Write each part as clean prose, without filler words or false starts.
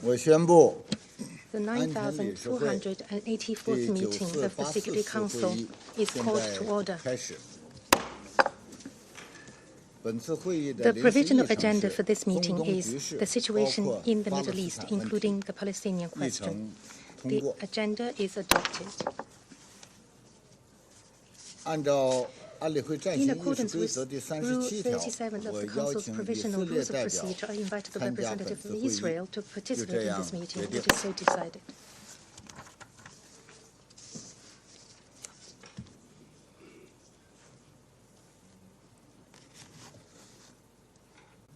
我宣布 The 9,284th meeting of the Security Council is called to order. 开始。本次会议的 The 临时议 provisional 程 agenda 是 for this 中 meeting 东局 is 势 the 包 situation 括 in the 巴勒 Middle 斯 East, 坦问题 including the Palestinian 议 question. 程通 The 过。 agenda is adopted. 按照安理会暂 In 行议事 accordance 规 with 则第 Rule 37条， 37 of 我 the 邀 Council's 请以 provisional 色列 rules of 代表 procedure, I invite the 参加本 representative 次 of 会议， Israel to 就 participate 这 in 样 this meeting. 决定。 It is so decided.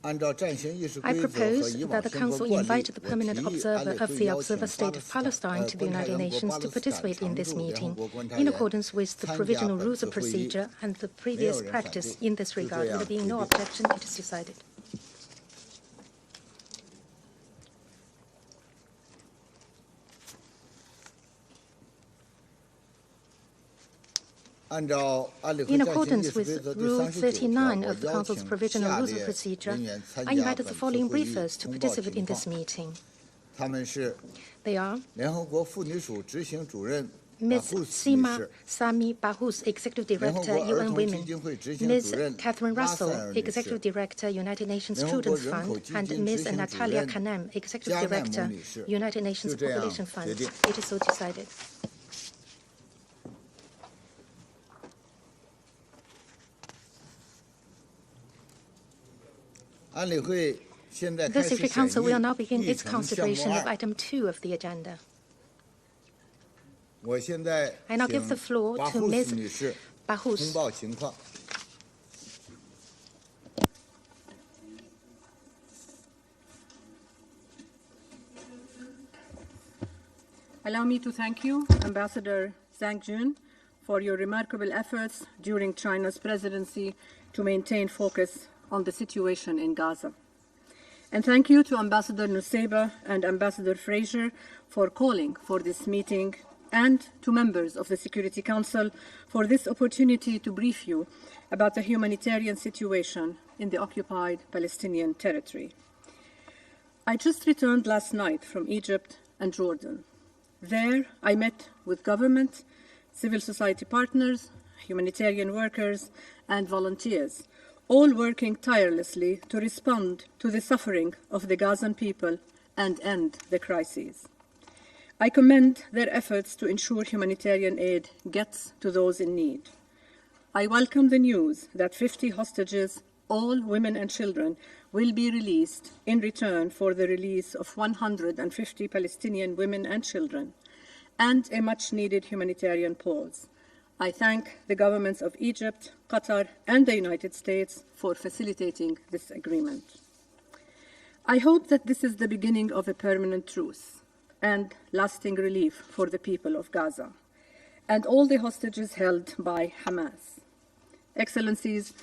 按照暂行议事 I 规则和 propose 以 that 往 the 相关 Council 惯例， invite the 我 permanent 提议安 observer 理 of 会 the 邀请 observer 巴 state 勒 of 斯坦 Palestine to the 关泰 United 联合国 Nations 巴 to 勒斯坦 participate in 常 this 驻联合 meeting 国观察 in 员 accordance with the 参加 provisional 本 rules 次 of 会议。 procedure and the 没 previous 有人反 practice 对， in this 就这 regard. 样 There 决 being no 定。 objection, it is decided. 按照安理会 In 暂行议 accordance 事规 with 则第 Rule 39条， 39 我 of the 邀 Council's 请 provisional 下 rules of 列 procedure, 人员参 I 加 invited 本 the 次 following 会议 briefers to 通报 participate 情 in 况。 this meeting. 他们是 They are 联合国妇女署执行主任 Ms. Bahous 女 Sima 士， Sami Bahous, Executive 联合 Director, 国儿 UN 童基 Women, 金会执行 Ms. 主任 Catherine 拉塞 Russell, 尔女士， Executive Director, United Nations 联合国 Children's 人口 Fund, 基 and 金执 Ms. 行主 Natalia 任 Kanem, Executive 加奈姆 Director, 女士， United Nations 就这样 Population 决 Fund. 定。 It is so decided. 安理会现在 The 开始 Security 审 Council will now 议 begin 议 its 程项目 consideration of 2。 item 2 of the agenda. 我现在 I now give 请 the floor to 巴 Ms. 女士 Bahous. 通报情况。 Allow me to thank you, Ambassador Zhang Jun, for your remarkable efforts during China's presidency to maintain focus on the situation in Gaza. And thank you to Ambassador Nusseibeh and Ambassador Fraser for calling for this meeting, and to members of the Security Council for this opportunity to brief you about the humanitarian situation in the occupied Palestinian territory. I just returned last night from Egypt and Jordan. There, I met with government, civil society partners, humanitarian workers, and volunteers, all working tirelessly to respond to the suffering of the Gazan people and end the crises. I commend their efforts to ensure humanitarian aid gets to those in need. I welcome the news that 50 hostages, all women and children, will be released in return for the release of 150 Palestinian women and children, and a much-needed humanitarian pause. I thank the governments of Egypt, Qatar, and the United States for facilitating this agreement. I hope that this is the beginning of a permanent truce and lasting relief for the people of Gaza and all the hostages held by Hamas. Excellencies,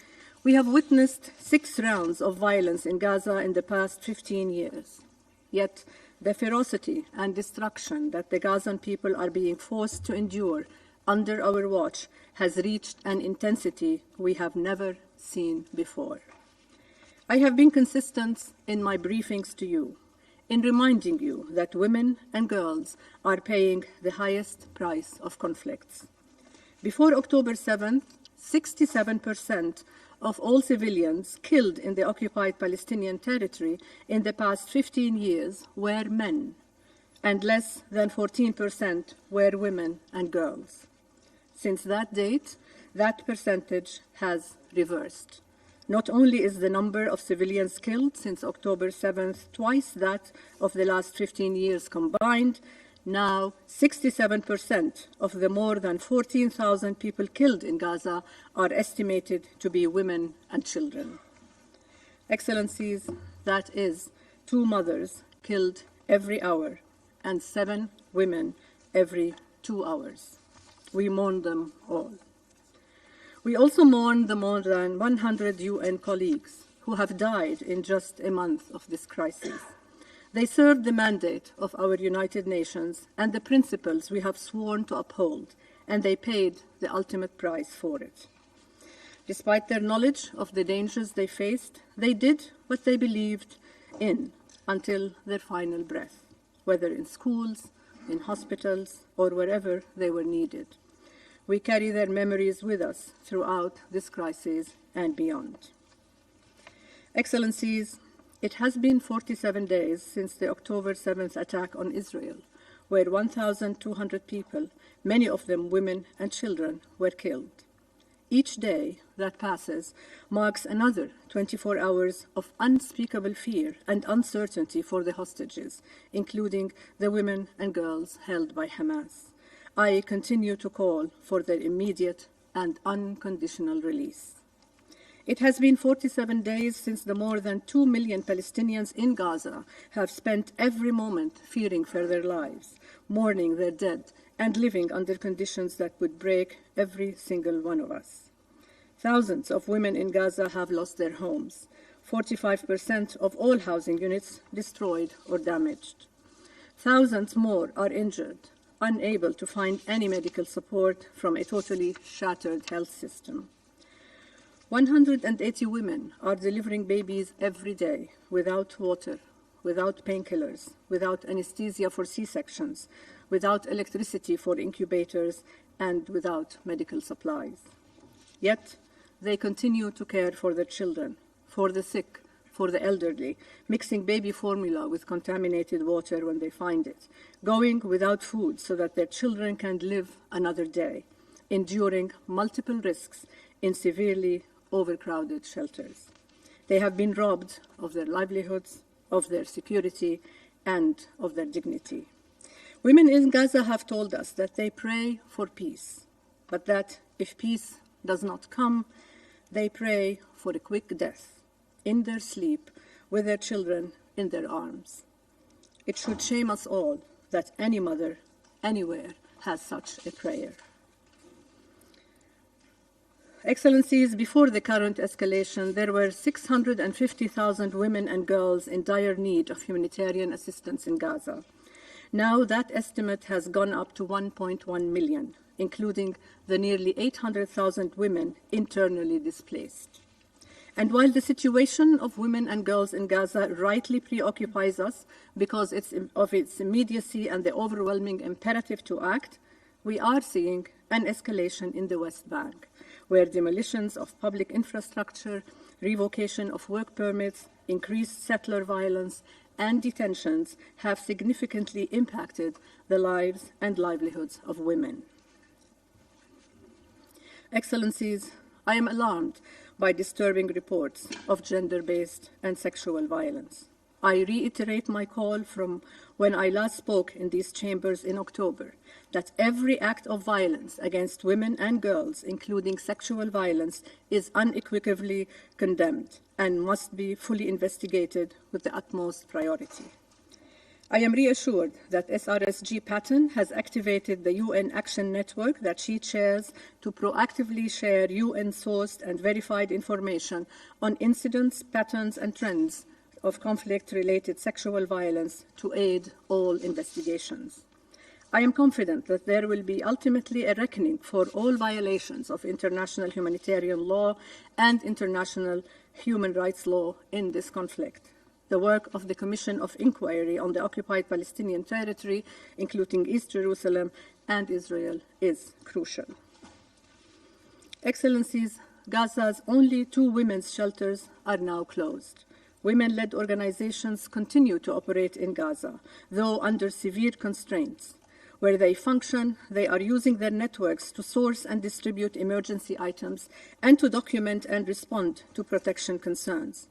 we have witnessed 6 rounds of violence in Gaza in the past 15 years. Yet the ferocity and destruction that the Gazan people are being forced to endure under our watch has reached an intensity we have never seen before. I have been consistent in my briefings to you, in reminding you that women and girls are paying the highest price of conflicts. Before October 7th, 67% of all civilians killed in the occupied Palestinian territory in the past 15 years were men, and less than 14% were women and girls. Since that date, that percentage has reversed. Not only is the number of civilians killed since October 7th twice that of the last 15 years combined, now 67% of the more than 14,000 people killed in Gaza are estimated to be women and children. Excellencies, That is 2 mothers killed every hour and 7 women every 2 hours. We mourn them all. We also mourn the more than 100 UN colleagues who have died in just a month of this crisis. They served the mandate of our United Nations and the principles we have sworn to uphold, and they paid the ultimate price for it. Despite their knowledge of the dangers they faced, they did what they believed in until their final breath, whether in schools, in hospitals, or wherever they were needed. We carry their memories with us throughout this crisis and beyond. Excellencies, it has been 47 days since the October 7th attack on Israel, where 1,200 people, many of them women and children, were killed. Each day that passes marks another 24 hours of unspeakable fear and uncertainty for the hostages, including the women and girls held by Hamas. I continue to call for their immediate and unconditional release. It has been 47 days since the more than 2 million Palestinians in Gaza have spent every moment fearing for their lives, mourning their dead, and living under conditions that would break every single one of us. Thousands of women in Gaza have lost their homes, 45% of all housing units destroyed or damaged. Thousands more are injured, unable to find any medical support from a totally shattered health system. 180 women are delivering babies every day without water, without painkillers, without anesthesia for C-sections, without electricity for incubators, and without medical supplies. Yet, they continue to care for their children, for the sick, for the elderly, mixing baby formula with contaminated water when they find it, going without food so that their children can live another day, enduring multiple risks in severely overcrowded shelters. They have been robbed of their livelihoods, of their security, and of their dignity. Women in Gaza have told us that they pray for peace, but that if peace does not come, they pray for a quick death, in their sleep, with their children in their arms. It should shame us all that any mother, anywhere, has such a prayer. Excellencies, before the current escalation, there were 650,000 women and girls in dire need of humanitarian assistance in Gaza. Now that estimate has gone up to 1.1 million, including the nearly 800,000 women internally displaced. And while the situation of women and girls in Gaza rightly preoccupies us because of its immediacy and the overwhelming imperative to act, we are seeing an escalation in the West Bank, where demolitions of public infrastructure, revocation of work permits, increased settler violence, and detentions have significantly impacted the lives and livelihoods of women. Excellencies, I am alarmed by disturbing reports of gender-based and sexual violence. I reiterate my call from when I last spoke in these chambers in October, that every act of violence against women and girls, including sexual violence, is unequivocally condemned and must be fully investigated with the utmost priority. I am reassured that SRSG Patton has activated the UN Action Network that she chairs to proactively share UN-sourced and verified information on incidents, patterns, and trends of conflict-related sexual violence to aid all investigations. I am confident that there will be ultimately a reckoning for all violations of international humanitarian law and international human rights law in this conflict. The work of the Commission of Inquiry on the Occupied Palestinian Territory, including East Jerusalem and Israel, is crucial. Excellencies, Gaza's only 2 women's shelters are now closed. Women-led organizations continue to operate in Gaza, though under severe constraints. Where they function, they are using their networks to source and distribute emergency items and to document and respond to protection concerns.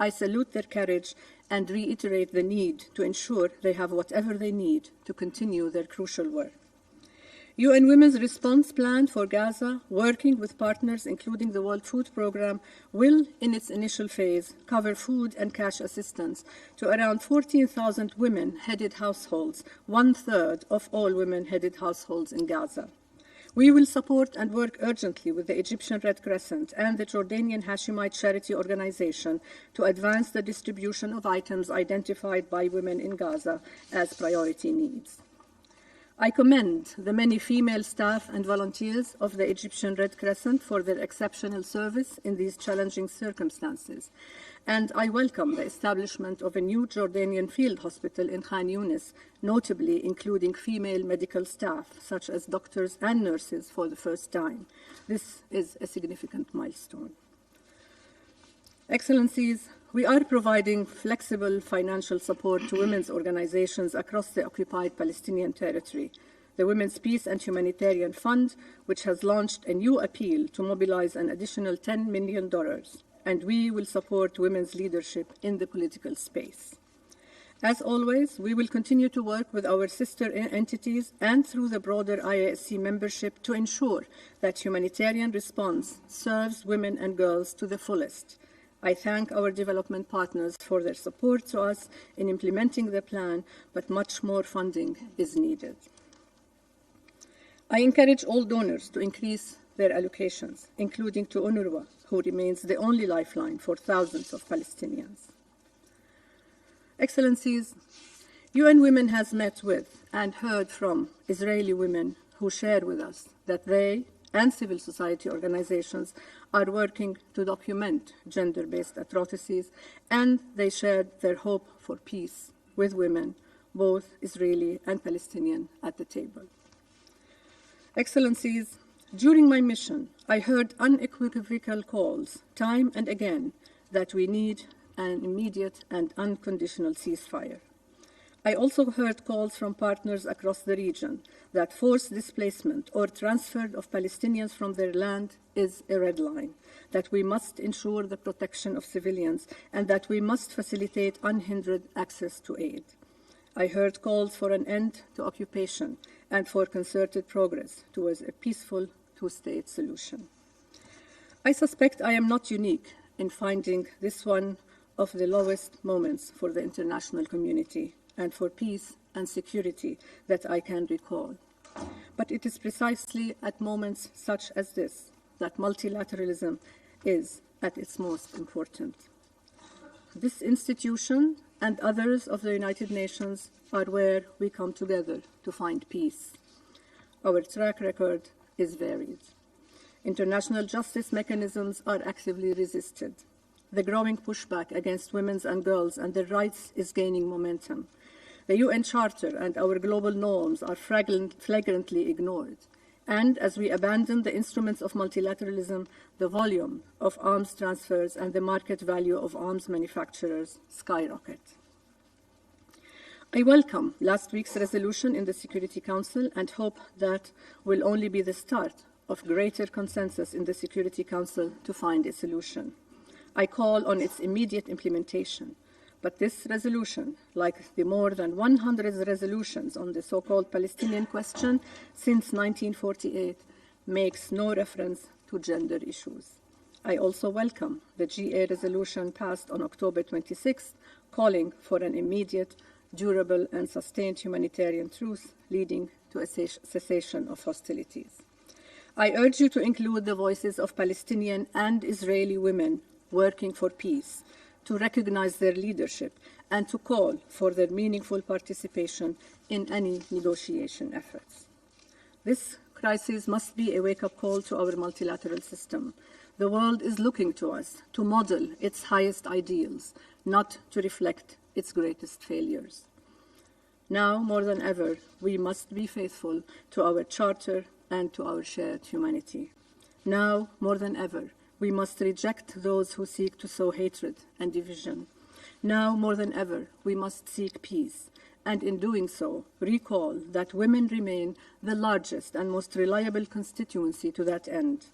I salute their courage and reiterate the need to ensure they have whatever they need to continue their crucial work. UN Women's response plan for Gaza, working with partners including the World Food Programme, will, in its initial phase, cover food and cash assistance to around 14,000 women-headed households, 1/3 of all women-headed households in Gaza. We will support and work urgently with the Egyptian Red Crescent and the Jordanian Hashemite Charity Organization to advance the distribution of items identified by women in Gaza as priority needs. I commend the many female staff and volunteers of the Egyptian Red Crescent for their exceptional service in these challenging circumstances, and I welcome the establishment of a new Jordanian field hospital in Khan Yunis, notably including female medical staff, such as doctors and nurses, for the first time. This is a significant milestone. Excellencies, we are providing flexible financial support to women's organizations across the occupied Palestinian territory. The Women's Peace and Humanitarian Fund, which has launched a new appeal to mobilize an additional $10 million, and we will support women's leadership in the political space. As always, we will continue to work with our sister entities and through the broader IASC membership to ensure that humanitarian response serves women and girls to the fullest. I thank our development partners for their support to us in implementing the plan, but much more funding is needed. I encourage all donors to increase their allocations, including to UNRWA, who remains the only lifeline for thousands of Palestinians. Excellencies, UN Women has met with and heard from Israeli women who shared with us that they and civil society organizations are working to document gender-based atrocities, and they shared their hope for peace with women, both Israeli and Palestinian, at the table. Excellencies, during my mission, I heard unequivocal calls, time and again, that we need an immediate and unconditional ceasefire. I also heard calls from partners across the region that forced displacement or transfer of Palestinians from their land is a red line, that we must ensure the protection of civilians, and that we must facilitate unhindered access to aid. I heard calls for an end to occupation and for concerted progress towards a peaceful two-state solution. I suspect I am not unique in finding this one of the lowest moments for the international community and for peace and security that I can recall. But it is precisely at moments such as this that multilateralism is at its most important. This institution and others of the United Nations are where we come together to find peace. Our track record is varied. International justice mechanisms are actively resisted. The growing pushback against women and girls and their rights is gaining momentum. The UN Charter and our global norms are flagrantly ignored. And as we abandon the instruments of multilateralism, the volume of arms transfers and the market value of arms manufacturers skyrocket. I welcome last week's resolution in the Security Council and hope that will only be the start of greater consensus in the Security Council to find a solution. I call on its immediate implementation. But this resolution, like the more than 100 resolutions on the so-called Palestinian question since 1948, makes no reference to gender issues. I also welcome the GA resolution passed on October 26th, calling for an immediate, durable, and sustained humanitarian truce leading to a cessation of hostilities. I urge you to include the voices of Palestinian and Israeli women working for peace, to recognize their leadership, and to call for their meaningful participation in any negotiation efforts. This crisis must be a wake-up call to our multilateral system. The world is looking to us to model its highest ideals, not to reflect its greatest failures. Now, more than ever, we must be faithful to our charter and to our shared humanity. Now, more than ever, we must reject those who seek to sow hatred and division. Now, more than ever, we must seek peace, and in doing so, recall that women remain the largest and most reliable constituency to that end.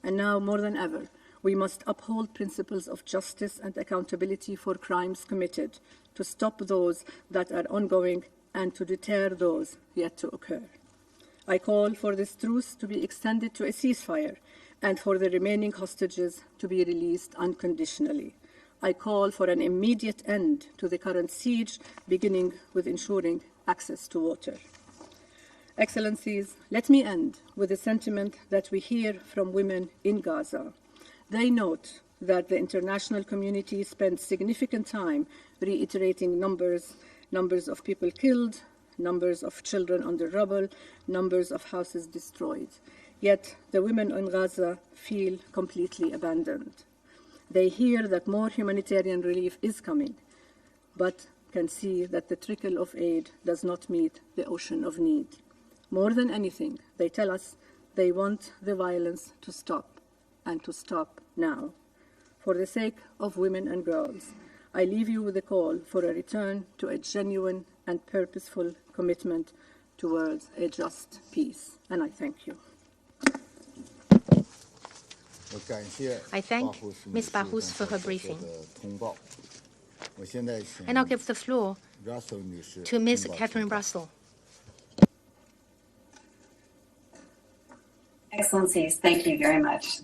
And now, more than ever, we must uphold principles of justice and accountability for crimes committed, to stop those that are ongoing and to deter those yet to occur. I call for this truce to be extended to a ceasefire and for the remaining hostages to be released unconditionally. I call for an immediate end to the current siege, beginning with ensuring access to water. Excellencies, let me end with a sentiment that we hear from women in Gaza. They note that the international community spends significant time reiterating numbers of people killed, numbers of children under rubble, numbers of houses destroyed. Yet the women in Gaza feel completely abandoned. They hear that more humanitarian relief is coming, but can see that the trickle of aid does not meet the ocean of need. More than anything, they tell us they want the violence to stop, and to stop now. For the sake of women and girls, I leave you with a call for a return to a genuine and purposeful commitment towards a just peace. And I thank you. I thank Ms. Bahous for her briefing. And I'll give the floor to Ms. Catherine Russell. Excellencies, thank you very much.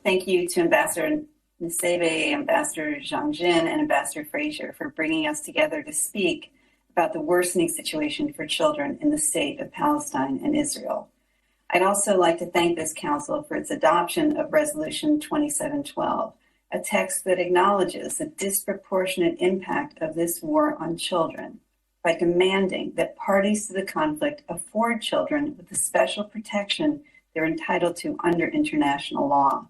Thank you to Ambassador Nsebe, Ambassador Zhang Jin, and Ambassador Frazier for bringing us together to speak about the worsening situation for children in the state of Palestine and Israel. I'd also like to thank this Council for its adoption of Resolution 2712, a text that acknowledges the disproportionate impact of this war on children by demanding that parties to the conflict afford children with the special protection they're entitled to under international law.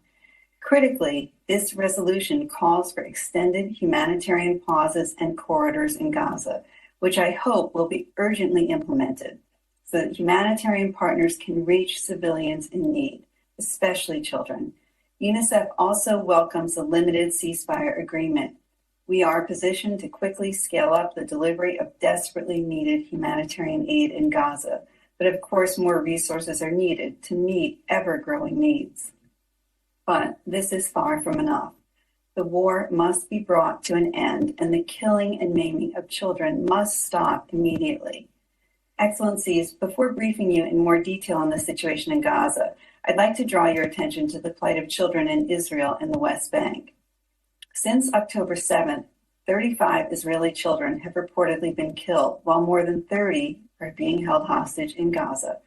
Critically, this resolution calls for extended humanitarian pauses and corridors in Gaza, which I hope will be urgently implemented so that humanitarian partners can reach civilians in need, especially children. UNICEF also welcomes a limited ceasefire agreement. We are positioned to quickly scale up the delivery of desperately needed humanitarian aid in Gaza, but of course more resources are needed to meet ever-growing needs. But this is far from enough. The war must be brought to an end, and the killing and maiming of children must stop immediately. Excellencies, before briefing you in more detail on the situation in Gaza, I'd like to draw your attention to the plight of children in Israel and the West Bank. Since October 7th, 35 Israeli children have reportedly been killed, while more than 30 are being held hostage in Gaza.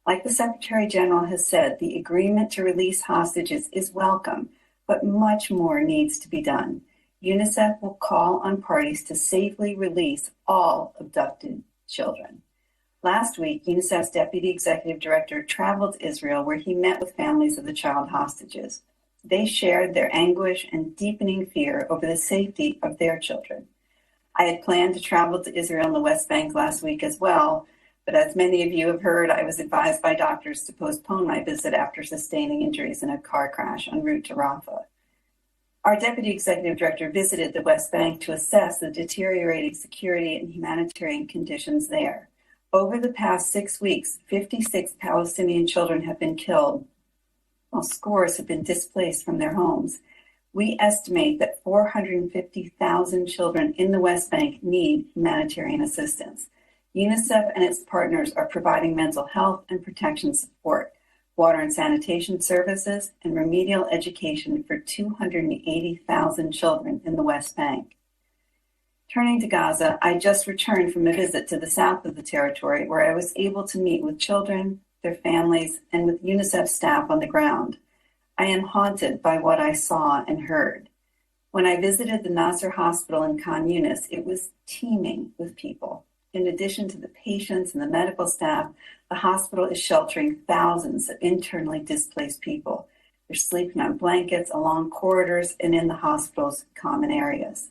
Like the Secretary General has said, the agreement to release hostages is welcome, but much more needs to be done. UNICEF will call on parties to safely release all abducted children. Last week, UNICEF's Deputy Executive Director traveled to Israel, where he met with families of the child hostages. They shared their anguish and deepening fear over the safety of their children. I had planned to travel to Israel and the West Bank last week as well, but as many of you have heard, I was advised by doctors to postpone my visit after sustaining injuries in a car crash en route to Rafah. Our Deputy Executive Director visited the West Bank to assess the deteriorating security and humanitarian conditions there. Over the past 6 weeks, 56 Palestinian children have been killed, while scores have been displaced from their homes. We estimate that 450,000 children in the West Bank need humanitarian assistance. UNICEF and its partners are providing mental health and protection support, water and sanitation services, and remedial education for 280,000 children in the West Bank. Turning to Gaza, I just returned from a visit to the south of the territory, where I was able to meet with children, their families, and with UNICEF staff on the ground. I am haunted by what I saw and heard. When I visited the Nasser Hospital in Khan Yunis, it was teeming with people. In addition to the patients and the medical staff, the hospital is sheltering thousands of internally displaced people. They're sleeping on blankets along corridors and in the hospital's common areas.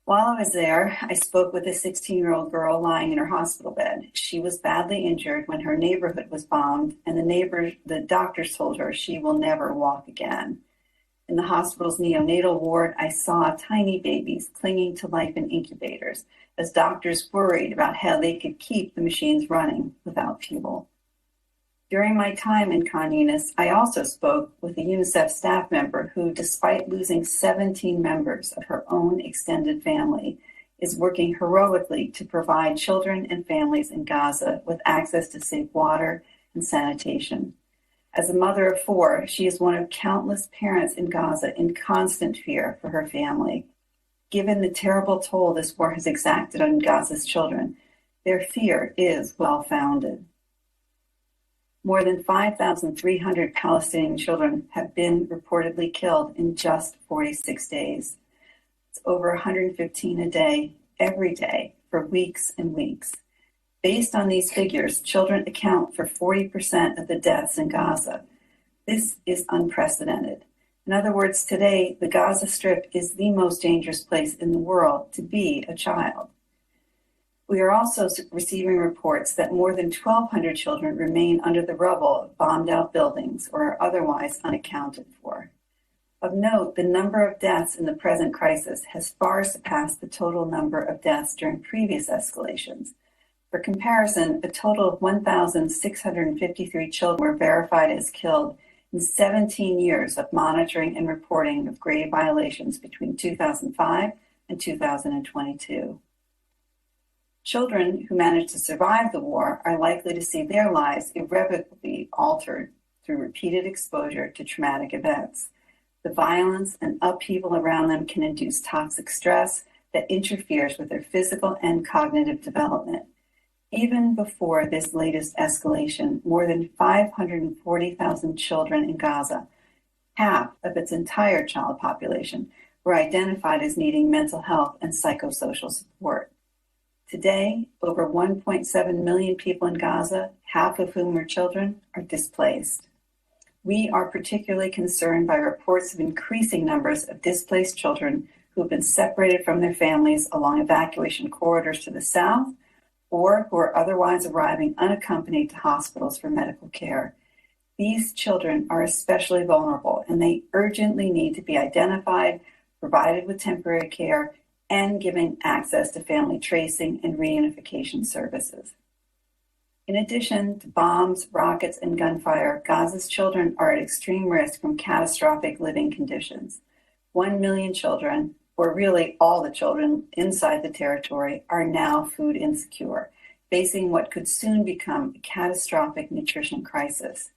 While I was there, I spoke with a 16-year-old girl lying in her hospital bed. She was badly injured when her neighborhood was bombed, and the doctors told her she will never walk again. In the hospital's neonatal ward, I saw tiny babies clinging to life in incubators, as doctors worried about how they could keep the machines running without fuel. During my time in Khan Yunis, I also spoke with a UNICEF staff member who, despite losing 17 members of her own extended family, is working heroically to provide children and families in Gaza with access to safe water and sanitation. As a mother of 4, she is one of countless parents in Gaza in constant fear for her family. Given the terrible toll this war has exacted on Gaza's children, their fear is well-founded. More than 5,300 Palestinian children have been reportedly killed in just 46 days. It's over 115 a day, every day, for weeks and weeks. Based on these figures, children account for 40% of the deaths in Gaza. This is unprecedented. In other words, today, the Gaza Strip is the most dangerous place in the world to be a child. We are also receiving reports that more than 1,200 children remain under the rubble of bombed-out buildings or are otherwise unaccounted for. Of note, the number of deaths in the present crisis has far surpassed the total number of deaths during previous escalations. For comparison, a total of 1,653 children were verified as killed in 17 years of monitoring and reporting of grave violations between 2005 and 2022. Children who manage to survive the war are likely to see their lives irrevocably altered through repeated exposure to traumatic events. The violence and upheaval around them can induce toxic stress that interferes with their physical and cognitive development. Even before this latest escalation, more than 540,000 children in Gaza, half of its entire child population, were identified as needing mental health and psychosocial support. Today, over 1.7 million people in Gaza, half of whom are children, are displaced. We are particularly concerned by reports of increasing numbers of displaced children who have been separated from their families along evacuation corridors to the south, or who are otherwise arriving unaccompanied to hospitals for medical care. These children are especially vulnerable, and they urgently need to be identified, provided with temporary care, and given access to family tracing and reunification services. In addition to bombs, rockets, and gunfire, Gaza's children are at extreme risk from catastrophic living conditions. 1 million children, or really all the children inside the territory, are now food insecure, facing what could soon become a catastrophic nutrition crisis.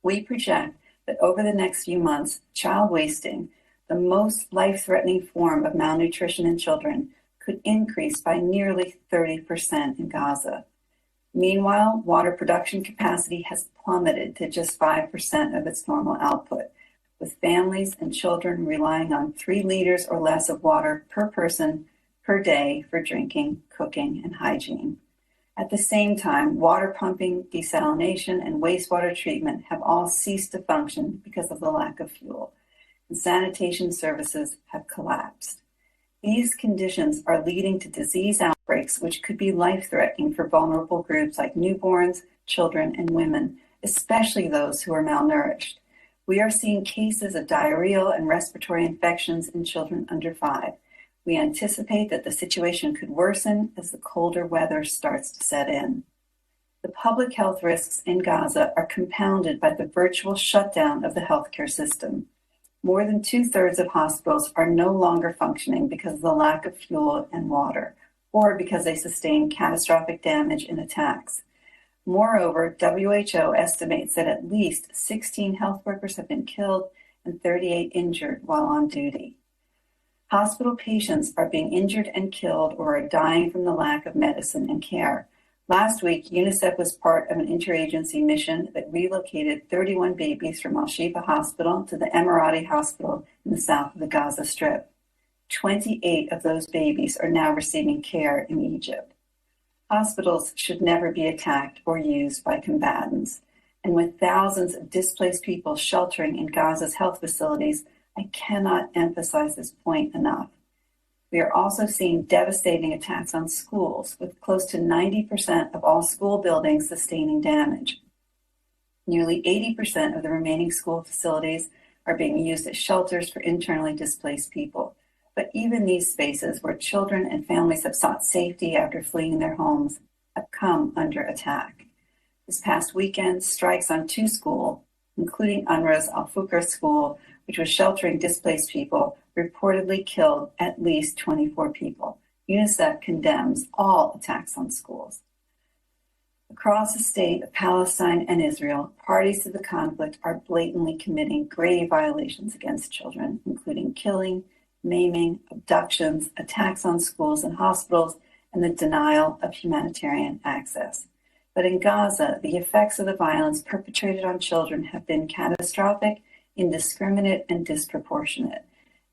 We project that over the next few months, child wasting, the most life-threatening form of malnutrition in children, could increase by nearly 30% in Gaza. Meanwhile, water production capacity has plummeted to just 5% of its normal output, with families and children relying on 3 liters or less of water per person per day for drinking, cooking, and hygiene. At the same time, water pumping, desalination, and wastewater treatment have all ceased to function because of the lack of fuel, and sanitation services have collapsed. These conditions are leading to disease outbreaks which could be life-threatening for vulnerable groups like newborns, children, and women, especially those who are malnourished. We are seeing cases of diarrheal and respiratory infections in children under 5. We anticipate that the situation could worsen as the colder weather starts to set in. The public health risks in Gaza are compounded by the virtual shutdown of the healthcare system. More than 2/3 of hospitals are no longer functioning because of the lack of fuel and water, or because they sustained catastrophic damage in attacks. Moreover, WHO estimates that at least 16 health workers have been killed and 38 injured while on duty. Hospital patients are being injured and killed or are dying from the lack of medicine and care. Last week, UNICEF was part of an interagency mission that relocated 31 babies from Al-Shifa Hospital to the Emirati Hospital in the south of the Gaza Strip. 28 of those babies are now receiving care in Egypt. Hospitals should never be attacked or used by combatants. And with thousands of displaced people sheltering in Gaza's health facilities, I cannot emphasize this point enough. We are also seeing devastating attacks on schools, with close to 90% of all school buildings sustaining damage. Nearly 80% of the remaining school facilities are being used as shelters for internally displaced people. But even these spaces, where children and families have sought safety after fleeing their homes, have come under attack. This past weekend, strikes on 2 schools, including UNRWA's Al-Fukr school, which was sheltering displaced people, reportedly killed at least 24 people. UNICEF condemns all attacks on schools. Across the state of Palestine and Israel, parties to the conflict are blatantly committing grave violations against children, including killing, maiming, abductions, attacks on schools and hospitals, and the denial of humanitarian access. But in Gaza, the effects of the violence perpetrated on children have been catastrophic, indiscriminate, and disproportionate.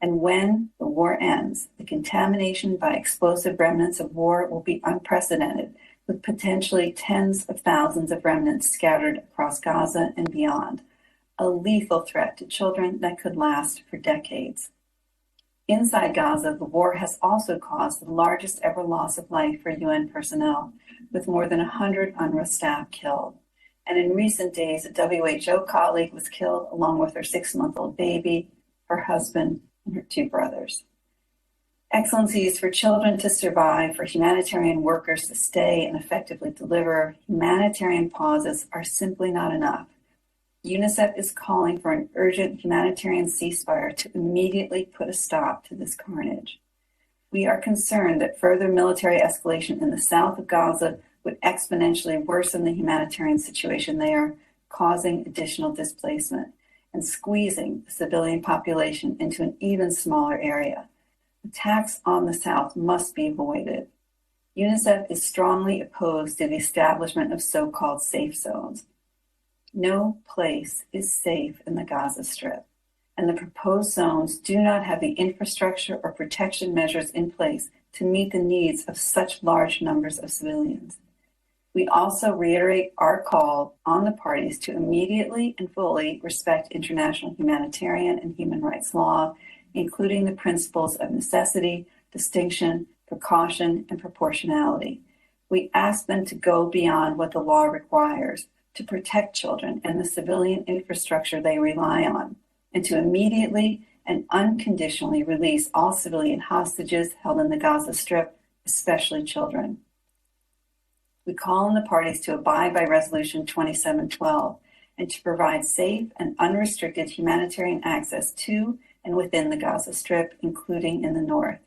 And when the war ends, the contamination by explosive remnants of war will be unprecedented, with potentially tens of thousands of remnants scattered across Gaza and beyond, a lethal threat to children that could last for decades. Inside Gaza, the war has also caused the largest ever loss of life for UN personnel, with more than 100 UNRWA staff killed. And in recent days, a WHO colleague was killed along with her 6-month-old baby, her husband, and her 2 brothers. Excellencies, for children to survive, for humanitarian workers to stay and effectively deliver, humanitarian pauses are simply not enough. UNICEF is calling for an urgent humanitarian ceasefire to immediately put a stop to this carnage. We are concerned that further military escalation in the south of Gaza would exponentially worsen the humanitarian situation there, causing additional displacement and squeezing the civilian population into an even smaller area. Attacks on the south must be avoided. UNICEF is strongly opposed to the establishment of so-called safe zones. No place is safe in the Gaza Strip, and the proposed zones do not have the infrastructure or protection measures in place to meet the needs of such large numbers of civilians. We also reiterate our call on the parties to immediately and fully respect international humanitarian and human rights law, including the principles of necessity, distinction, precaution, and proportionality. We ask them to go beyond what the law requires to protect children and the civilian infrastructure they rely on, and to immediately and unconditionally release all civilian hostages held in the Gaza Strip, especially children. We call on the parties to abide by Resolution 2712 and to provide safe and unrestricted humanitarian access to and within the Gaza Strip, including in the north.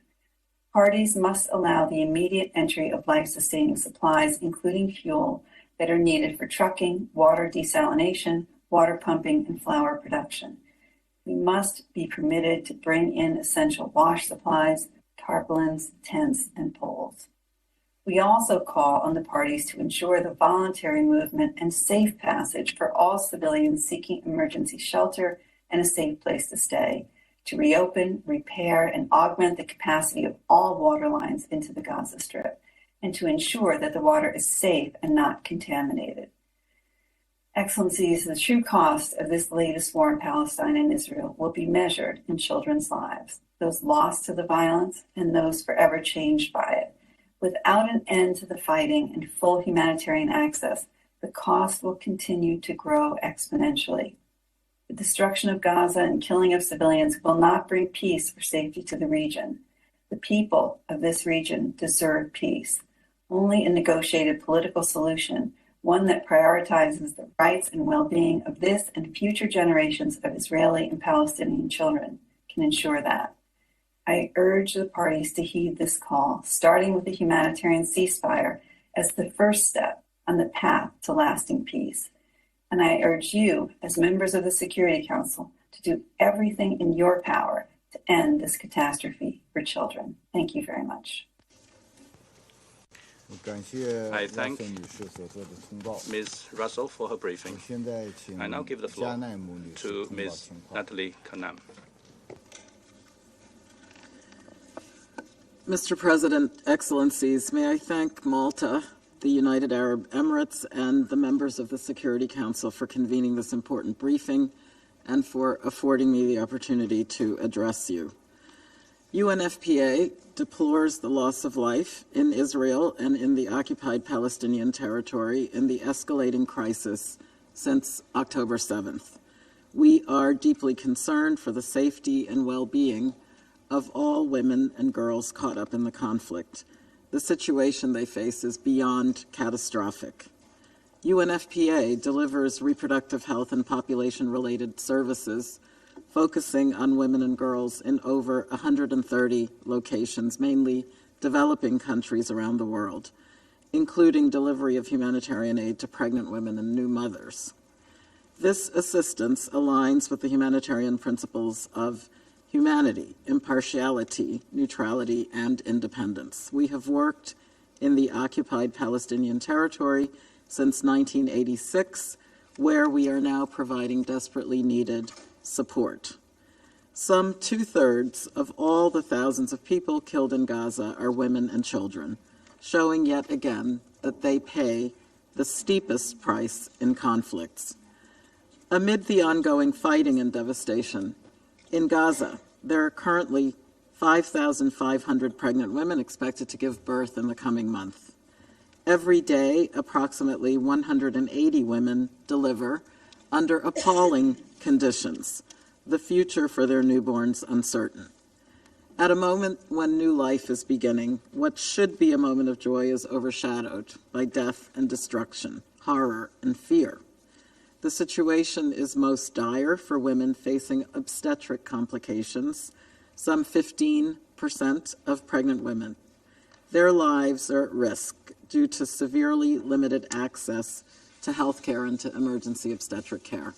Parties must allow the immediate entry of life-sustaining supplies, including fuel, that are needed for trucking, water desalination, water pumping, and flour production. We must be permitted to bring in essential wash supplies, tarpaulins, tents, and poles. We also call on the parties to ensure the voluntary movement and safe passage for all civilians seeking emergency shelter and a safe place to stay, to reopen, repair, and augment the capacity of all water lines into the Gaza Strip, and to ensure that the water is safe and not contaminated. Excellencies, the true cost of this latest war in Palestine and Israel will be measured in children's lives, those lost to the violence and those forever changed by it. Without an end to the fighting and full humanitarian access, the cost will continue to grow exponentially. The destruction of Gaza and killing of civilians will not bring peace or safety to the region. The people of this region deserve peace. Only a negotiated political solution, one that prioritizes the rights and well-being of this and future generations of Israeli and Palestinian children, can ensure that. I urge the parties to heed this call, starting with a humanitarian ceasefire as the first step on the path to lasting peace. And I urge you, as members of the Security Council, to do everything in your power to end this catastrophe for children. Thank you very much. I thank Ms. Russell for her briefing. I now give the floor to Ms. Natalie Kanam. Mr. President, Excellencies, may I thank Malta, the United Arab Emirates, and the members of the Security Council for convening this important briefing and for affording me the opportunity to address you. UNFPA deplores the loss of life in Israel and in the occupied Palestinian territory in the escalating crisis since October 7th. We are deeply concerned for the safety and well-being of all women and girls caught up in the conflict. The situation they face is beyond catastrophic. UNFPA delivers reproductive health and population-related services focusing on women and girls in over 130 locations, mainly developing countries around the world, including delivery of humanitarian aid to pregnant women and new mothers. This assistance aligns with the humanitarian principles of humanity, impartiality, neutrality, and independence. We have worked in the occupied Palestinian territory since 1986, where we are now providing desperately needed support. Some 2/3 of all the thousands of people killed in Gaza are women and children, showing yet again that they pay the steepest price in conflicts. Amid the ongoing fighting and devastation, in Gaza, there are currently 5,500 pregnant women expected to give birth in the coming month. Every day, approximately 180 women deliver under appalling conditions, the future for their newborns uncertain. At a moment when new life is beginning, what should be a moment of joy is overshadowed by death and destruction, horror and fear. The situation is most dire for women facing obstetric complications, some 15% of pregnant women. Their lives are at risk due to severely limited access to health care and to emergency obstetric care.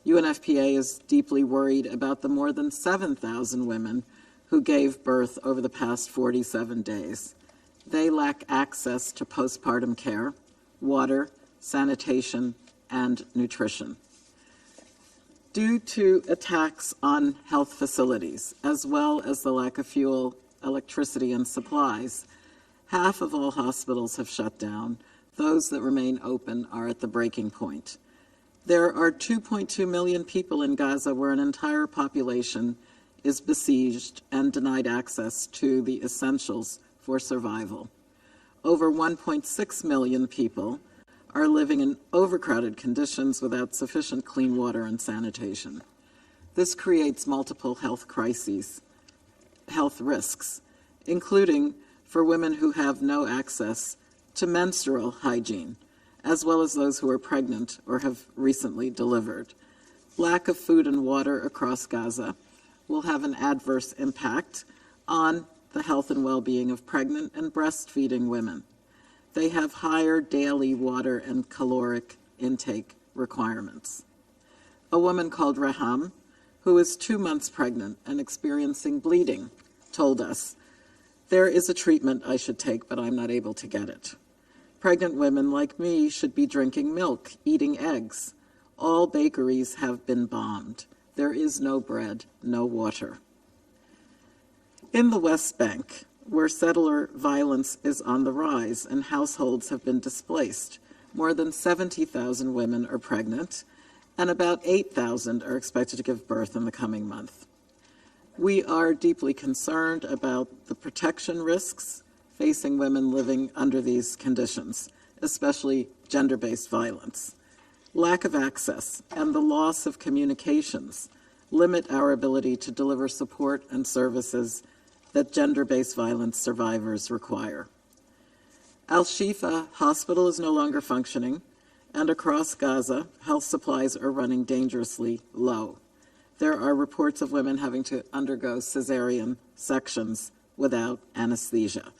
UNFPA is deeply worried about the more than 7,000 women who gave birth over the past 47 days. They lack access to postpartum care, water, sanitation, and nutrition. Due to attacks on health facilities, as well as the lack of fuel, electricity, and supplies, half of all hospitals have shut down. Those that remain open are at the breaking point. There are 2.2 million people in Gaza where an entire population is besieged and denied access to the essentials for survival. Over 1.6 million people are living in overcrowded conditions without sufficient clean water and sanitation. This creates multiple health crises, health risks, including for women who have no access to menstrual hygiene, as well as those who are pregnant or have recently delivered. Lack of food and water across Gaza will have an adverse impact on the health and well-being of pregnant and breastfeeding women. They have higher daily water and caloric intake requirements. A woman called Raham, who is 2 months pregnant and experiencing bleeding, told us, "There is a treatment I should take, but I'm not able to get it. Pregnant women like me should be drinking milk, eating eggs. All bakeries have been bombed. There is no bread, no water." In the West Bank, where settler violence is on the rise and households have been displaced, more than 70,000 women are pregnant, and about 8,000 are expected to give birth in the coming month. We are deeply concerned about the protection risks facing women living under these conditions, especially gender-based violence. Lack of access and the loss of communications limit our ability to deliver support and services that gender-based violence survivors require. Al-Shifa Hospital is no longer functioning, and across Gaza, health supplies are running dangerously low. There are reports of women having to undergo cesarean sections without anesthesia.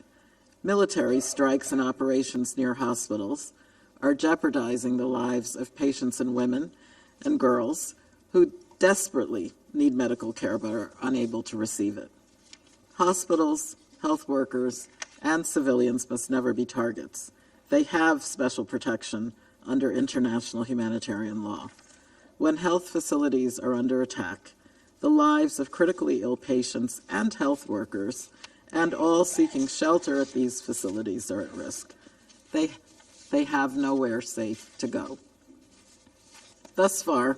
Military strikes and operations near hospitals are jeopardizing the lives of patients and women and girls who desperately need medical care but are unable to receive it. Hospitals, health workers, and civilians must never be targets. They have special protection under international humanitarian law. When health facilities are under attack, the lives of critically ill patients and health workers and all seeking shelter at these facilities are at risk. They have nowhere safe to go. Thus far,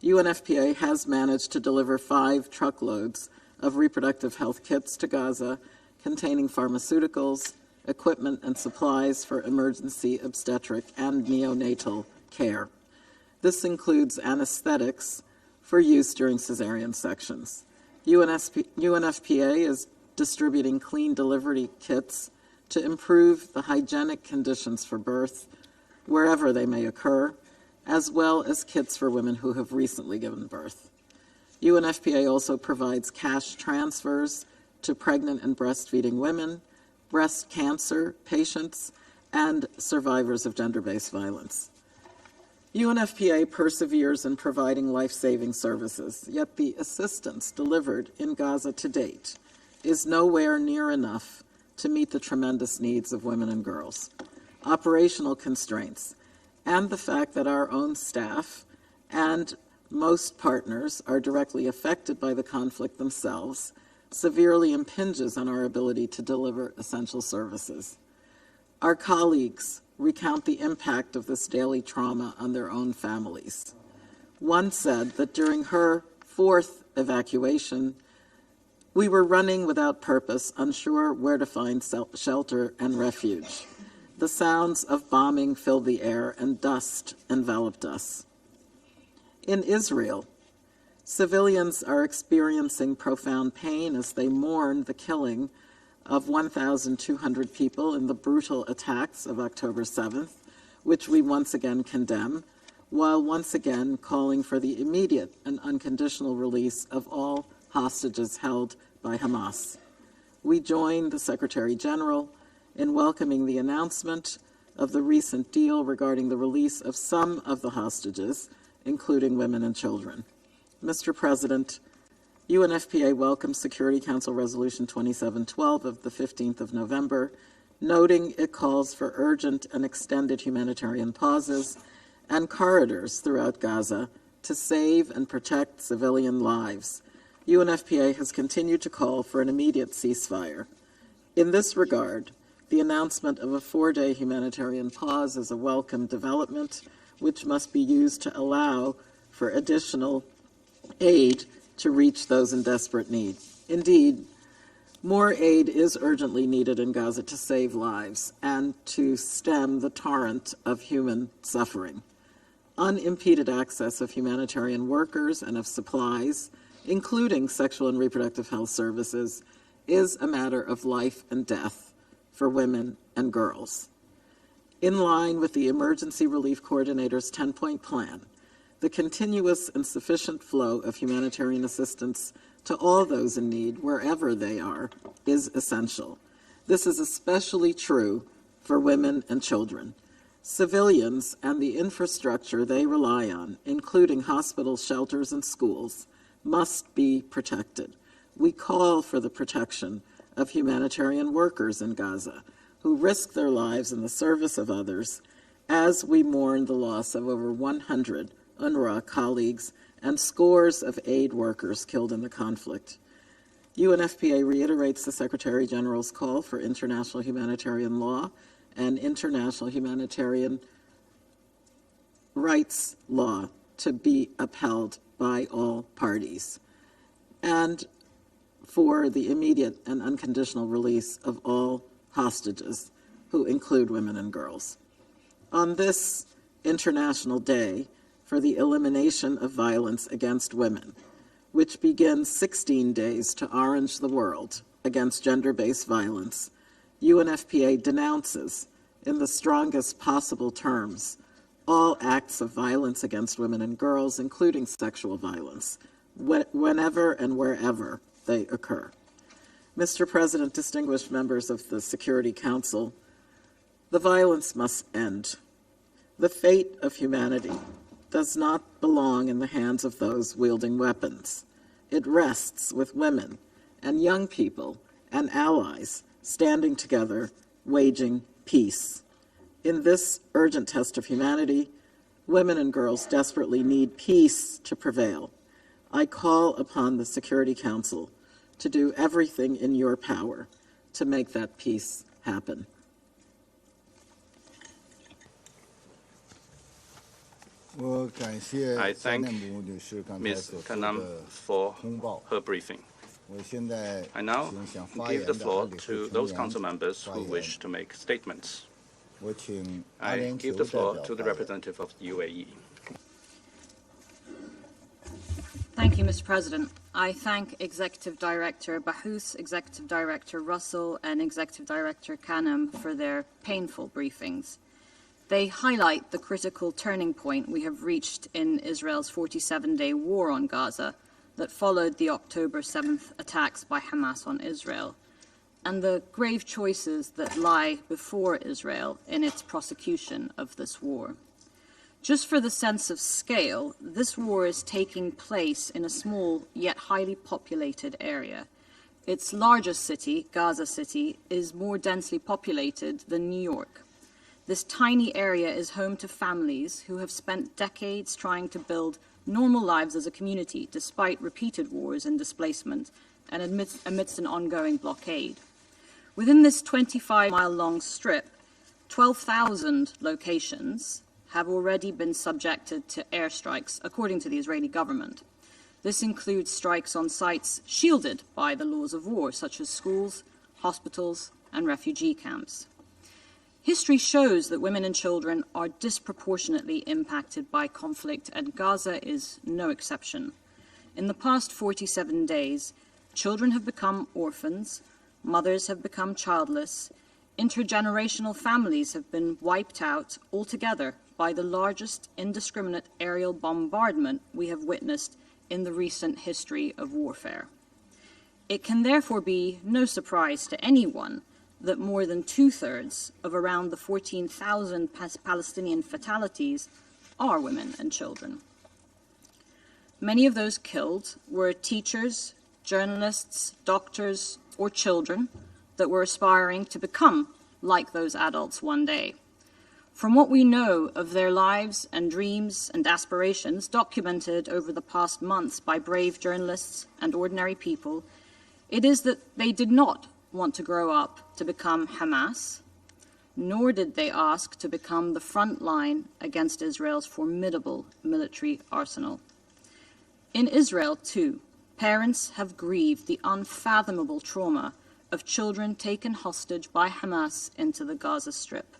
UNFPA has managed to deliver 5 truckloads of reproductive health kits to Gaza containing pharmaceuticals, equipment, and supplies for emergency obstetric and neonatal care. This includes anesthetics for use during cesarean sections. UNFPA is distributing clean delivery kits to improve the hygienic conditions for birth wherever they may occur, as well as kits for women who have recently given birth. UNFPA also provides cash transfers to pregnant and breastfeeding women breast cancer patients, and survivors of gender-based violence. UNFPA perseveres in providing life-saving services, yet the assistance delivered in Gaza to date is nowhere near enough to meet the tremendous needs of women and girls. Operational constraints and the fact that our own staff and most partners are directly affected by the conflict themselves severely impinges on our ability to deliver essential services. Our colleagues recount the impact of this daily trauma on their own families. One said that during her 4th evacuation, we were running without purpose, unsure where to find shelter and refuge. The sounds of bombing filled the air and dust enveloped us. In Israel, civilians are experiencing profound pain as they mourn the killing of 1,200 people in the brutal attacks of October 7th, which we once again condemn, while once again calling for the immediate and unconditional release of all hostages held by Hamas. We join the Secretary General in welcoming the announcement of the recent deal regarding the release of some of the hostages, including women and children. Mr. President, UNFPA welcomes Security Council Resolution 2712 of the 15th of November, noting it calls for urgent and extended humanitarian pauses and corridors throughout Gaza to save and protect civilian lives. UNFPA has continued to call for an immediate ceasefire. In this regard, the announcement of a 4-day humanitarian pause is a welcome development, which must be used to allow for additional aid to reach those in desperate need. Indeed, more aid is urgently needed in Gaza to save lives and to stem the torrent of human suffering. Unimpeded access of humanitarian workers and of supplies, including sexual and reproductive health services, is a matter of life and death for women and girls. In line with the Emergency Relief Coordinator's 10-point plan, the continuous and sufficient flow of humanitarian assistance to all those in need, wherever they are, is essential. This is especially true for women and children. Civilians and the infrastructure they rely on, including hospitals, shelters, and schools, must be protected. We call for the protection of humanitarian workers in Gaza who risk their lives in the service of others as we mourn the loss of over 100 UNRWA colleagues and scores of aid workers killed in the conflict. UNFPA reiterates the Secretary General's call for international humanitarian law and international humanitarian rights law to be upheld by all parties, and for the immediate and unconditional release of all hostages, who include women and girls. On this International Day for the Elimination of Violence Against Women, which begins 16 days to orange the world against gender-based violence, UNFPA denounces, in the strongest possible terms, all acts of violence against women and girls, including sexual violence, whenever and wherever they occur. Mr. President, distinguished members of the Security Council, the violence must end. The fate of humanity does not belong in the hands of those wielding weapons. It rests with women and young people and allies standing together, waging peace. In this urgent test of humanity, women and girls desperately need peace to prevail. I call upon the Security Council to do everything in your power to make that peace happen. I thank Ms. Kanam for her briefing. I now give the floor to those council members who wish to make statements. I give the floor to the representative of the UAE. Thank you, Mr. President. I thank Executive Director Bahous, Executive Director Russell, and Executive Director Kanam for their painful briefings. They highlight the critical turning point we have reached in Israel's 47-day war on Gaza that followed the October 7th attacks by Hamas on Israel. and the grave choices that lie before Israel in its prosecution of this war. Just for the sense of scale, this war is taking place in a small yet highly populated area. Its largest city, Gaza City, is more densely populated than New York. This tiny area is home to families who have spent decades trying to build normal lives as a community despite repeated wars and displacement and amidst an ongoing blockade. Within this 25-mile-long strip, 12,000 locations have already been subjected to airstrikes, according to the Israeli government. This includes strikes on sites shielded by the laws of war, such as schools, hospitals, and refugee camps. History shows that women and children are disproportionately impacted by conflict, and Gaza is no exception. In the past 47 days, children have become orphans, mothers have become childless, intergenerational families have been wiped out altogether by the largest indiscriminate aerial bombardment we have witnessed in the recent history of warfare. It can therefore be no surprise to anyone that more than two-thirds of around the 14,000 Palestinian fatalities are women and children. Many of those killed were teachers, journalists, doctors, or children that were aspiring to become like those adults one day. From what we know of their lives and dreams and aspirations documented over the past months by brave journalists and ordinary people, it is that they did not want to grow up to become Hamas, nor did they ask to become the front line against Israel's formidable military arsenal. In Israel, too, parents have grieved the unfathomable trauma of children taken hostage by Hamas into the Gaza Strip.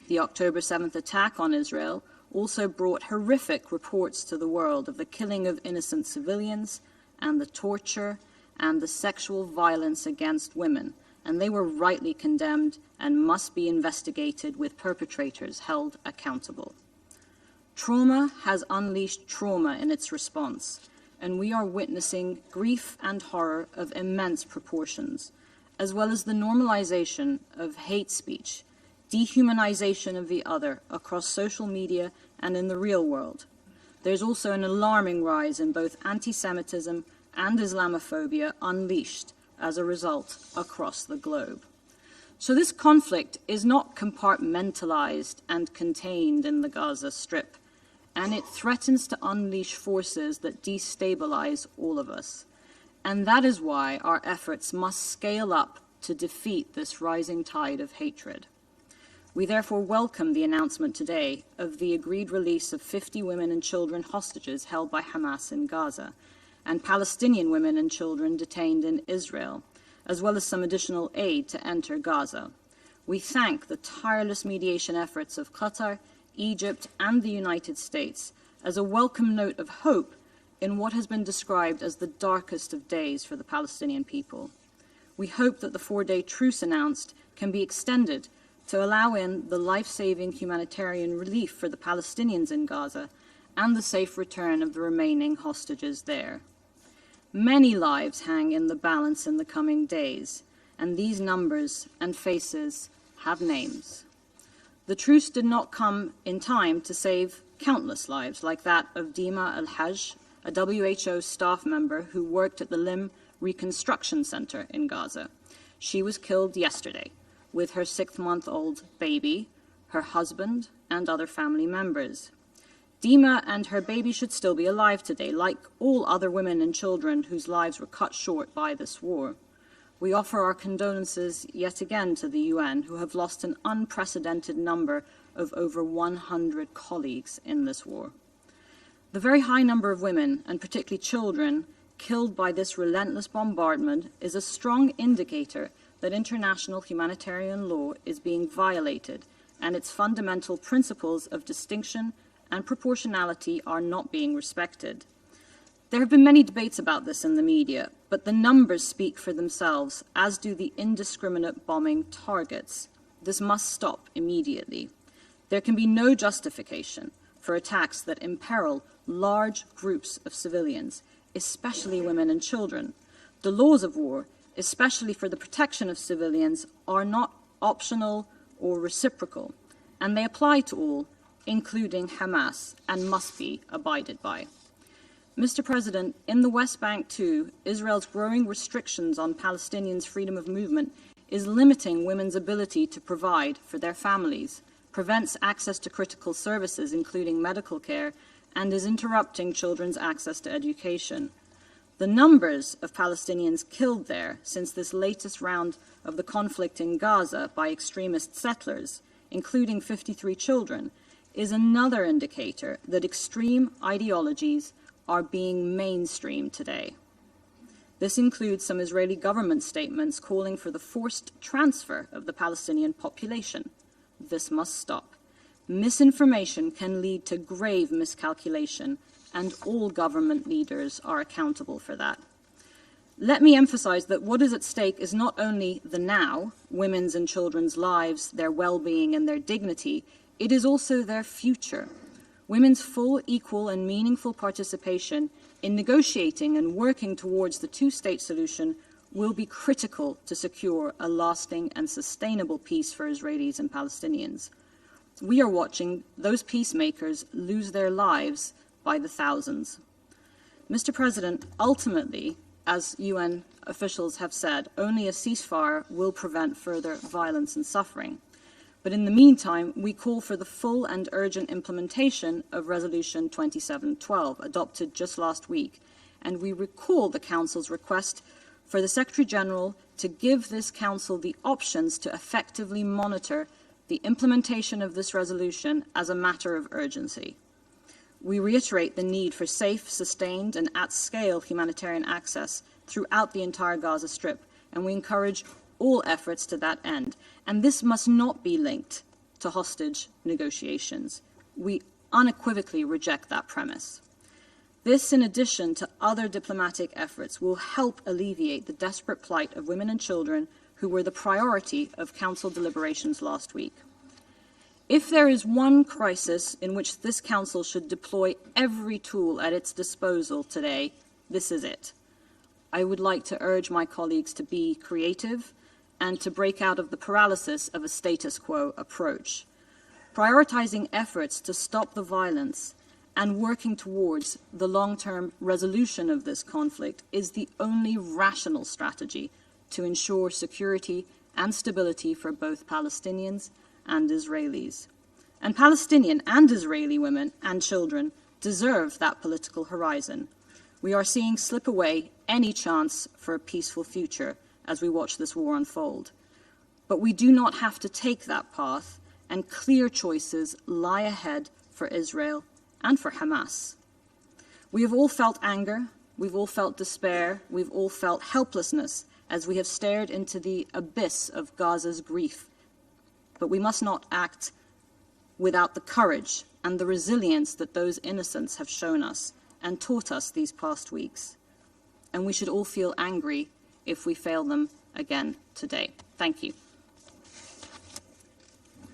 The October 7th attack on Israel also brought horrific reports to the world of the killing of innocent civilians and the torture and the sexual violence against women, and they were rightly condemned and must be investigated with perpetrators held accountable. Trauma has unleashed trauma in its response, and we are witnessing grief and horror of immense proportions, as well as the normalization of hate speech, dehumanization of the other across social media and in the real world. There's also an alarming rise in both anti-Semitism and Islamophobia unleashed as a result across the globe. So this conflict is not compartmentalized and contained in the Gaza Strip, and it threatens to unleash forces that destabilize all of us. And that is why our efforts must scale up to defeat this rising tide of hatred. We therefore welcome the announcement today of the agreed release of 50 women and children hostages held by Hamas in Gaza, and Palestinian women and children detained in Israel, as well as some additional aid to enter Gaza. We thank the tireless mediation efforts of Qatar, Egypt, and the United States as a welcome note of hope in what has been described as the darkest of days for the Palestinian people. We hope that the 4-day truce announced can be extended to allow in the life-saving humanitarian relief for the Palestinians in Gaza and the safe return of the remaining hostages there. Many lives hang in the balance in the coming days, and these numbers and faces have names. The truce did not come in time to save countless lives, like that of Dima Al-Hajj, a WHO staff member who worked at the Limb Reconstruction Center in Gaza. She was killed yesterday with her 6-month-old baby, her husband, and other family members. Dima and her baby should still be alive today, like all other women and children whose lives were cut short by this war. We offer our condolences yet again to the UN, who have lost an unprecedented number of over 100 colleagues in this war. The very high number of women, and particularly children, killed by this relentless bombardment is a strong indicator that international humanitarian law is being violated and its fundamental principles of distinction and proportionality are not being respected. There have been many debates about this in the media, but the numbers speak for themselves, as do the indiscriminate bombing targets. This must stop immediately. There can be no justification for attacks that imperil large groups of civilians, especially women and children. The laws of war especially for the protection of civilians, are not optional or reciprocal, and they apply to all, including Hamas, and must be abided by. Mr. President, in the West Bank too, Israel's growing restrictions on Palestinians' freedom of movement is limiting women's ability to provide for their families, prevents access to critical services, including medical care, and is interrupting children's access to education. The numbers of Palestinians killed there since this latest round of the conflict in Gaza by extremist settlers, including 53 children, is another indicator that extreme ideologies are being mainstreamed today. This includes some Israeli government statements calling for the forced transfer of the Palestinian population. This must stop. Misinformation can lead to grave miscalculation, and all government leaders are accountable for that. Let me emphasize that what is at stake is not only the now, women's and children's lives, their well-being and their dignity, it is also their future. Women's full, equal and meaningful participation in negotiating and working towards the two-state solution will be critical to secure a lasting and sustainable peace for Israelis and Palestinians. We are watching those peacemakers lose their lives by the thousands. Mr. President, ultimately, as UN officials have said, only a ceasefire will prevent further violence and suffering. But in the meantime, we call for the full and urgent implementation of Resolution 2712, adopted just last week, and we recall the Council's request for the Secretary-General to give this Council the options to effectively monitor the implementation of this resolution as a matter of urgency. We reiterate the need for safe, sustained, and at-scale humanitarian access throughout the entire Gaza Strip, and we encourage all efforts to that end. And this must not be linked to hostage negotiations. We unequivocally reject that premise. This, in addition to other diplomatic efforts, will help alleviate the desperate plight of women and children who were the priority of Council deliberations last week. If there is one crisis in which this Council should deploy every tool at its disposal today, this is it. I would like to urge my colleagues to be creative and to break out of the paralysis of a status quo approach. Prioritizing efforts to stop the violence and working towards the long-term resolution of this conflict is the only rational strategy to ensure security and stability for both Palestinians and Israelis. And Palestinian and Israeli women and children deserve that political horizon. We are seeing slip away any chance for a peaceful future as we watch this war unfold. But we do not have to take that path, and clear choices lie ahead for Israel and for Hamas. We have all felt anger, we've all felt despair, we've all felt helplessness as we have stared into the abyss of Gaza's grief. But we must not act without the courage and the resilience that those innocents have shown us and taught us these past weeks. And we should all feel angry if we fail them again today. Thank you.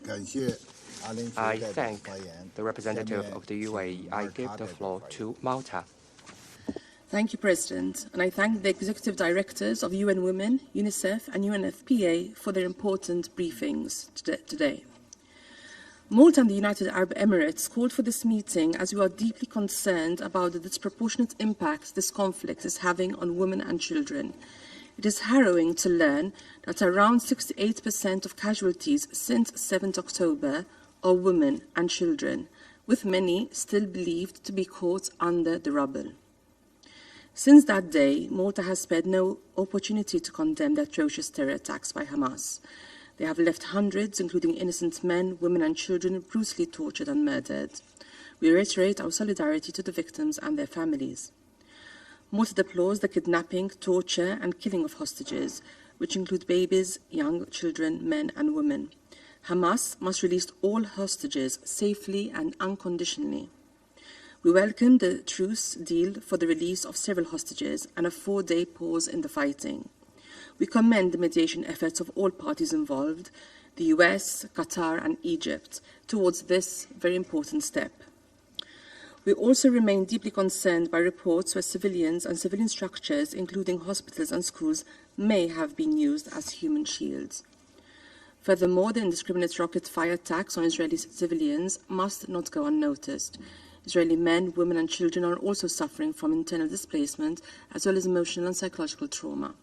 I thank the representative of the UAE. I give the floor to Malta. Thank you, President, and I thank the Executive Directors of UN Women, UNICEF and UNFPA for their important briefings today. Malta and the United Arab Emirates called for this meeting as we are deeply concerned about the disproportionate impact this conflict is having on women and children. It is harrowing to learn that around 68% of casualties since 7th October are women and children, with many still believed to be caught under the rubble. Since that day, Malta has spared no opportunity to condemn the atrocious terror attacks by Hamas. They have left hundreds, including innocent men, women and children, brutally tortured and murdered. We reiterate our solidarity to the victims and their families. Malta deplores the kidnapping, torture and killing of hostages, which include babies, young children, men and women. Hamas must release all hostages safely and unconditionally. We welcome the truce deal for the release of several hostages and a 4-day pause in the fighting. We commend the mediation efforts of all parties involved, the US, Qatar and Egypt, towards this very important step. We also remain deeply concerned by reports where civilians and civilian structures, including hospitals and schools, may have been used as human shields. Furthermore, the indiscriminate rocket fire attacks on Israeli civilians must not go unnoticed. Israeli men, women and children are also suffering from internal displacement as well as emotional and psychological trauma.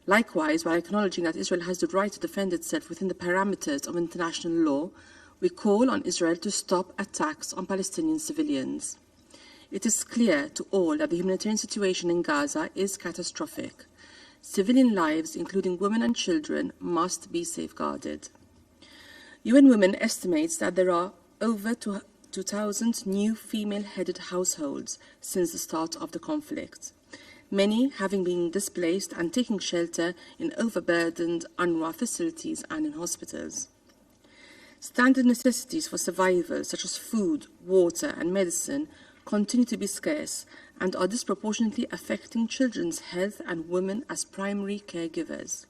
Likewise, while acknowledging that Israel has the right to defend itself within the parameters of international law, we call on Israel to stop attacks on Palestinian civilians. It is clear to all that the humanitarian situation in Gaza is catastrophic. Civilian lives, including women and children, must be safeguarded. UN Women estimates that there are over 2,000 new female-headed households since the start of the conflict, many having been displaced and taking shelter in overburdened UNRWA facilities and in hospitals. Standard necessities for survival, such as food, water and medicine, continue to be scarce and are disproportionately affecting children's health and women as primary caregivers.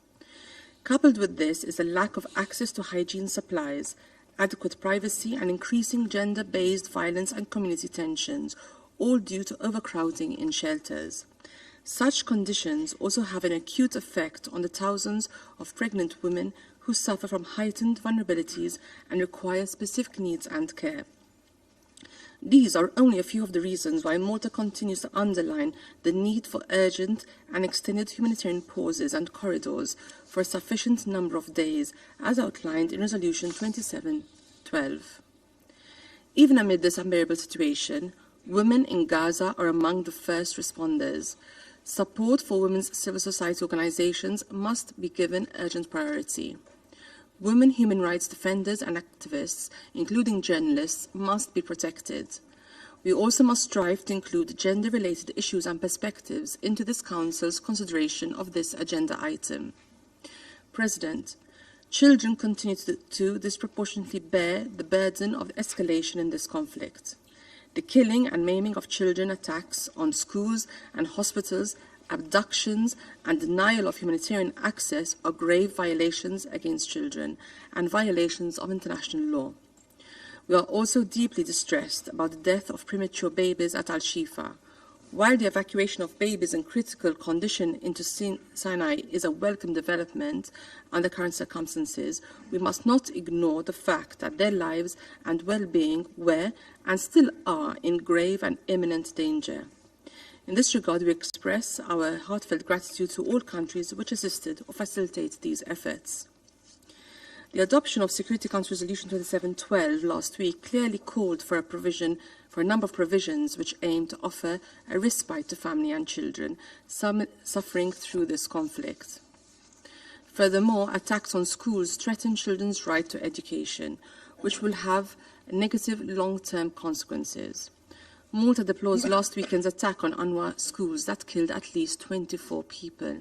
Coupled with this is a lack of access to hygiene supplies, adequate privacy and increasing gender-based violence and community tensions, all due to overcrowding in shelters. Such conditions also have an acute effect on the thousands of pregnant women who suffer from heightened vulnerabilities and require specific needs and care. These are only a few of the reasons why Malta continues to underline the need for urgent and extended humanitarian pauses and corridors for a sufficient number of days, as outlined in Resolution 2712. Even amid this unbearable situation, women in Gaza are among the first responders. Support for women's civil society organizations must be given urgent priority. Women human rights defenders and activists, including journalists, must be protected. We also must strive to include gender-related issues and perspectives into this Council's consideration of this agenda item. President, children continue to disproportionately bear the burden of the escalation in this conflict. The killing and maiming of children, attacks on schools and hospitals, abductions and denial of humanitarian access are grave violations against children and violations of international law. We are also deeply distressed about the death of premature babies at Al-Shifa. While the evacuation of babies in critical condition into Sinai is a welcome development under current circumstances, we must not ignore the fact that their lives and well-being were and still are in grave and imminent danger. In this regard, we express our heartfelt gratitude to all countries which assisted or facilitated these efforts. The adoption of Security Council Resolution 2712 last week clearly called for a number of provisions which aim to offer a respite to family and children, some suffering through this conflict. Furthermore, attacks on schools threaten children's right to education, which will have negative long-term consequences. Malta deplores last weekend's attack on UNRWA schools that killed at least 24 people.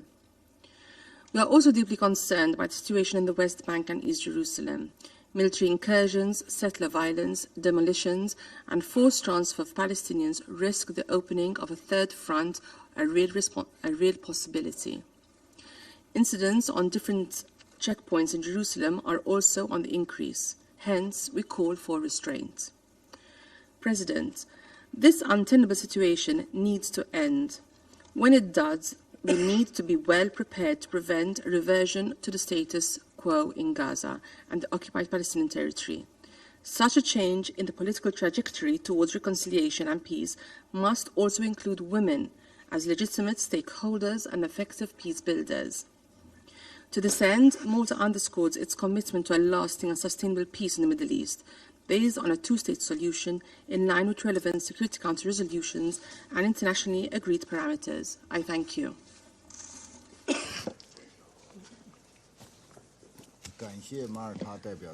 We are also deeply concerned by the situation in the West Bank and East Jerusalem. Military incursions, settler violence, demolitions, and forced transfer of Palestinians risk the opening of a third front, a real possibility. Incidents on different checkpoints in Jerusalem are also on the increase. Hence, we call for restraint. President, this untenable situation needs to end. When it does, we need to be well prepared to prevent a reversion to the status quo in Gaza and the occupied Palestinian territory. Such a change in the political trajectory towards reconciliation and peace must also include women as legitimate stakeholders and effective peace builders. To this end, Malta underscores its commitment to a lasting and sustainable peace in the Middle East, based on a two-state solution in line with relevant Security Council resolutions and internationally agreed parameters. I thank you.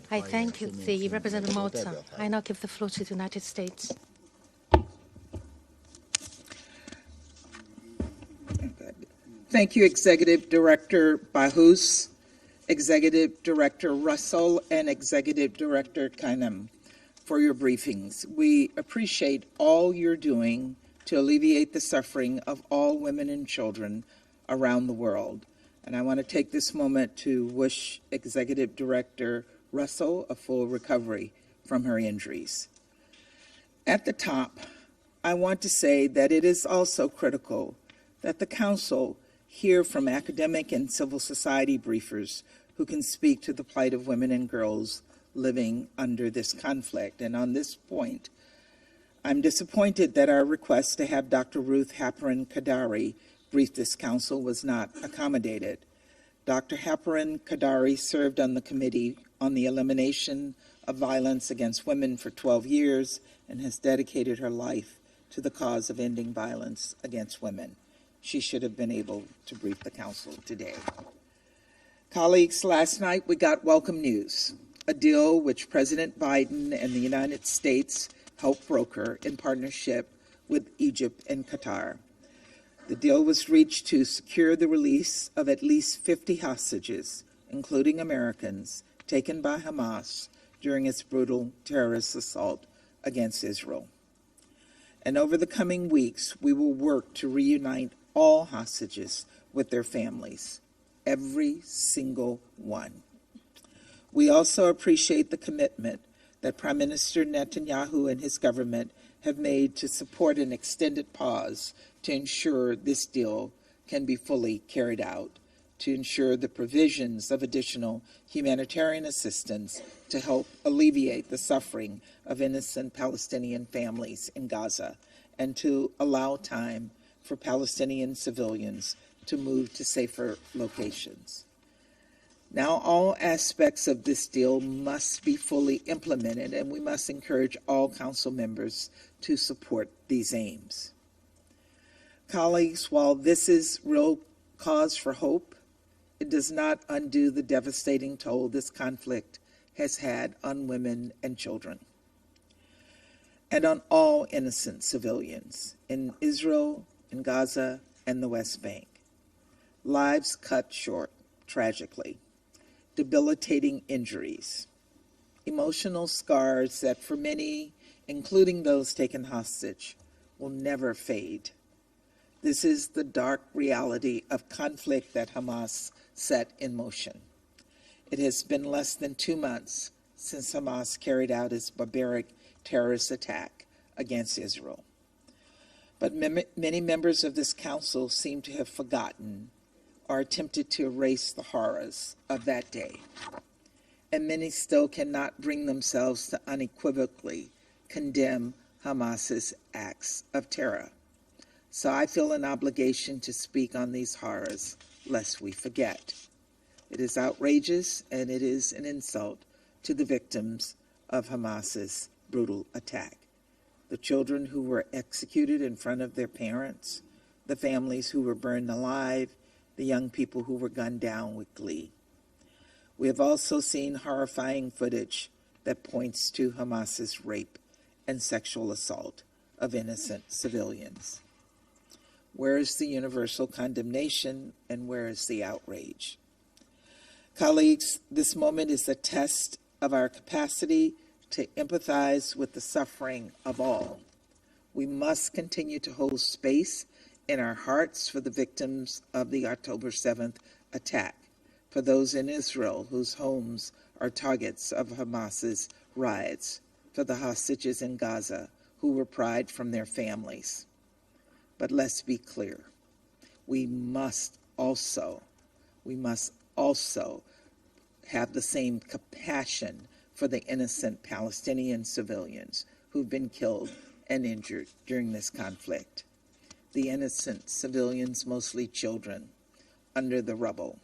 I thank you, the Representative of Malta. I now give the floor to the United States. Thank you, Executive Director Bahous, Executive Director Russell, and Executive Director Kanem for your briefings. We appreciate all you're doing to alleviate the suffering of all women and children around the world. And I want to take this moment to wish Executive Director Russell a full recovery from her injuries. At the top, I want to say that it is also critical that the Council hear from academic and civil society briefers who can speak to the plight of women and girls living under this conflict. And on this point, I'm disappointed that our request to have Dr. Ruth Haparin-Kadari brief this council was not accommodated. Dr. Haparin-Kadari served on the Committee on the Elimination of Violence Against Women for 12 years and has dedicated her life to the cause of ending violence against women. She should have been able to brief the council today. Colleagues, last night we got welcome news, a deal which President Biden and the United States helped broker in partnership with Egypt and Qatar. The deal was reached to secure the release of at least 50 hostages, including Americans, taken by Hamas during its brutal terrorist assault against Israel. And over the coming weeks, we will work to reunite all hostages with their families, every single one. We also appreciate the commitment that Prime Minister Netanyahu and his government have made to support an extended pause to ensure this deal can be fully carried out, to ensure the provisions of additional humanitarian assistance to help alleviate the suffering of innocent Palestinian families in Gaza, and to allow time for Palestinian civilians to move to safer locations. Now, all aspects of this deal must be fully implemented, and we must encourage all council members to support these aims. Colleagues, while this is real cause for hope, it does not undo the devastating toll this conflict has had on women and children, and on all innocent civilians in Israel, in Gaza, and the West Bank. Lives cut short, tragically. Debilitating injuries, emotional scars that for many, including those taken hostage, will never fade. This is the dark reality of conflict that Hamas set in motion. It has been less than 2 months since Hamas carried out its barbaric terrorist attack against Israel. But many members of this council seem to have forgotten or attempted to erase the horrors of that day. And many still cannot bring themselves to unequivocally condemn Hamas's acts of terror. So I feel an obligation to speak on these horrors, lest we forget. It is outrageous, and it is an insult to the victims of Hamas's brutal attack. The children who were executed in front of their parents, the families who were burned alive, the young people who were gunned down with glee. We have also seen horrifying footage that points to Hamas's rape and sexual assault of innocent civilians. Where is the universal condemnation, and where is the outrage? Colleagues, this moment is a test of our capacity to empathize with the suffering of all. We must continue to hold space in our hearts for the victims of the October 7th attack, for those in Israel whose homes are targets of Hamas's riots, for the hostages in Gaza who were pried from their families. But let's be clear, we must also have the same compassion for the innocent Palestinian civilians who've been killed and injured during this conflict. The innocent civilians, mostly children, under the rubble,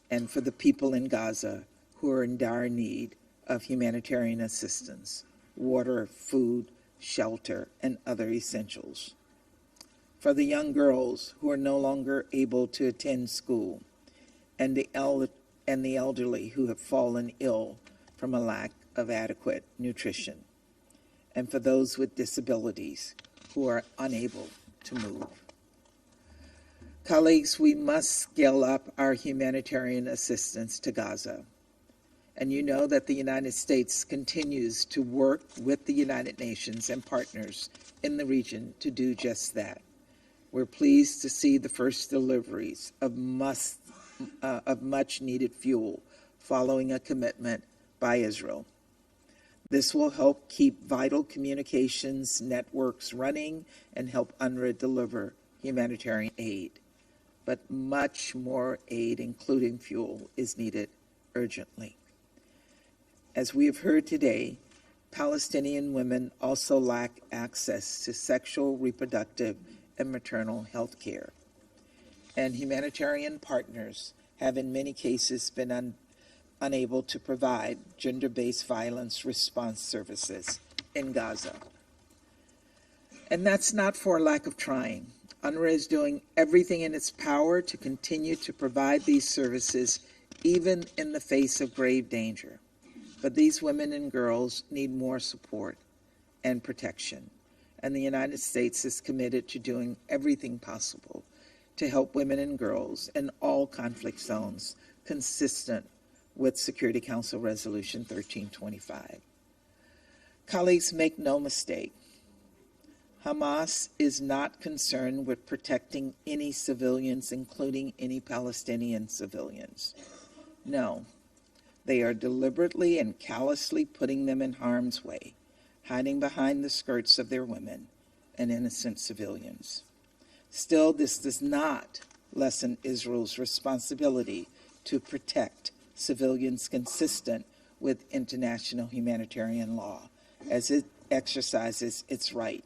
and for the people in Gaza who are in dire need of humanitarian assistance, water, food, shelter, and other essentials. For the young girls who are no longer able to attend school, and the elderly who have fallen ill from a lack of adequate nutrition, and for those with disabilities who are unable to move. Colleagues, we must scale up our humanitarian assistance to Gaza. And you know that the United States continues to work with the United Nations and partners in the region to do just that. We're pleased to see the first deliveries of much needed fuel following a commitment by Israel. This will help keep vital communications networks running and help UNRWA deliver humanitarian aid. but much more aid, including fuel, is needed urgently. As we have heard today, Palestinian women also lack access to sexual, reproductive, and maternal health care. And humanitarian partners have in many cases been unable to provide gender-based violence response services in Gaza. And that's not for lack of trying. UNRWA is doing everything in its power to continue to provide these services, even in the face of grave danger. But these women and girls need more support and protection. And the United States is committed to doing everything possible to help women and girls in all conflict zones, consistent with Security Council Resolution 1325. Colleagues, make no mistake. Hamas is not concerned with protecting any civilians, including any Palestinian civilians. No, they are deliberately and callously putting them in harm's way, hiding behind the skirts of their women and innocent civilians. Still, this does not lessen Israel's responsibility to protect civilians consistent with international humanitarian law, as it exercises its right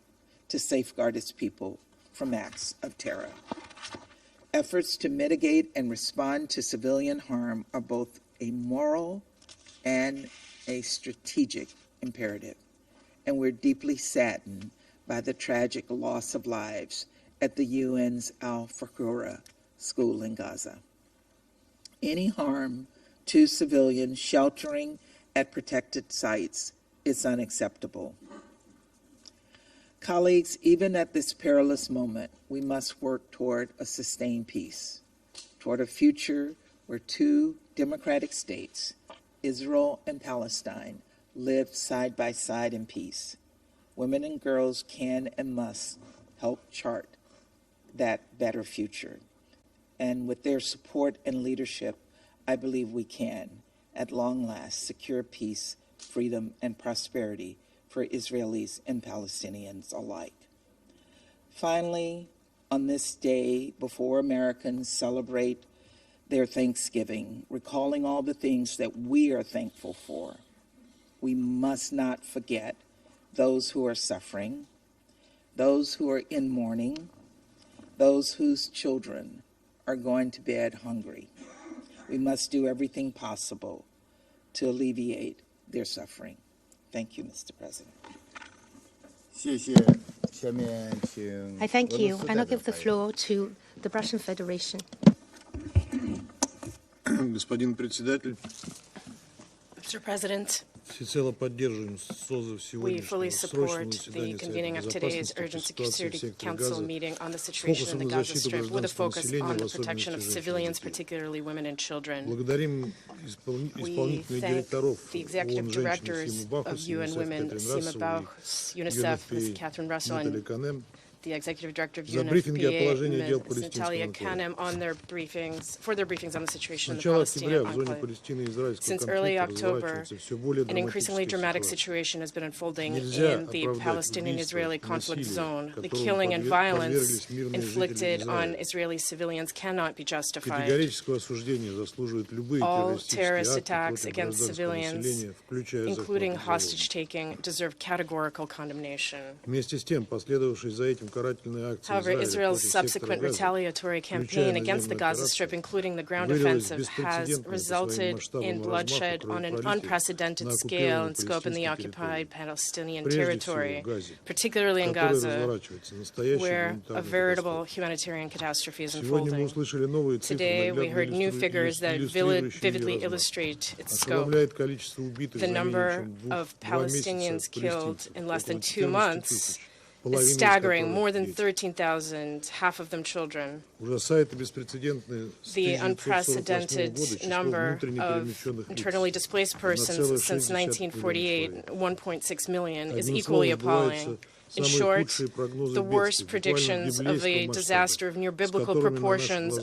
to safeguard its people from acts of terror. Efforts to mitigate and respond to civilian harm are both a moral and a strategic imperative, and we're deeply saddened by the tragic loss of lives at the UN's Al-Faqura school in Gaza. Any harm to civilians sheltering at protected sites is unacceptable. Colleagues, even at this perilous moment, we must work toward a sustained peace, toward a future where two democratic states, Israel and Palestine, live side by side in peace. Women and girls can and must help chart that better future. And with their support and leadership, I believe we can, at long last, secure peace, freedom, and prosperity for Israelis and Palestinians alike. Finally, on this day, before Americans celebrate their Thanksgiving, recalling all the things that we are thankful for, we must not forget those who are suffering, those who are in mourning, those whose children are going to bed hungry. We must do everything possible to alleviate their suffering. Thank you, Mr. President. I thank you, and I'll give the floor to the Russian Federation. Господин председатель, Mr. President, всецело поддерживаем созыв we fully сегодняшнего support срочного the заседания convening Совета of today's Безопасности urgent по ситуации в Security секторе Council Газа meeting on the с situation in фокусом the на Gaza защиту Strip, with a гражданского focus населения, on в the protection особенности of женщин и civilians, детей. particularly women and children. Благодарим We исполнительных thank директоров the executive ООН женщин directors Симу of Бахус, UN UNICEF Women, Кэтрин Sima Рассел Bauchs, и UNICEF, Ms. UNFPA Catherine Russell, Натали and Канем the executive director of за брифинги о UNFPA, положении дел Ms. Natalia палестинского народа. Kanem, on their briefings, for their briefings on the situation in С the начала октября Palestinian в зоне enclave. Палестино-израильского Since early конфликта October, разворачивается все более an increasingly драматическая dramatic ситуация. situation has been unfolding Нельзя in the оправдать Palestinian-Israeli убийство, conflict насилие, zone. The которому killing and violence подверглись мирные жители inflicted on Израиля. Israeli civilians cannot be justified. Категорического осуждения заслуживают любые All террористические terrorist акты attacks против against гражданского civilians, населения, включая including захват hostage-taking, deserve categorical condemnation. Вместе с тем, последовавшие за этим карательные акции However, Израиля Israel's против сектора subsequent Газа, retaliatory campaign against the Gaza Strip, including the ground вылилось offensive, в has беспрецедентное по своим resulted масштабам in и размаху bloodshed on an кровопролитие unprecedented на scale and оккупированной scope in the палестинской occupied территории, Palestinian прежде всего territory, в Газе, particularly in которой Gaza, разворачивается настоящая where a гуманитарная veritable катастрофа. humanitarian catastrophe is Сегодня мы unfolding. услышали новые цифры, Today, we heard new наглядно figures that иллюстрирующие vividly ее размах. illustrate its scope. Ошеломляет количество убитых The за менее number чем of два месяца Palestinians killed палестинцев, in less than около 2 14 months тысяч, is половина из staggering, которых more than дети. 13,000, half of them children. Ужасает и беспрецедентное с The 1948 unprecedented года число number внутренне of перемещенных лиц. internally displaced persons since 1948, 1.6 million, is Одним equally словом, appalling. сбывается In short, the worst predictions of a disaster of near biblical proportions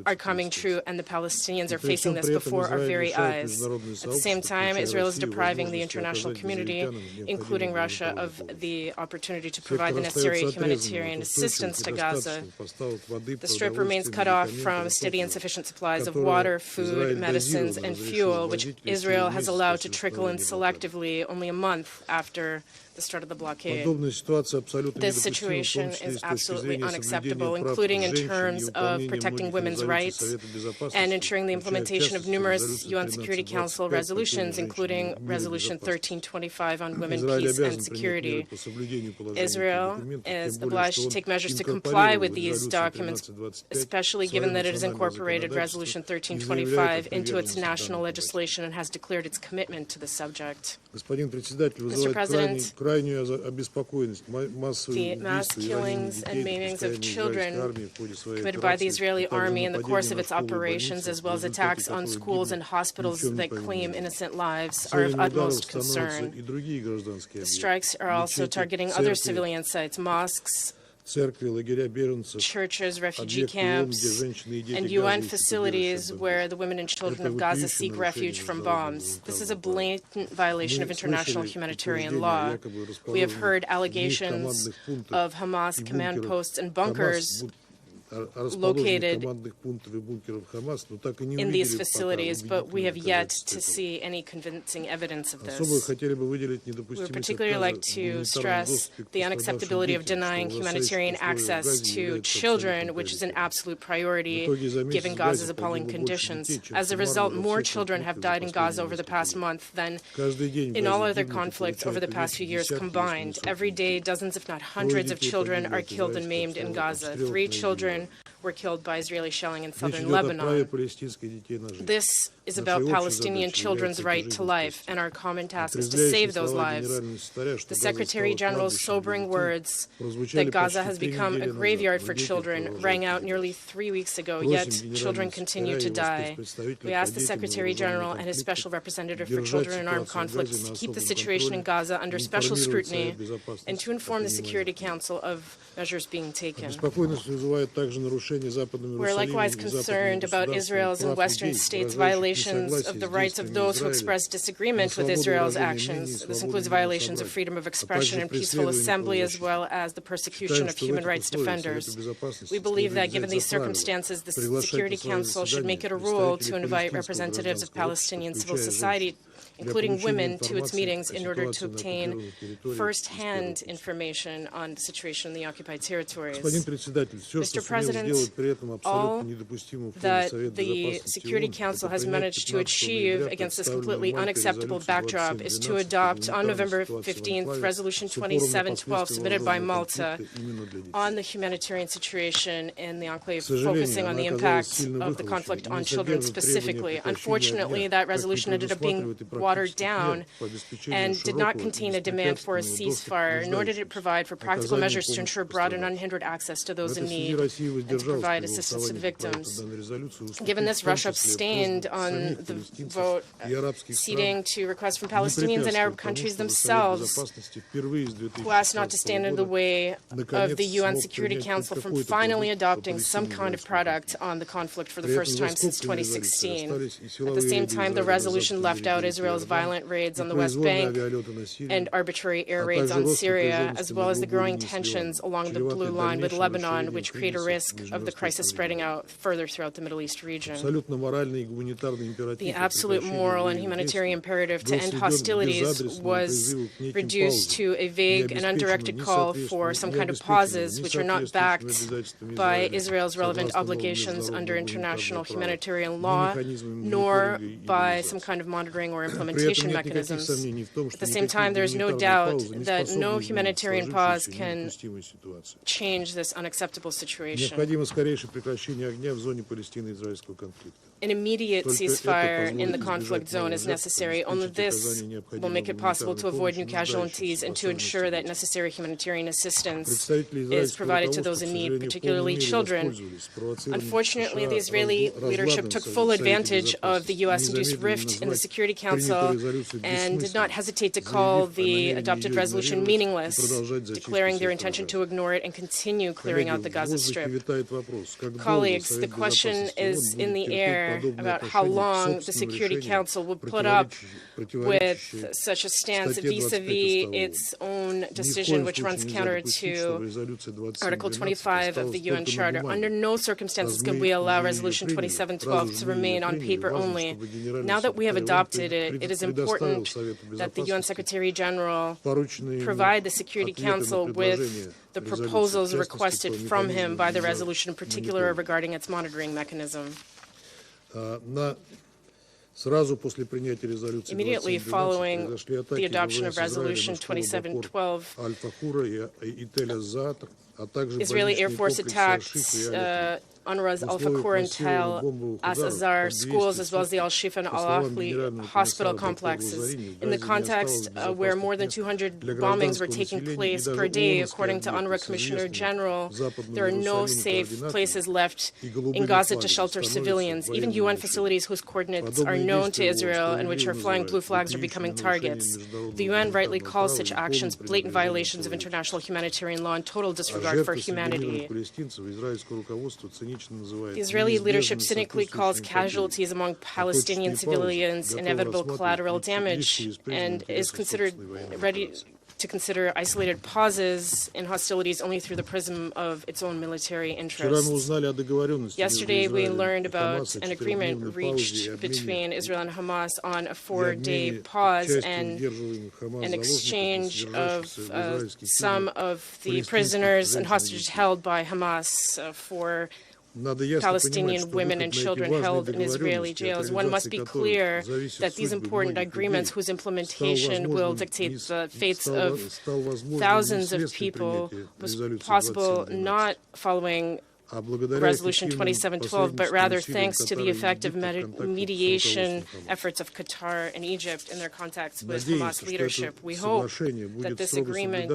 are coming true, and the Palestinians are facing this before our very eyes. At the same time, Israel is depriving the international community, including Russia, of the opportunity to provide the necessary humanitarian assistance to Gaza. The Strip remains cut off from steady and sufficient supplies of water, food, medicines, and fuel, which Israel has allowed to trickle in selectively only a month after the start of the blockade. This situation is absolutely unacceptable, including in terms of protecting women's rights and ensuring the implementation of numerous UN Security Council resolutions, including Resolution 1325 on women, peace, and security. Israel is obliged to take measures to comply with these documents, especially given that it has incorporated Resolution 1325 into its national legislation and has declared its commitment to the subject. Mr. President, the mass killings and maimings of children committed by the Israeli army in the course of its operations, as well as attacks on schools and hospitals that claim innocent lives, are of utmost concern. The strikes are also targeting other civilian sites, mosques, churches, refugee camps, and UN facilities where the women and children of Gaza seek refuge from bombs. This is a blatant violation of international humanitarian law. We have heard allegations of Hamas command posts and bunkers located in these facilities, but we have yet to see any convincing evidence of this. We would particularly like to stress the unacceptability of denying humanitarian access to children, which is an absolute priority given Gaza's appalling conditions. As a result, more children have died in Gaza over the past month than in all other conflicts over the past few years combined. Every day, dozens if not hundreds of children are killed and maimed in Gaza. 3 children were killed by Israeli shelling in southern Lebanon. This is about Palestinian children's right to life, and our common task is to save those lives. The Secretary General's sobering words that Gaza has become a graveyard for children rang out nearly 3 weeks ago, yet children continue to die. We ask the Secretary General and his Special Representative for Children in Armed Conflicts to keep the situation in Gaza under special scrutiny and to inform the Security Council of measures being taken. We're likewise concerned about Israel's and Western states' violations of the rights of those who express disagreement with Israel's actions. This includes violations of freedom of expression and peaceful assembly, as well as the persecution of human rights defenders. We believe that, given these circumstances, the Security Council should make it a rule to invite representatives of Palestinian civil society, including women, to its meetings in order to obtain first-hand information on the situation in the occupied territories. Mr. President, all that the Security Council has managed to achieve against this completely unacceptable backdrop is to adopt on November 15th Resolution 2712 submitted by Malta on the humanitarian situation in the enclave, focusing on the impact of the conflict on children specifically. Unfortunately, that resolution ended up being watered down and did not contain a demand for a ceasefire, nor did it provide for practical measures to ensure broad and unhindered access to those in need and to provide assistance to the victims. Given this, Russia abstained on the vote, ceding to requests from Palestinians and Arab countries themselves, who asked not to stand in the way of the UN Security Council from finally adopting some kind of product on the conflict for the first time since 2016. At the same time, the resolution left out Israel's violent raids on the West Bank and arbitrary air raids on Syria, as well as the growing tensions along the blue line with Lebanon, which create a risk of the crisis spreading out further throughout the Middle East region. The absolute moral and humanitarian imperative to end hostilities was reduced to a vague and undirected call for some kind of pauses, which are not backed by Israel's relevant obligations under international humanitarian law, nor by some kind of monitoring or implementation mechanisms. At the same time, there is no doubt that no humanitarian pause can change this unacceptable situation. An immediate ceasefire in the conflict zone is necessary. Only this will make it possible to avoid new casualties and to ensure that necessary humanitarian assistance is provided to those in need, particularly children. Unfortunately, the Israeli leadership took full advantage of the U.S.-induced rift in the Security Council Council and did not hesitate to call the adopted resolution meaningless, declaring their intention to ignore it and continue clearing out the Gaza Strip. Colleagues, the question is in the air about how long the Security Council will put up with such a stance vis-a-vis its own decision, which runs counter to Article 25 of the UN Charter. Under no circumstances can we allow Resolution 2712 to remain on paper only. Now that we have adopted it, it is important that the UN Secretary-General provide the Security Council with the proposals requested from him by the resolution, in particular regarding its monitoring mechanism. Immediately following the adoption of Resolution 2712, Israeli Air Force attacked UNRWA's Al-Fakur and Tel As-Azhar schools, as well as the Al-Shifa and Al-Ahli hospital complexes. In the context where more than 200 bombings were taking place per day, according to UNRWA Commissioner General, there are no safe places left in Gaza to shelter civilians. Even UN facilities whose coordinates are known to Israel and which are flying blue flags are becoming targets. The UN rightly calls such actions blatant violations of international humanitarian law and total disregard for humanity. The Israeli leadership cynically calls casualties among Palestinian civilians inevitable collateral damage and is ready to consider isolated pauses in hostilities only through the prism of its own military interests. Yesterday, we learned about an agreement reached between Israel and Hamas on a 4-day pause and an exchange of some of the prisoners and hostages held by Hamas for Palestinian women and children held in Israeli jails. One must be clear that these important agreements, whose implementation will dictate the fates of thousands of people, was possible not following Resolution 2712, but rather thanks to the effective mediation efforts of Qatar and Egypt in their contacts with Hamas leadership. We hope that this agreement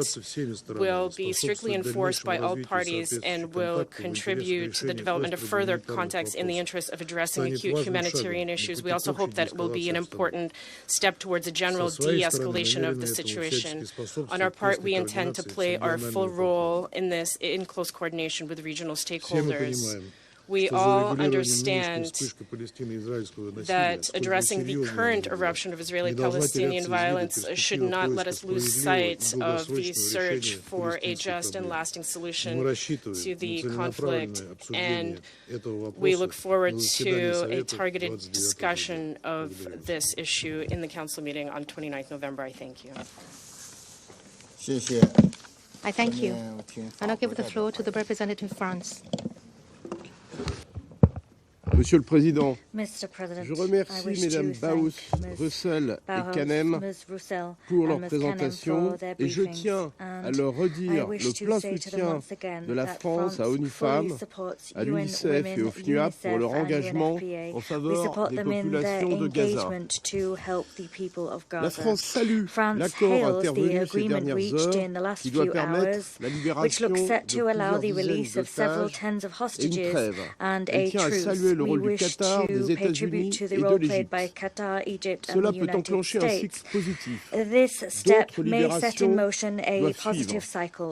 will be strictly enforced by all parties and will contribute to the development of further contacts in the interest of addressing acute humanitarian issues. We also hope that it will be an important step towards a general de-escalation of the situation. On our part, we intend to play our full role in this in close coordination with regional stakeholders. We all understand that addressing the current eruption of Israeli-Palestinian violence should not let us lose sight of the search for a just and lasting solution to the conflict, and we look forward to a targeted discussion of this issue in the Council meeting on 29th November. I thank you. I thank you. And I'll give the floor to the representative of France. Monsieur le Président, Mr. President, je remercie Mesdames Baous, Russell et Canem pour leur présentation et je tiens à leur redire le plein soutien de la France à ONU Femmes, à l'UNICEF et au FNUAP pour leur engagement en faveur des populations de Gaza. La France salue l'accord intervenu ces dernières heures qui doit permettre la libération de plusieurs dizaines d'otages et une trêve. Elle tient à saluer le rôle du Qatar, des États-Unis et de l'Égypte. Cela peut enclencher un cycle positif. D'autres libérations doivent suivre.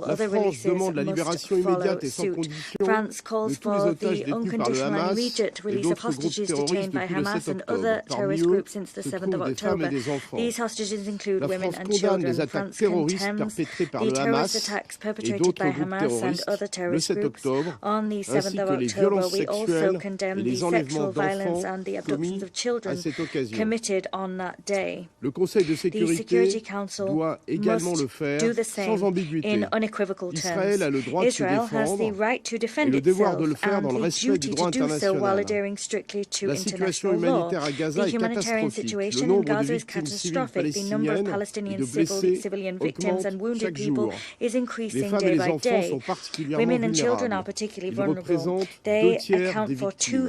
La France demande la libération immédiate et sans condition de tous les otages détenus par le Hamas et d'autres groupes terroristes depuis le 7 octobre. Parmi eux se trouvent des femmes et des enfants. La France condamne les attaques terroristes perpétrées par le Hamas et d'autres groupes terroristes le 7 octobre, ainsi que les violences sexuelles et les enlèvements d'enfants commis à cette occasion. Le Conseil de sécurité doit également le faire sans ambiguïté. Israël a le droit de se défendre et le devoir de le faire dans le respect du droit international. La situation humanitaire à Gaza est catastrophique. Le nombre de victimes civiles palestiniennes et de blessés augmente chaque jour. Les femmes et les enfants sont particulièrement vulnérables. Ils représentent 2 tiers des victimes.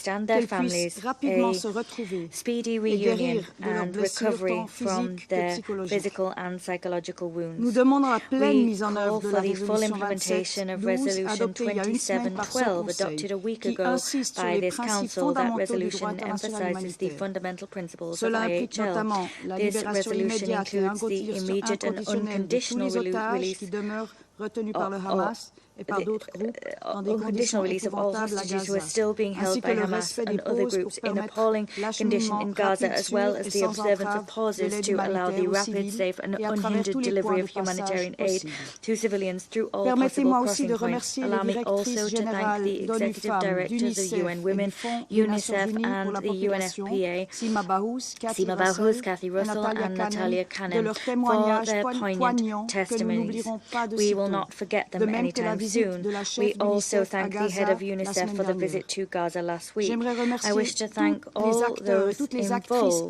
deceased and their families a speedy reunion and recovery from their physical and psychological wounds. We call for the full implementation of Resolution 2712, adopted a week ago by this Council. That resolution emphasizes the fundamental principles of IHL. This resolution includes the immediate and unconditional release unconditional release of all hostages who are still being held by Hamas and other groups in appalling condition in Gaza, as well as the observance of pauses to allow the rapid, safe and unhindered delivery of humanitarian aid to civilians through all possible crossing points. Allow me also to thank the executive directors of UN Women, UNICEF and the UNFPA, Sima Bahous, Cathy Russell and Natalia Kanem, for their poignant testimonies. We will not forget them anytime soon. soon. We also thank the head of UNICEF for the visit to Gaza last week. I wish to thank all those involved,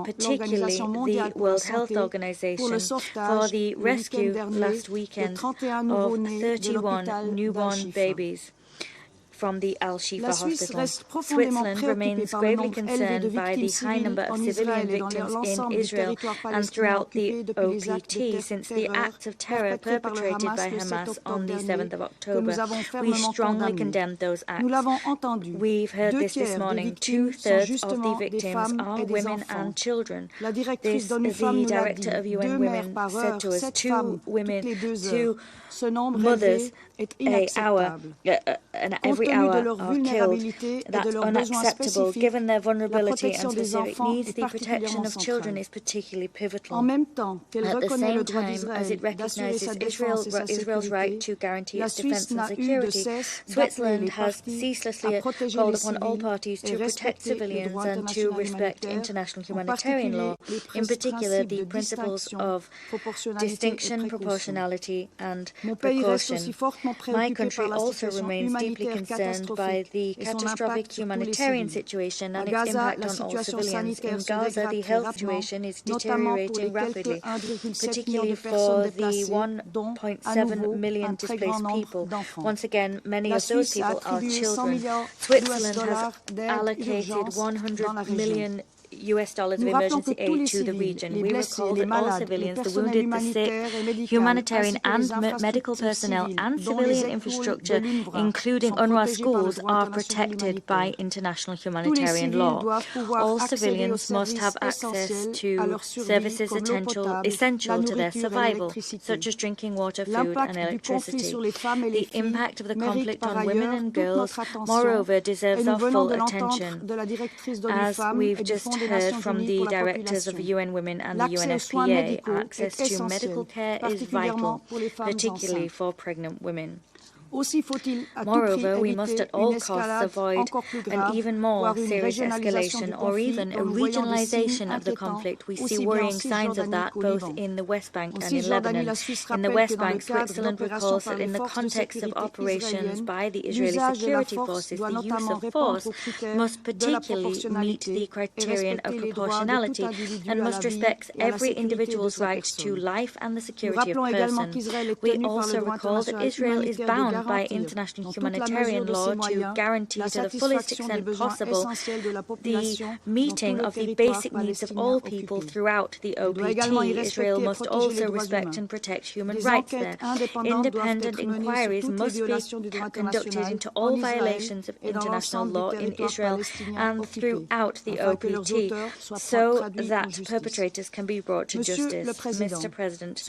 particularly the World Health Organization, for the rescue last weekend of 31 newborn babies from the Al-Shifa hospital. Switzerland remains gravely concerned by the high number of civilian victims in Israel and throughout the OPT since the acts of terror perpetrated by Hamas on the 7th of October. We strongly condemn those acts. We've heard this morning. 2/3 of the victims are women and children. The director of UN Women said to us, 2 women, 2 mothers every hour are killed. That's unacceptable. Given their vulnerability and specific needs, the protection of children is particularly pivotal. At the same time as it recognizes Israel's right to guarantee its defense and security, Switzerland has ceaselessly called upon all parties to protect civilians and to respect international humanitarian law, in particular the principles of distinction, proportionality, and precaution. My country also remains deeply concerned by the catastrophic humanitarian situation and its impact on all civilians. In Gaza, the health situation is deteriorating rapidly, particularly for the 1.7 million displaced people. Once again, many of those people are children. Switzerland has allocated $100 million of emergency aid to the region. We recall that all civilians, the wounded, the sick, humanitarian and medical personnel and civilian infrastructure, including UNRWA schools, are protected by international humanitarian law. All civilians must have access to services essential to their survival, such as drinking water, food and electricity. The impact of the conflict on women and girls, moreover, deserves our full attention. As we've just heard from the directors of UN Women and the UNFPA, access to medical care is vital, particularly for pregnant women. Moreover, we must at all costs avoid an even more serious escalation or even a regionalization of the conflict. We see worrying signs of that both in the West Bank and in Lebanon. In the West Bank, Switzerland recalls that in the context of operations by the Israeli security forces, the use of force must particularly meet the criterion of proportionality and must respect every individual's right to life and the security of persons. We also recall that Israel is bound by international humanitarian law to guarantee to the fullest extent possible the meeting of the basic needs of all people throughout the OPT. Israel must also respect and protect human rights there. Independent inquiries must be conducted into all violations of international law in Israel and throughout the OPT so that perpetrators can be brought to justice. Mr. President,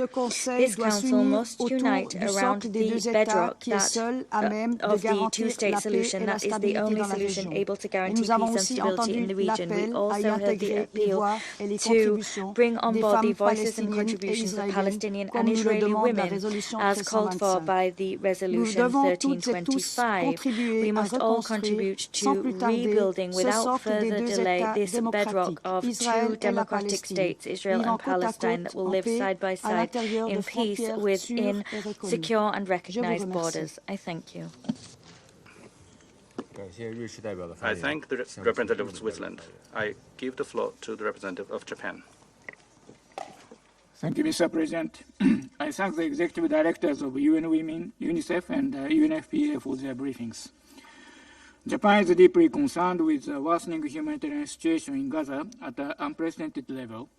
this Council must unite around the bedrock of the two-state solution. That is the only solution able to guarantee peace and stability in the region. We also heard the appeal to bring on board the voices and contributions of Palestinian and Israeli women as called for by the Resolution 1325. We must all contribute to rebuilding without further delay this bedrock of 2 democratic states, Israel and Palestine, that will live side by side in peace within secure and recognized borders. I thank you. I thank the representative of Switzerland. I give the floor to the representative of Japan. Thank you, Mr. President. I thank the executive directors of UN Women, UNICEF, and UNFPA for their briefings. Japan is deeply concerned with the worsening humanitarian situation in Gaza at an unprecedented level.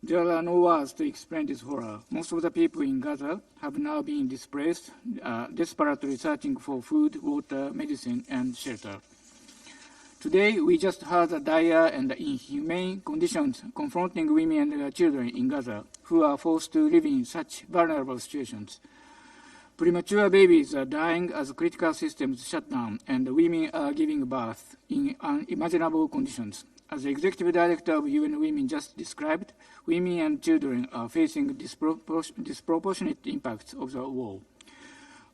There are no words to explain this horror. Most of the people in Gaza have now been displaced, desperately searching for food, water, medicine, and shelter. Today, we just heard the dire and inhumane conditions confronting women and children in Gaza who are forced to live in such vulnerable situations. Premature babies are dying as critical systems shut down, and women are giving birth in unimaginable conditions. As the Executive Director of UN Women just described, women and children are facing disproportionate impacts of the war.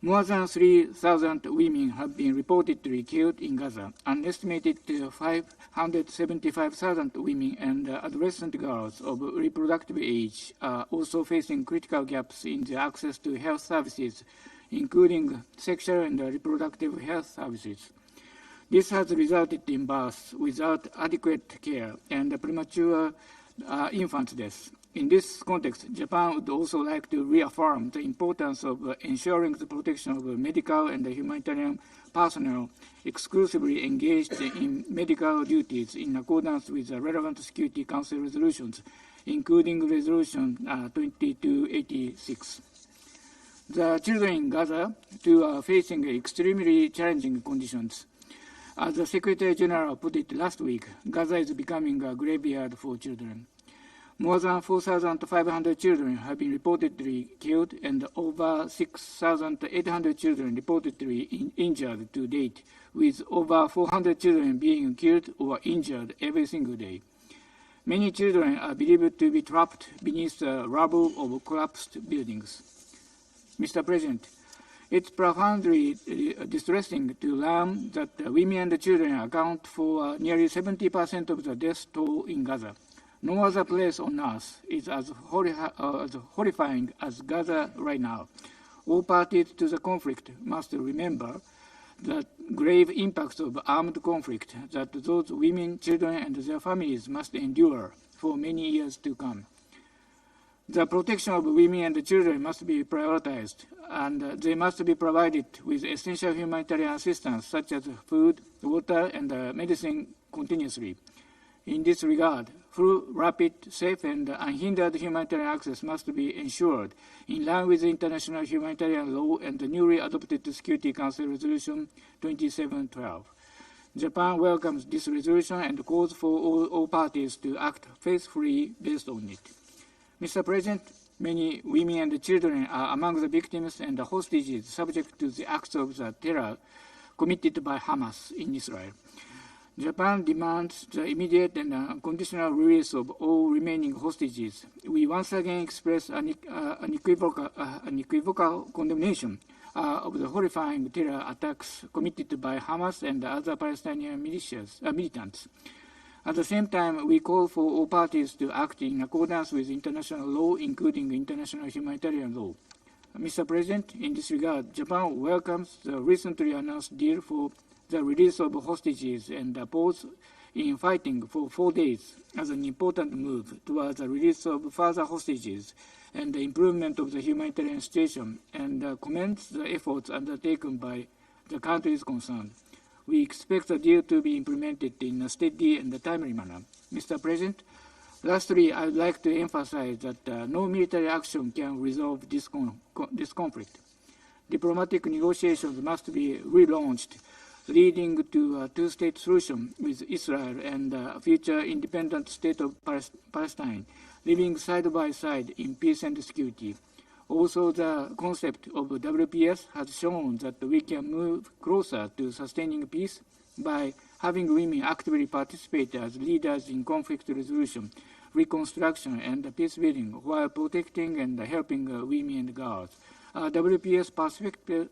More than 3,000 women have been reportedly killed in Gaza. An estimated 575,000 women and adolescent girls of reproductive age are also facing critical gaps in their access to health services including sexual and reproductive health services. This has resulted in births without adequate care and premature infant deaths. In this context, Japan would also like to reaffirm the importance of ensuring the protection of medical and humanitarian personnel exclusively engaged in medical duties in accordance with the relevant Security Council resolutions, including Resolution 2286. The children in Gaza too are facing extremely challenging conditions. As the Secretary General put it last week, Gaza is becoming a graveyard for children. More than 4,500 children have been reportedly killed and over 6,800 children reportedly injured to date, with over 400 children being killed or injured every single day. Many children are believed to be trapped beneath the rubble of collapsed buildings. Mr. President, it's profoundly distressing to learn that women and children account for nearly 70% of the death toll in Gaza. No other place on earth is as horrifying as Gaza right now. All parties to the conflict must remember the grave impacts of armed conflict that those women, children, and their families must endure for many years to come. The protection of women and children must be prioritized, and they must be provided with essential humanitarian assistance such as food, water, and medicine continuously. In this regard, full, rapid, safe, and unhindered humanitarian access must be ensured in line with international humanitarian law and the newly adopted Security Council Resolution 2712. Japan welcomes this resolution and calls for all parties to act faithfully based on it. Mr. President, many women and children are among the victims and the hostages subject to the acts of the terror committed by Hamas in Israel. Japan demands the immediate and unconditional release of all remaining hostages. We once again express unequivocal condemnation of the horrifying terror attacks committed by Hamas and other Palestinian militants. At the same time, we call for all parties to act in accordance with international law, including international humanitarian law. Mr. President, in this regard, Japan welcomes the recently announced deal for the release of hostages and a pause in fighting for 4 days as an important move towards the release of further hostages and the improvement of the humanitarian situation, and commends the efforts undertaken by the countries concerned. We expect the deal to be implemented in a steady and timely manner. Mr. President, lastly, I would like to emphasize that no military action can resolve this conflict. Diplomatic negotiations must be relaunched, leading to a two-state solution with Israel and a future independent state of Palestine, living side by side in peace and security. Also, the concept of WPS has shown that we can move closer to sustaining peace by having women actively participate as leaders in conflict resolution, reconstruction, and peace building, while protecting and helping women and girls. WPS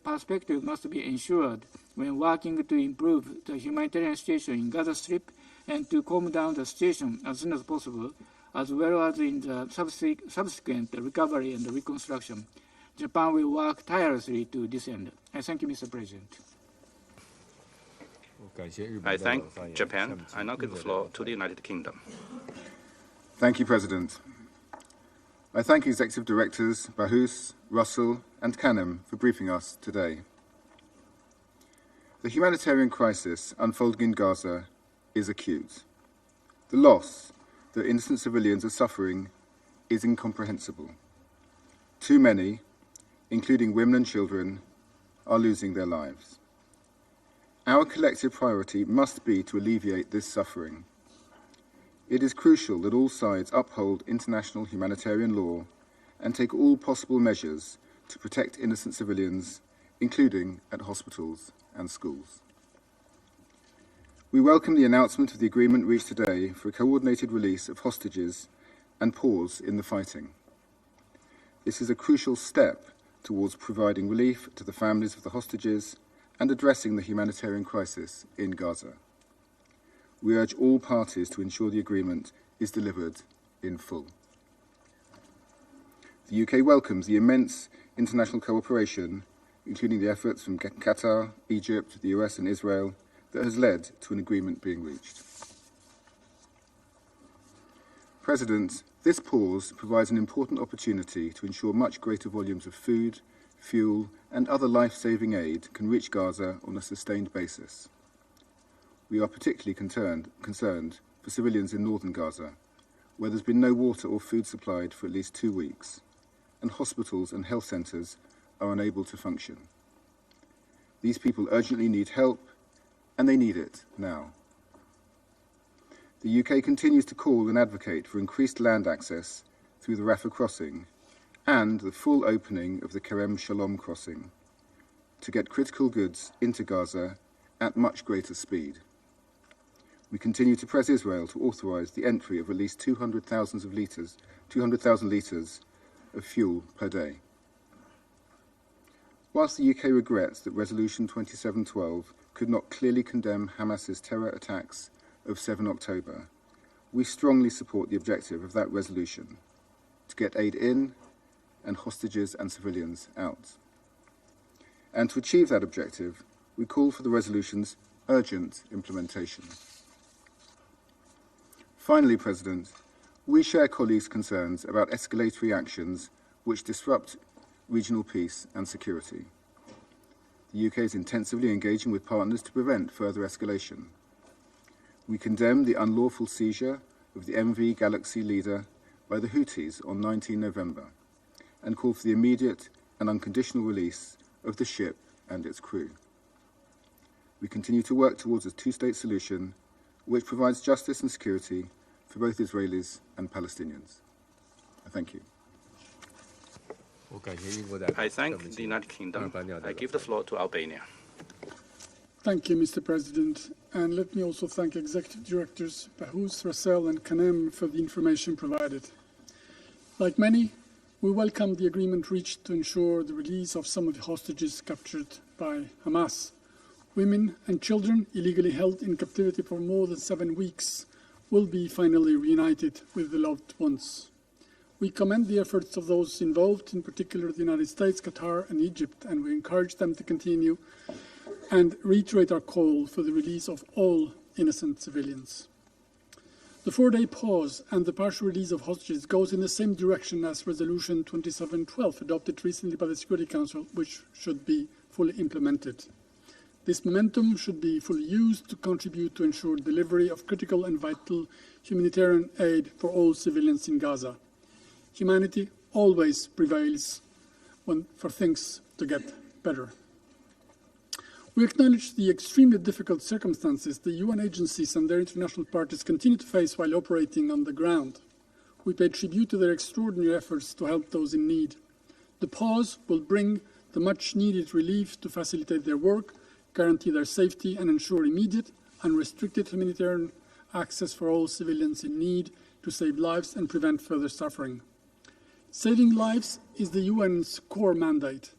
perspective must be ensured when working to improve the humanitarian situation in Gaza Strip and to calm down the situation as soon as possible, as well as in the subsequent recovery and reconstruction. Japan will work tirelessly to this end. I thank you, Mr. President. I thank Japan. I now give the floor to the United Kingdom. Thank you, President. I thank Executive Directors Bahous, Russell, and Kanem for briefing us today. The humanitarian crisis unfolding in Gaza is acute. The loss that innocent civilians are suffering is incomprehensible. Too many, including women and children, are losing their lives. Our collective priority must be to alleviate this suffering. It is crucial that all sides uphold international humanitarian law and take all possible measures to protect innocent civilians, including at hospitals and schools. We welcome the announcement of the agreement reached today for a coordinated release of hostages and pause in the fighting. This is a crucial step towards providing relief to the families of the hostages and addressing the humanitarian crisis in Gaza. We urge all parties to ensure the agreement is delivered in full. The UK welcomes the immense international cooperation, including the efforts from Qatar, Egypt, the US and Israel, that has led to an agreement being reached. President, this pause provides an important opportunity to ensure much greater volumes of food, fuel and other life-saving aid can reach Gaza on a sustained basis. We are particularly concerned for civilians in northern Gaza, where there's been no water or food supplied for at least 2 weeks, and hospitals and health centres are unable to function. These people urgently need help, and they need it now. The UK continues to call and advocate for increased land access through the Rafah crossing and the full opening of the Kerem Shalom crossing to get critical goods into Gaza at much greater speed. We continue to press Israel to authorise the entry of at least 200,000 litres of fuel per day. Whilst the UK regrets that Resolution 2712 could not clearly condemn Hamas's terror attacks of 7 October, we strongly support the objective of that resolution, to get aid in and hostages and civilians out. And to achieve that objective, we call for the resolution's urgent implementation. Finally, President, we share colleagues' concerns about escalatory actions which disrupt regional peace and security. The UK is intensively engaging with partners to prevent further escalation. We condemn the unlawful seizure of the MV Galaxy Leader by the Houthis on 19 November and call for the immediate and unconditional release of the ship and its crew. We continue to work towards a two-state solution which provides justice and security for both Israelis and Palestinians. I thank you. I thank the United Kingdom. I give the floor to Albania. Thank you, Mr. President. And let me also thank Executive Directors Bahous, Russell and Kanem for the information provided. Like many, we welcome the agreement reached to ensure the release of some of the hostages captured by Hamas. Women and children illegally held in captivity for more than 7 weeks will be finally reunited with their loved ones. We commend the efforts of those involved, in particular the United States, Qatar and Egypt, and we encourage them to continue and reiterate our call for the release of all innocent civilians. The 4-day pause and the partial release of hostages goes in the same direction as Resolution 2712, adopted recently by the Security Council, which should be fully implemented. This momentum should be fully used to contribute to ensure delivery of critical and vital humanitarian aid for all civilians in Gaza. Humanity always prevails for things to get better. We acknowledge the extremely difficult circumstances the UN agencies and their international partners continue to face while operating on the ground. We pay tribute to their extraordinary efforts to help those in need. The pause will bring the much-needed relief to facilitate their work, guarantee their safety, and ensure immediate, unrestricted humanitarian access for all civilians in need to save lives and prevent further suffering. Saving lives is the UN's core mandate.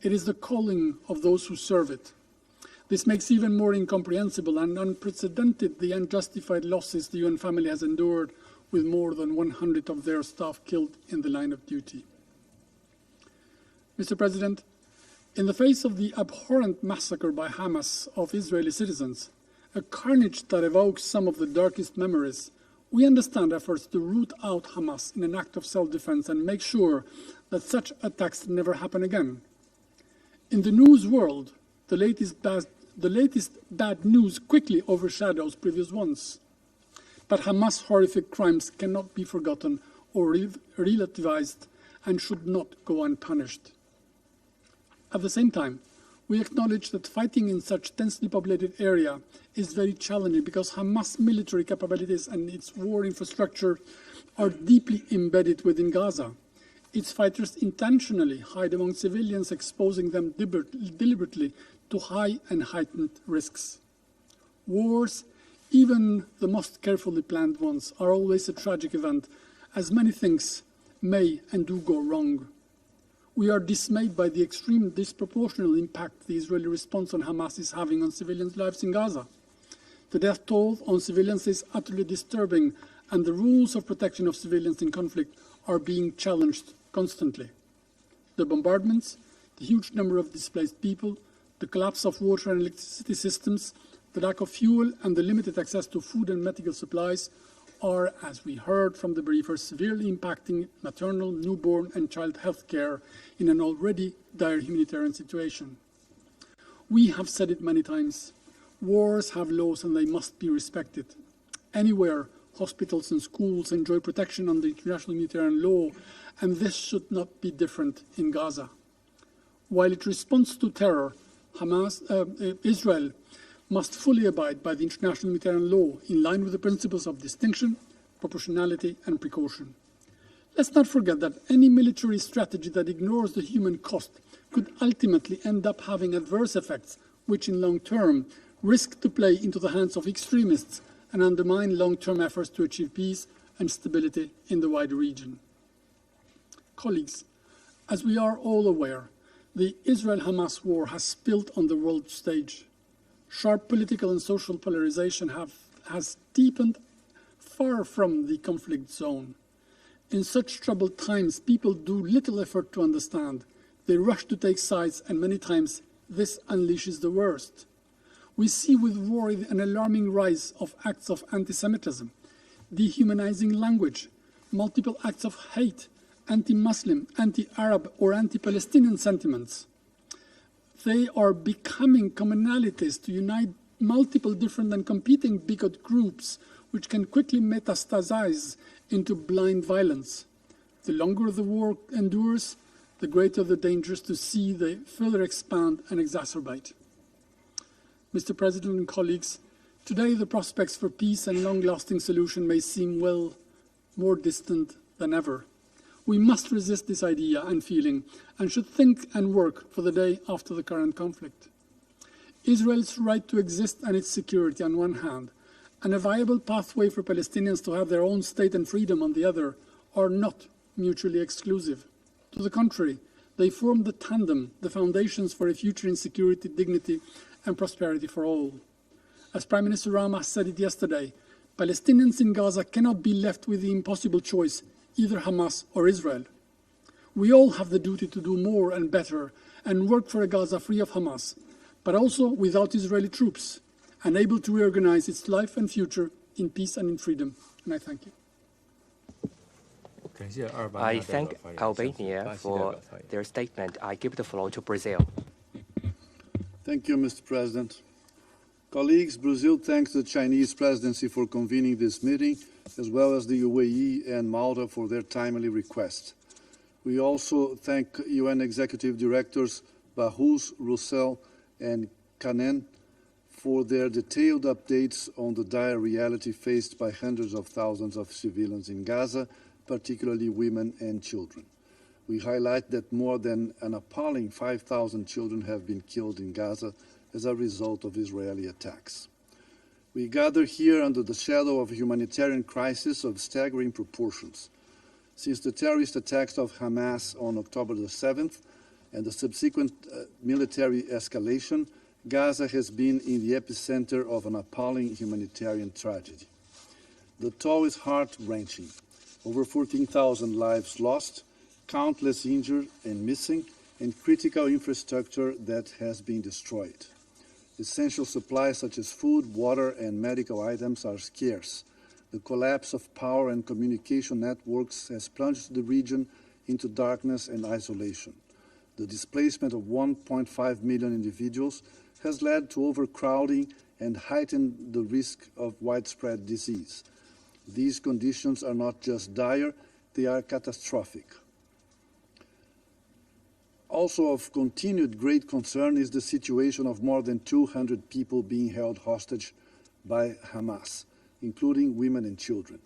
It is the calling of those who serve it. This makes even more incomprehensible and unprecedented the unjustified losses the UN family has endured, with more than 100 of their staff killed in the line of duty. Mr. President, in the face of the abhorrent massacre by Hamas of Israeli citizens, a carnage that evokes some of the darkest memories, we understand efforts to root out Hamas in an act of self-defense and make sure that such attacks never happen again. In the news world, the latest bad news quickly overshadows previous ones. But Hamas' horrific crimes cannot be forgotten or relativized and should not go unpunished. At the same time, we acknowledge that fighting in such densely populated area is very challenging because Hamas' military capabilities and its war infrastructure are deeply embedded within Gaza. Its fighters intentionally hide among civilians, exposing them deliberately to high and heightened risks. Wars, even the most carefully planned ones, are always a tragic event, as many things may and do go wrong. We are dismayed by the extreme disproportional impact the Israeli response on Hamas is having on civilians' lives in Gaza. The death toll on civilians is utterly disturbing, and the rules of protection of civilians in conflict are being challenged constantly. The bombardments, The huge number of displaced people, the collapse of water and electricity systems, the lack of fuel, and the limited access to food and medical supplies are, as we heard from the briefers, severely impacting maternal, newborn, and child health care in an already dire humanitarian situation. We have said it many times. Wars have laws and they must be respected. Anywhere, hospitals and schools enjoy protection under international humanitarian law, and this should not be different in Gaza. While it responds to terror, Israel must fully abide by the international humanitarian law in line with the principles of distinction, proportionality, and precaution. Let's not forget that any military strategy that ignores the human cost could ultimately end up having adverse effects, which in long term risk to play into the hands of extremists and undermine long-term efforts to achieve peace and stability in the wider region. Colleagues, as we are all aware, the Israel-Hamas war has spilled on the world stage. Sharp political and social polarization has deepened far from the conflict zone. In such troubled times, people do little effort to understand. They rush to take sides, and many times this unleashes the worst. We see with worry an alarming rise of acts of anti-Semitism, dehumanizing language, multiple acts of hate, anti-Muslim, anti-Arab, or anti-Palestinian sentiments. They are becoming commonalities to unite multiple different and competing bigot groups, which can quickly metastasize into blind violence. The longer the war endures, the greater the dangers to see they further expand and exacerbate. Mr. President and colleagues, today the prospects for peace and long-lasting solution may seem well more distant than ever. We must resist this idea and feeling and should think and work for the day after the current conflict. Israel's right to exist and its security on one hand, and a viable pathway for Palestinians to have their own state and freedom on the other, are not mutually exclusive. To the contrary, they form the tandem, the foundations for a future in security, dignity, and prosperity for all. As Prime Minister Rama said it yesterday, Palestinians in Gaza cannot be left with the impossible choice, either Hamas or Israel. We all have the duty to do more and better and work for a Gaza free of Hamas, but also without Israeli troops, and able to reorganize its life and future in peace and in freedom. And I thank you. I thank Albania for their statement. I give the floor to Brazil. Thank you, Mr. President. Colleagues, Brazil thanks the Chinese presidency for convening this meeting, as well as the UAE and Malta for their timely request. We also thank UN Executive Directors Bahous, Roussel, and Kanen for their detailed updates on the dire reality faced by hundreds of thousands of civilians in Gaza, particularly women and children. We highlight that more than an appalling 5,000 children have been killed in Gaza as a result of Israeli attacks. We gather here under the shadow of a humanitarian crisis of staggering proportions. Since the terrorist attacks of Hamas on October the 7th and the subsequent military escalation, Gaza has been in the epicenter of an appalling humanitarian tragedy. The toll is heart-wrenching. Over 14,000 lives lost, countless injured and missing, and critical infrastructure that has been destroyed. Essential supplies such as food, water, and medical items are scarce. The collapse of power and communication networks has plunged the region into darkness and isolation. The displacement of 1.5 million individuals has led to overcrowding and heightened the risk of widespread disease. These conditions are not just dire, they are catastrophic. Also of continued great concern is the situation of more than 200 people being held hostage by Hamas, including women and children.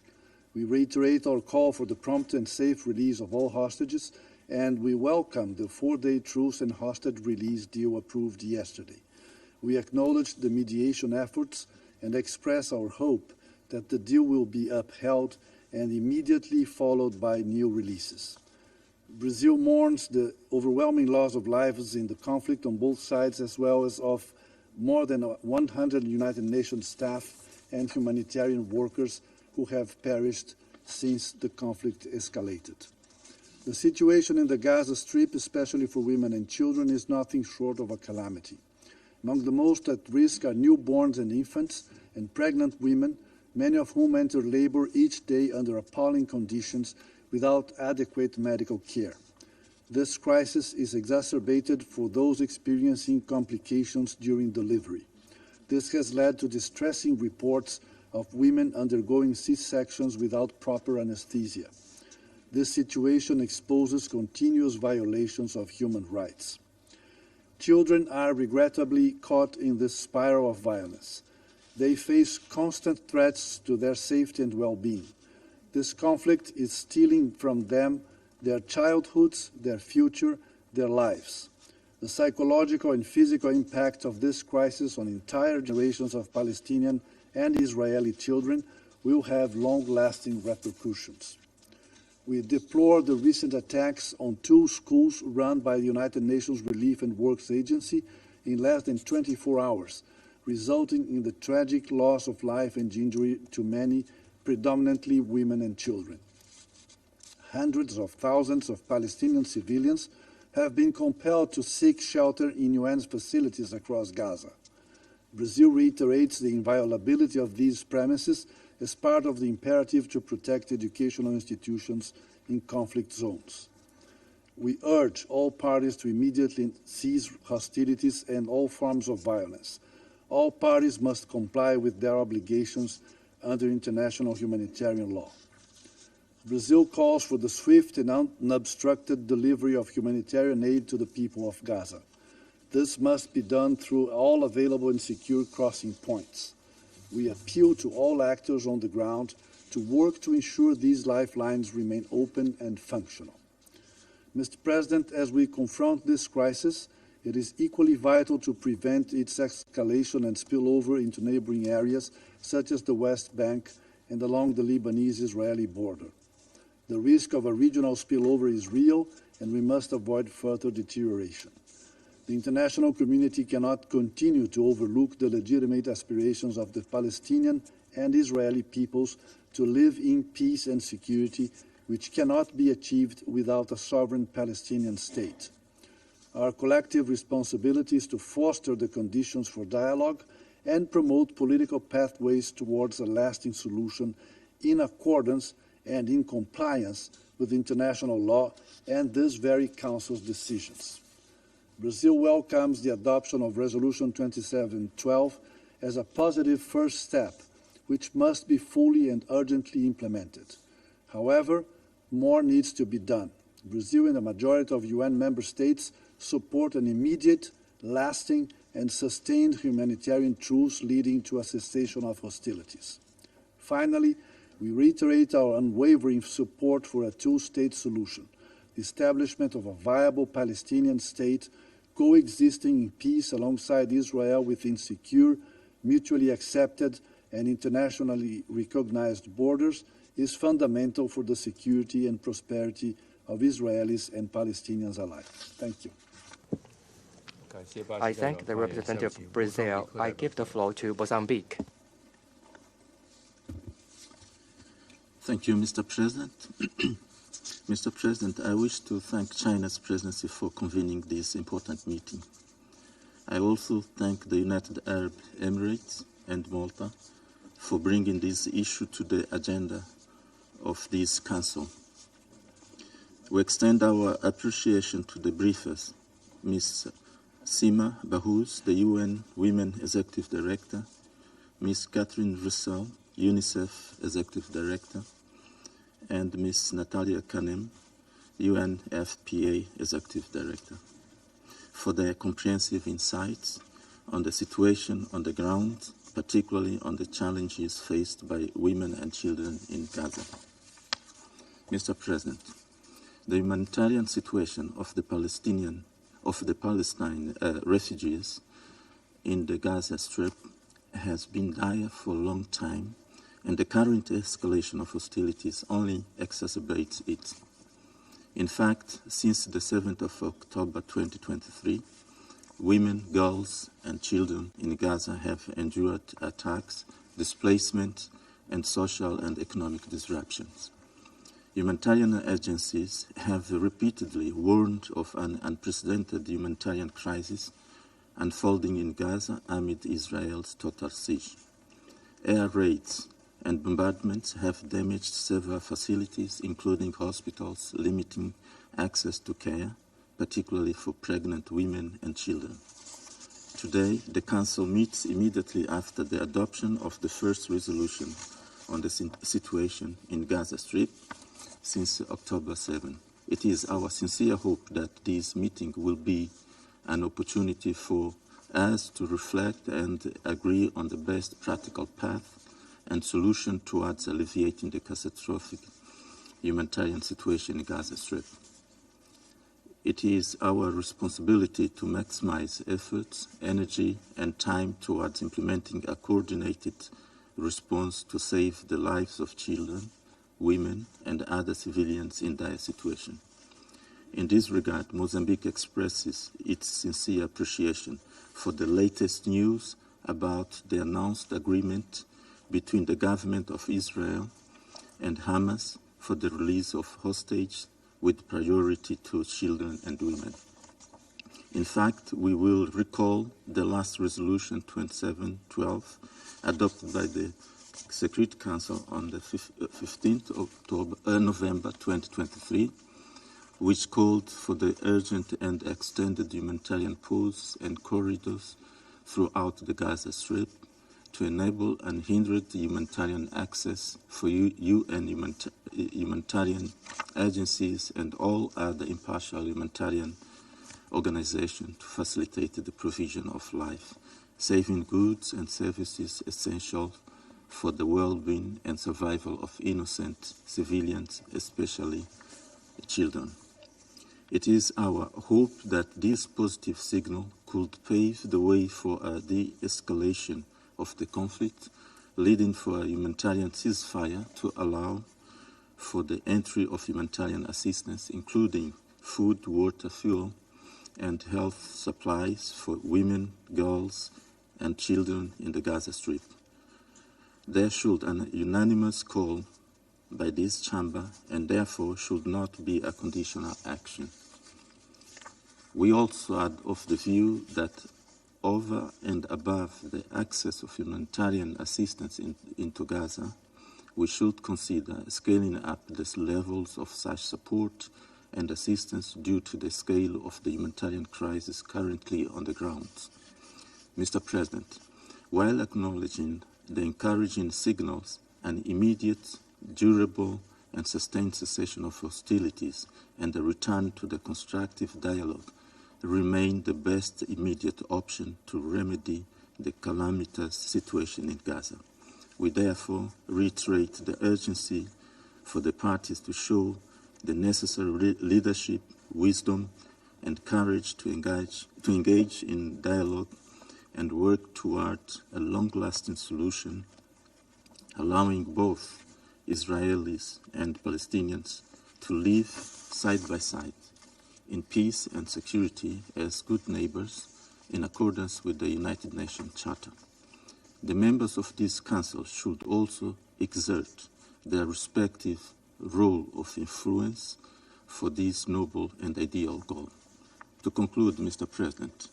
We reiterate our call for the prompt and safe release of all hostages, and we welcome the 4-day truce and hostage release deal approved yesterday. We acknowledge the mediation efforts and express our hope that the deal will be upheld and immediately followed by new releases. Brazil mourns the overwhelming loss of lives in the conflict on both sides, as well as of more than 100 United Nations staff and humanitarian workers who have perished since the conflict escalated. The situation in the Gaza Strip, especially for women and children, is nothing short of a calamity. Among the most at risk are newborns and infants and pregnant women, many of whom enter labor each day under appalling conditions without adequate medical care. This crisis is exacerbated for those experiencing complications during delivery. This has led to distressing reports of women undergoing C-sections without proper anesthesia. This situation exposes continuous violations of human rights. Children are regrettably caught in this spiral of violence. They face constant threats to their safety and well-being. This conflict is stealing from them their childhoods, their future, their lives. The psychological and physical impact of this crisis on entire generations of Palestinian and Israeli children will have long-lasting repercussions. We deplore the recent attacks on 2 schools run by the United Nations Relief and Works Agency in less than 24 hours, resulting in the tragic loss of life and injury to many, predominantly women and children. Hundreds of thousands of Palestinian civilians have been compelled to seek shelter in UN facilities across Gaza. Brazil reiterates the inviolability of these premises as part of the imperative to protect educational institutions in conflict zones. We urge all parties to immediately cease hostilities and all forms of violence. All parties must comply with their obligations under international humanitarian law. Brazil calls for the swift and unobstructed delivery of humanitarian aid to the people of Gaza. This must be done through all available and secure crossing points. We appeal to all actors on the ground to work to ensure these lifelines remain open and functional. Mr. President, as we confront this crisis, it is equally vital to prevent its escalation and spillover into neighboring areas such as the West Bank and along the Lebanese-Israeli border. The risk of a regional spillover is real, and we must avoid further deterioration. The international community cannot continue to overlook the legitimate aspirations of the Palestinian and Israeli peoples to live in peace and security, which cannot be achieved without a sovereign Palestinian state. Our collective responsibility is to foster the conditions for dialogue and promote political pathways towards a lasting solution in accordance and in compliance with international law and this very Council's decisions. Brazil welcomes the adoption of Resolution 2712 as a positive first step, which must be fully and urgently implemented. However, more needs to be done. Brazil and the majority of UN member states support an immediate, lasting, and sustained humanitarian truce leading to a cessation of hostilities. Finally, we reiterate our unwavering support for a two-state solution, the establishment of a viable Palestinian state coexisting in peace alongside Israel within secure, mutually accepted, and internationally recognized borders is fundamental for the security and prosperity of Israelis and Palestinians alike. Thank you. I thank the representative of Brazil. I give the floor to Mozambique. Thank you, Mr. President. Mr. President, I wish to thank China's presidency for convening this important meeting. I also thank the United Arab Emirates and Malta for bringing this issue to the agenda of this Council. We extend our appreciation to the briefers, Ms. Sima Bahous, the UN Women Executive Director, Ms. Catherine Russell, UNICEF Executive Director, and Ms. Natalia Kanem, UNFPA Executive Director, for their comprehensive insights on the situation on the ground, particularly on the challenges faced by women and children in Gaza. Mr. President, the humanitarian situation of the Palestine refugees in the Gaza Strip has been dire for a long time, and the current escalation of hostilities only exacerbates it. In fact, since the 7th of October 2023, women, girls, and children in Gaza have endured attacks, displacement, and social and economic disruptions. Humanitarian agencies have repeatedly warned of an unprecedented humanitarian crisis unfolding in Gaza amid Israel's total siege. Air raids and bombardments have damaged several facilities, including hospitals, limiting access to care, particularly for pregnant women and children. Today, the Council meets immediately after the adoption of the first resolution on the situation in Gaza Strip since October 7. It is our sincere hope that this meeting will be an opportunity for us to reflect and agree on the best practical path and solution towards alleviating the catastrophic humanitarian situation in Gaza Strip. It is our responsibility to maximize efforts, energy, and time towards implementing a coordinated response to save the lives of children, women, and other civilians in dire situation. In this regard, Mozambique expresses its sincere appreciation for the latest news about the announced agreement between the government of Israel and Hamas for the release of hostages with priority to children and women. In fact, we will recall the last resolution 2712 adopted by the Security Council on the 15th November 2023, which called for the urgent and extended humanitarian pause and corridors throughout the Gaza Strip to enable unhindered humanitarian access for UN humanitarian agencies and all other impartial humanitarian organizations to facilitate the provision of life, saving goods and services essential for the well-being and survival of innocent civilians, especially children. It is our hope that this positive signal could pave the way for a de-escalation of the conflict, leading for a humanitarian ceasefire to allow for the entry of humanitarian assistance, including food, water, fuel, and health supplies for women, girls, and children in the Gaza Strip. There should an unanimous call by this chamber and therefore should not be a conditional action. We also are of the view that over and above the access of humanitarian assistance into Gaza, we should consider scaling up the levels of such support and assistance due to the scale of the humanitarian crisis currently on the ground. Mr. President, while acknowledging the encouraging signals, an immediate, durable, and sustained cessation of hostilities and a return to the constructive dialogue remain the best immediate option to remedy the calamitous situation in Gaza. We therefore reiterate the urgency for the parties to show the necessary leadership, wisdom, and courage to engage in dialogue and work toward a long-lasting solution, allowing both Israelis and Palestinians to live side by side in peace and security as good neighbors in accordance with the United Nations Charter. The members of this Council should also exert their respective role of influence for this noble and ideal goal. To conclude, Mr. President,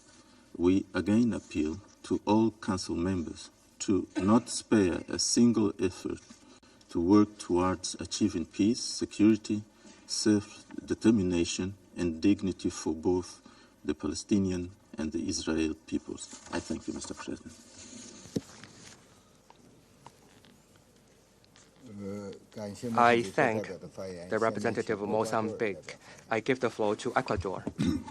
we again appeal to all Council members to not spare a single effort to work towards achieving peace, security, self-determination, and dignity for both the Palestinian and the Israeli peoples. I thank you, Mr. President. I thank the representative of Mozambique. I give the floor to Ecuador.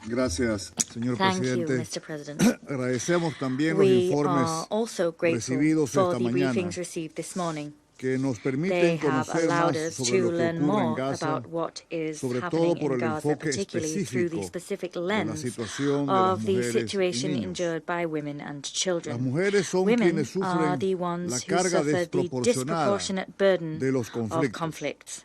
Gracias, señor Thank presidente. you, Mr. President. Agradecemos también los We informes are also grateful recibidos for esta the mañana briefings received this morning. que nos They permiten have conocer allowed más us sobre to lo que learn ocurre en more Gaza, about what is sobre happening todo por in el Gaza, enfoque particularly through the específico specific de la lens situación de las of the mujeres y situation niños. endured by women and Las children. mujeres son Women quienes are sufren the la ones who carga suffer the desproporcionada disproportionate burden de los of conflictos. conflicts.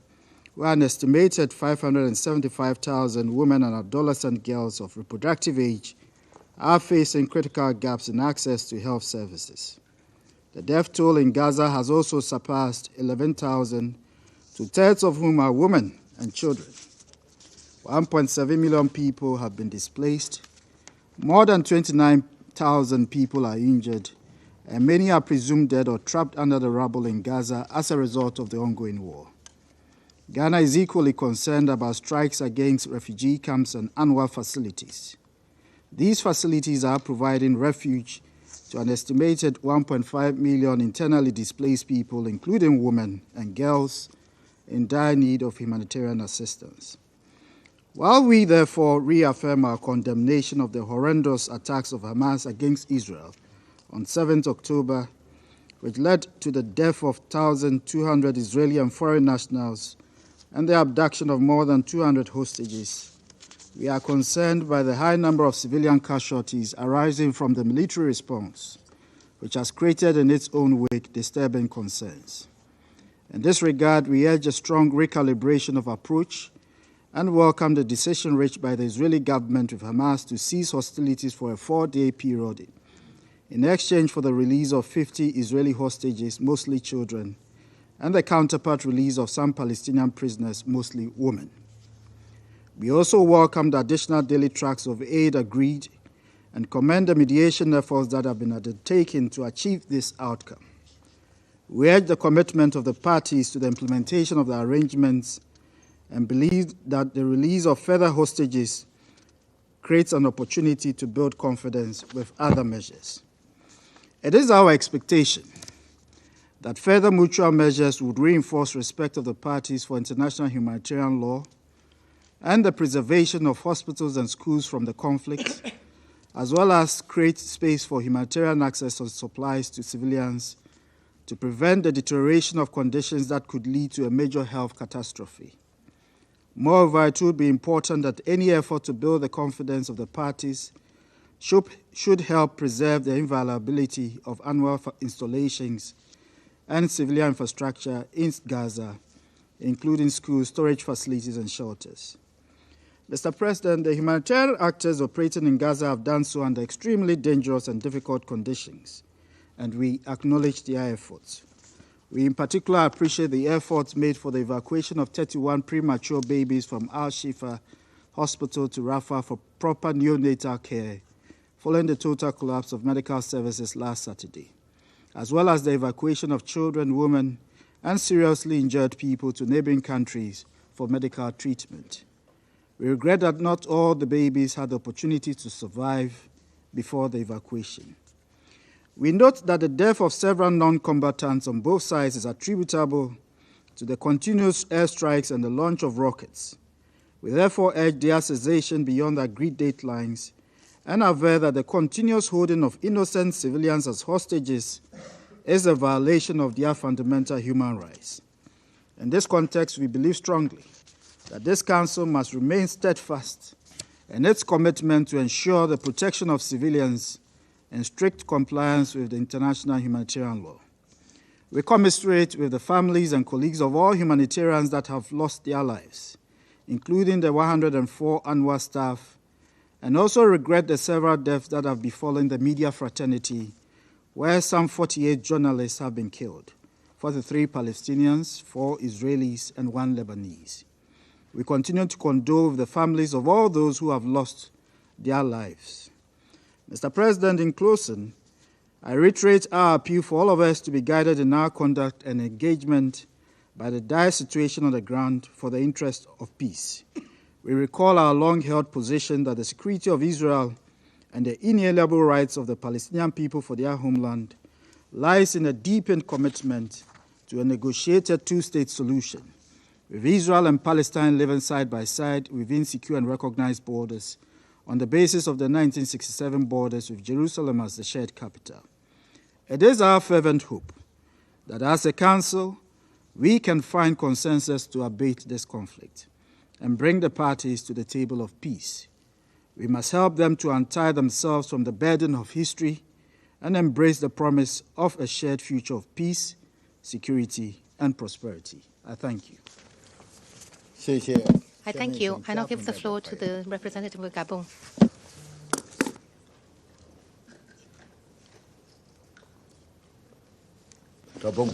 where an estimated 575,000 women and adolescent girls of reproductive age are facing critical gaps in access to health services. The death toll in Gaza has also surpassed 11,000, 2/3 of whom are women and children. 1.7 million people have been displaced, more than 29,000 people are injured, and many are presumed dead or trapped under the rubble in Gaza as a result of the ongoing war. Ghana is equally concerned about strikes against refugee camps and annual facilities. These facilities are providing refuge to an estimated 1.5 million internally displaced people, including women and girls, in dire need of humanitarian assistance. While we therefore reaffirm our condemnation of the horrendous attacks of Hamas against Israel on 7th October, which led to the death of 1,200 Israeli and foreign nationals and the abduction of more than 200 hostages, we are concerned by the high number of civilian casualties arising from the military response, which has created in its own wake disturbing concerns. In this regard, we urge a strong recalibration of approach and welcome the decision reached by the Israeli government with Hamas to cease hostilities for a 4-day period in exchange for the release of 50 Israeli hostages, mostly children, and the counterpart release of some Palestinian prisoners, mostly women. We also welcome the additional daily tracks of aid agreed and commend the mediation efforts that have been undertaken to achieve this outcome. We urge the commitment of the parties to the implementation of the arrangements and believe that the release of further hostages creates an opportunity to build confidence with other measures. It is our expectation that further mutual measures would reinforce respect of the parties for international humanitarian law and the preservation of hospitals and schools from the conflict, as well as create space for humanitarian access to supplies to civilians to prevent the deterioration of conditions that could lead to a major health catastrophe. Moreover, it would be important that any effort to build the confidence of the parties should help preserve the inviolability of annual installations and civilian infrastructure in Gaza, including schools, storage facilities, and shelters. Mr. President, the humanitarian actors operating in Gaza have done so under extremely dangerous and difficult conditions, and we acknowledge their efforts. We in particular appreciate the efforts made for the evacuation of 31 premature babies from Al-Shifa Hospital to Rafah for proper neonatal care, following the total collapse of medical services last Saturday, as well as the evacuation of children, women, and seriously injured people to neighboring countries for medical treatment. We regret that not all the babies had the opportunity to survive before the evacuation. We note that the death of several non-combatants on both sides is attributable to the continuous airstrikes and the launch of rockets. We therefore urge their cessation beyond the agreed deadlines and aver that the continuous holding of innocent civilians as hostages is a violation of their fundamental human rights. In this context, we believe strongly that this Council must remain steadfast in its commitment to ensure the protection of civilians in strict compliance with the international humanitarian law. We commiserate with the families and colleagues of all humanitarians that have lost their lives, including the 104 UNRWA staff, and also regret the several deaths that have befallen the media fraternity, where some 48 journalists have been killed, 43 Palestinians, 4 Israelis, and 1 Lebanese. We continue to condole with the families of all those who have lost their lives. Mr. President, in closing, I reiterate our appeal for all of us to be guided in our conduct and engagement by the dire situation on the ground for the interest of peace. We recall our long-held position that the security of Israel and the inalienable rights of the Palestinian people for their homeland lies in a deepened commitment to a negotiated two-state solution, with Israel and Palestine living side by side within secure and recognized borders on the basis of the 1967 borders, with Jerusalem as the shared capital. It is our fervent hope that as a Council, we can find consensus to abate this conflict and bring the parties to the table of peace. We must help them to untie themselves from the burden of history and embrace the promise of a shared future of peace, security, and prosperity. I thank you. I thank you. I now give the floor to the representative of Gabon. Gabon.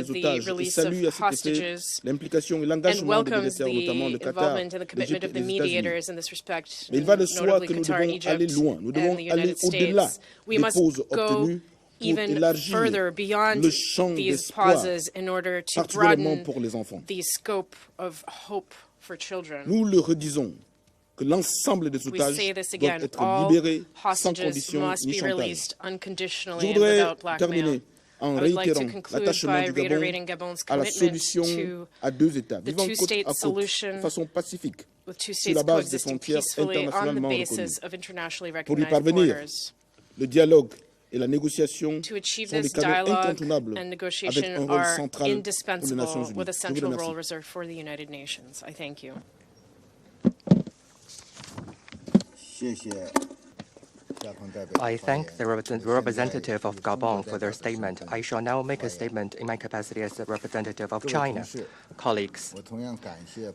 des the otages et release salue of à cet effet hostages l'implication et and l'engagement des welcomes médiateurs, notamment the le Qatar, involvement and the commitment of the les États-Unis. mediators in this respect, Mais il va de soi notably que nous Qatar, devons aller Egypt, loin, nous devons and the aller United au-delà States. We des must pauses go obtenues pour even élargir further beyond le champ these d'espoir, pauses in order to particulièrement broaden pour les enfants. the scope of hope for children. Nous le redisons, que l'ensemble des We otages say this doivent again, être all libérés sans hostages condition must ni be chantage. released Je unconditionally and voudrais without blackmail. terminer en I would like to réitérant conclude l'attachement by du Gabon reiterating Gabon's à la commitment solution to à deux États, the vivant côte two-state à côte, de solution façon pacifique, with two sur la states base des coexisting frontières peacefully on the internationalement reconnues. basis of internationally Pour y recognized parvenir, borders. le dialogue et la négociation To achieve sont des this, canaux dialogue incontournables and avec negotiation un rôle are central pour les Nations indispensable Unies. with a Je vous central remercie. role reserved for the United Nations. I thank you. I thank the representative of Gabon for their statement. I shall now make a statement in my capacity as the representative of China. Colleagues,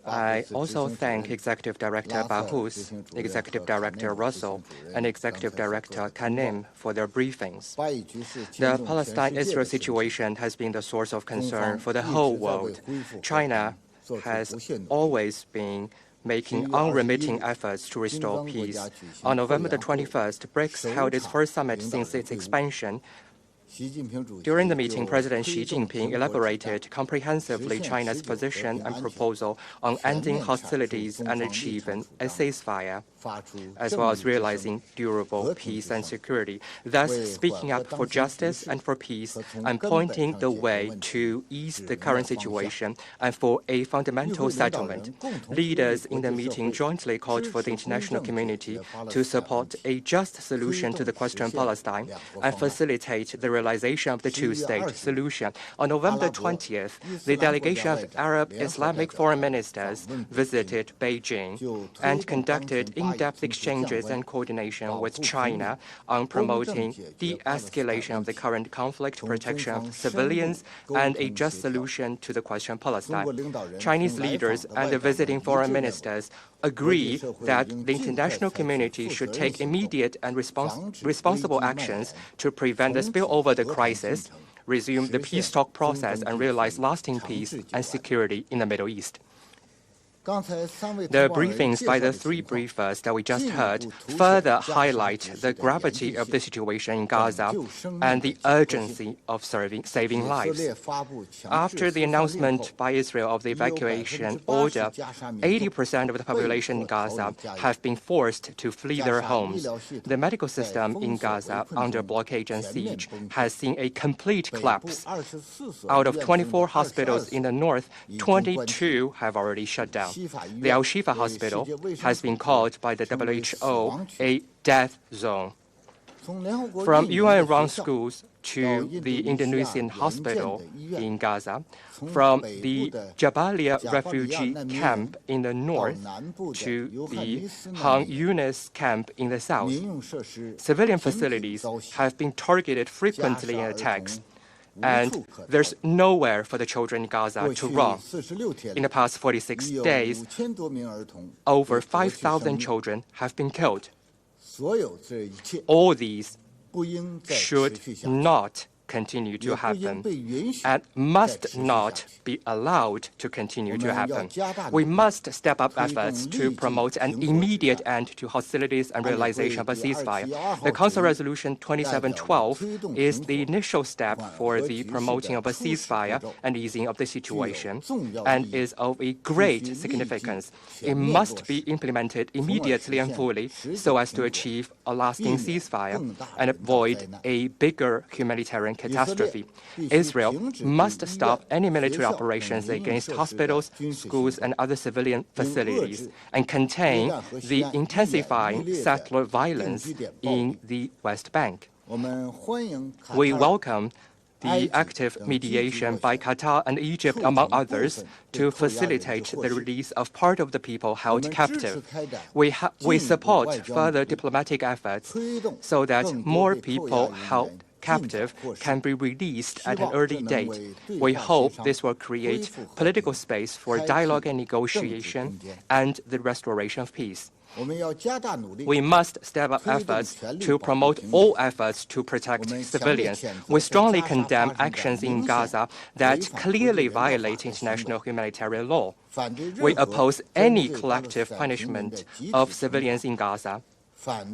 I also thank Executive Director Bahous, Executive Director Russell, and Executive Director Kanem for their briefings. The Palestine-Israel situation has been the source of concern for the whole world. China has always been making unremitting efforts to restore peace. On November the 21st, BRICS held its first summit since its expansion. During the meeting, President Xi Jinping elaborated comprehensively China's position and proposal on ending hostilities and achieving a ceasefire, as well as realizing durable peace and security, thus speaking up for justice and for peace and pointing the way to ease the current situation and for a fundamental settlement. Leaders in the meeting jointly called for the international community to support a just solution to the question of Palestine and facilitate the realization of the two-state solution. On November 20th, the delegation of Arab Islamic foreign ministers visited Beijing and conducted in-depth exchanges and coordination with China on promoting de-escalation of the current conflict, protection of civilians, and a just solution to the question of Palestine. Chinese leaders and the visiting foreign ministers agree that the international community should take immediate and responsible actions to prevent the spillover of the crisis, resume the peace talk process, and realize lasting peace and security in the Middle East. The briefings by the three briefers that we just heard further highlight the gravity of the situation in Gaza and the urgency of saving lives. After the announcement by Israel of the evacuation order, 80% of the population in Gaza have been forced to flee their homes. The medical system in Gaza, under blockade and siege, has seen a complete collapse. Out of 24 hospitals in the north, 22 have already shut down. The Al-Shifa hospital has been called by the WHO a death zone. From UN-run schools to the Indonesian hospital in Gaza, from the Jabalia refugee camp in the north to the Han Yunis camp in the south, civilian facilities have been targeted frequently in attacks. And there's nowhere for the children in Gaza to run. In the past 46 days, over 5,000 children have been killed. All these should not continue to happen and must not be allowed to continue to happen. We must step up efforts to promote an immediate end to hostilities and realization of a ceasefire. The Council Resolution 2712 is the initial step for the promoting of a ceasefire and easing of the situation and is of a great significance. It must be implemented immediately and fully so as to achieve a lasting ceasefire and avoid a bigger humanitarian catastrophe. Israel must stop any military operations against hospitals, schools, and other civilian facilities and contain the intensifying settler violence in the West Bank. We welcome the active mediation by Qatar and Egypt, among others, to facilitate the release of part of the people held captive. We support further diplomatic efforts so that more people held captive can be released at an early date. We hope this will create political space for dialogue and negotiation and the restoration of peace. We must step up efforts to promote all efforts to protect civilians. We strongly condemn actions in Gaza that clearly violate international humanitarian law. We oppose any collective punishment of civilians in Gaza.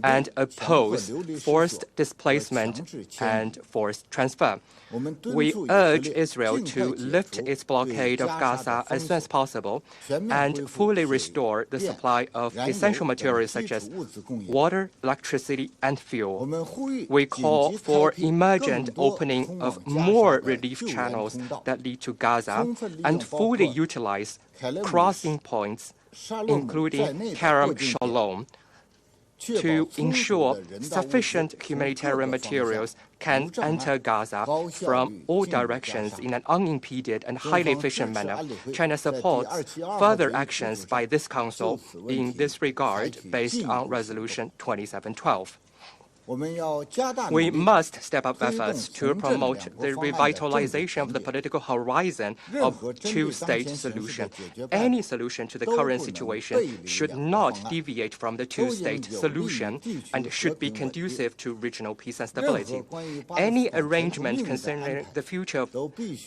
and oppose forced displacement and forced transfer. We urge Israel to lift its blockade of Gaza as soon as possible and fully restore the supply of essential materials such as water, electricity, and fuel. We call for emergent opening of more relief channels that lead to Gaza and fully utilize crossing points, including Kerem Shalom, to ensure sufficient humanitarian materials can enter Gaza from all directions in an unimpeded and highly efficient manner. China supports further actions by this Council in this regard based on Resolution 2712. We must step up efforts to promote the revitalization of the political horizon of two-state solution. Any solution to the current situation should not deviate from the two-state solution and should be conducive to regional peace and stability. Any arrangement concerning the future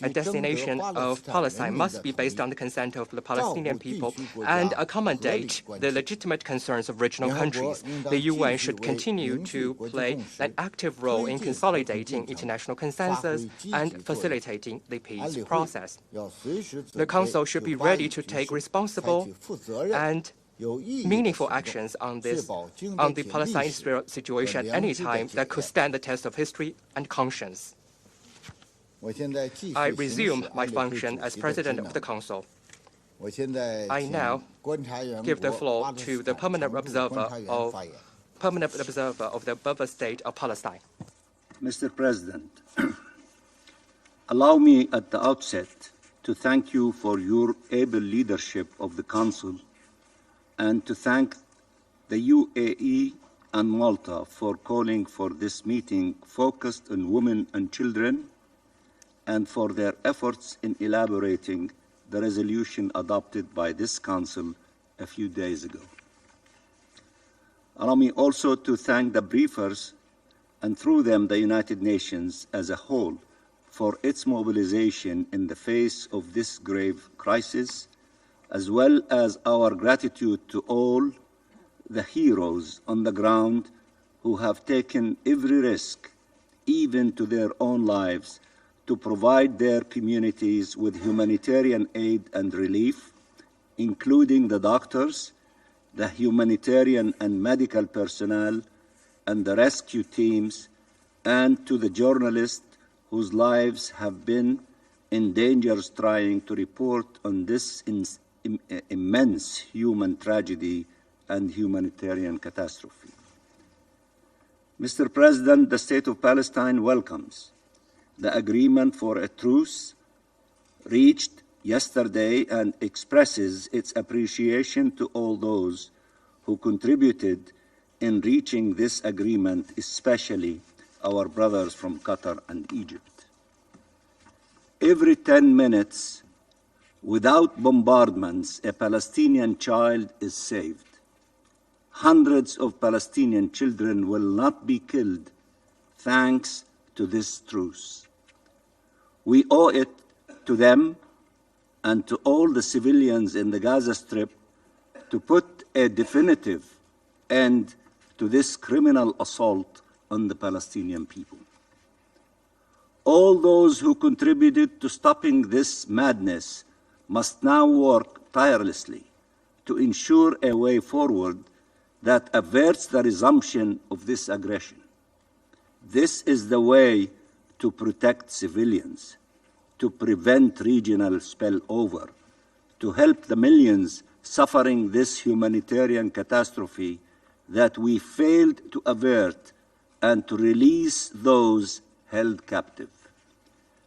and destination of Palestine must be based on the consent of the Palestinian people and accommodate the legitimate concerns of regional countries. The UN should continue to play an active role in consolidating international consensus and facilitating the peace process. The Council should be ready to take responsible and meaningful actions on the Palestine-Israel situation at any time that could stand the test of history and conscience. I resume my function as President of the Council. I now give the floor to the permanent observer of the buffer state of Palestine. Mr. President, allow me at the outset to thank you for your able leadership of the Council and to thank the UAE and Malta for calling for this meeting focused on women and children and for their efforts in elaborating the resolution adopted by this Council a few days ago. Allow me also to thank the briefers and through them the United Nations as a whole for its mobilization in the face of this grave crisis, as well as our gratitude to all the heroes on the ground who have taken every risk, even to their own lives, to provide their communities with humanitarian aid and relief, including the doctors, the humanitarian and medical personnel, and the rescue teams, and to the journalists whose lives have been in danger trying to report on this immense human tragedy and humanitarian catastrophe. Mr. President, the State of Palestine welcomes the agreement for a truce reached yesterday and expresses its appreciation to all those who contributed in reaching this agreement, especially our brothers from Qatar and Egypt. Every 10 minutes, without bombardments, a Palestinian child is saved. Hundreds of Palestinian children will not be killed thanks to this truce. We owe it to them and to all the civilians in the Gaza Strip to put a definitive end to this criminal assault on the Palestinian people. All those who contributed to stopping this madness must now work tirelessly to ensure a way forward that averts the resumption of this aggression. This is the way to protect civilians, to prevent regional spillover, to help the millions suffering this humanitarian catastrophe that we failed to avert, and to release those held captive.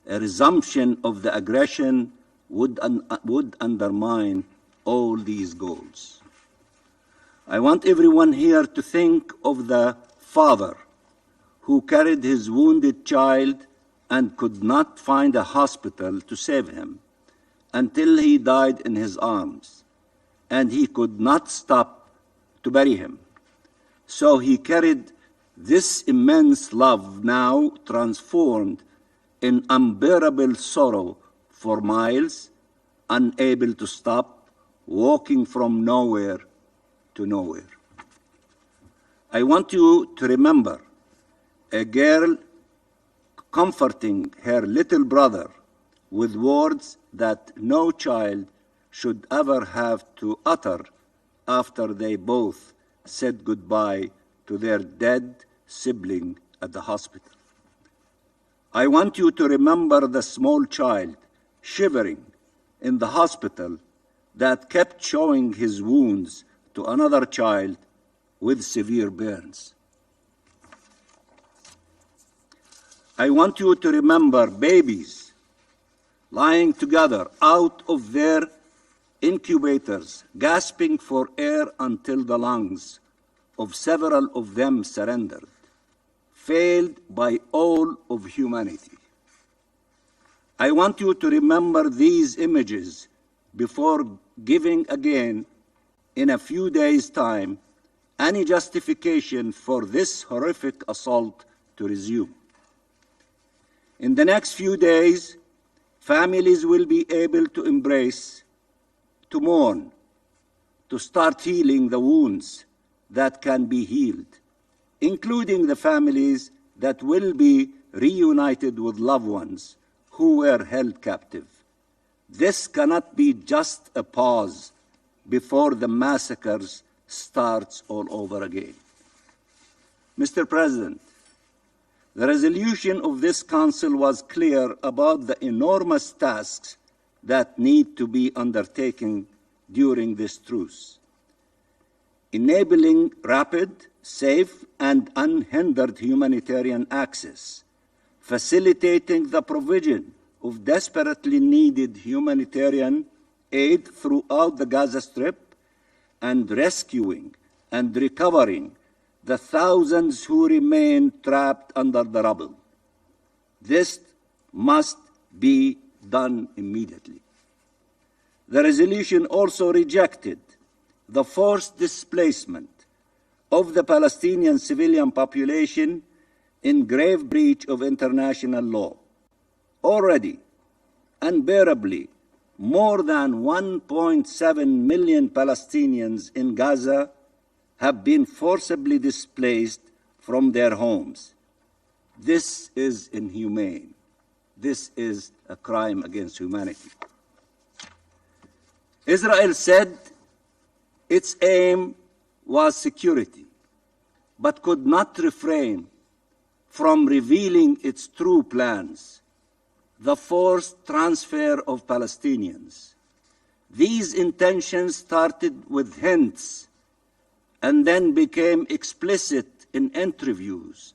A resumption of the aggression would undermine all these goals. I want everyone here to think of the father who carried his wounded child and could not find a hospital to save him until he died in his arms, and he could not stop to bury him. So he carried this immense love, now transformed in unbearable sorrow, for miles, unable to stop, walking from nowhere to nowhere. I want you to remember a girl comforting her little brother with words that no child should ever have to utter after they both said goodbye to their dead sibling at the hospital. I want you to remember the small child shivering in the hospital that kept showing his wounds to another child with severe burns. I want you to remember babies lying together out of their incubators, gasping for air until the lungs of several of them surrendered, failed by all of humanity. I want you to remember these images before giving again, in a few days' time, any justification for this horrific assault to resume. In the next few days, families will be able to embrace, to mourn, to start healing the wounds that can be healed, including the families that will be reunited with loved ones who were held captive. This cannot be just a pause before the massacres starts all over again. Mr. President, the resolution of this Council was clear about the enormous tasks that need to be undertaken during this truce. Enabling rapid, safe, and unhindered humanitarian access, facilitating the provision of desperately needed humanitarian aid throughout the Gaza Strip, and rescuing and recovering the thousands who remain trapped under the rubble. This must be done immediately. The resolution also rejected the forced displacement of the Palestinian civilian population in grave breach of international law. Already, unbearably, more than 1.7 million Palestinians in Gaza have been forcibly displaced from their homes. This is inhumane. This is a crime against humanity. Israel said its aim was security, but could not refrain from revealing its true plans: the forced transfer of Palestinians. These intentions started with hints and then became explicit in interviews,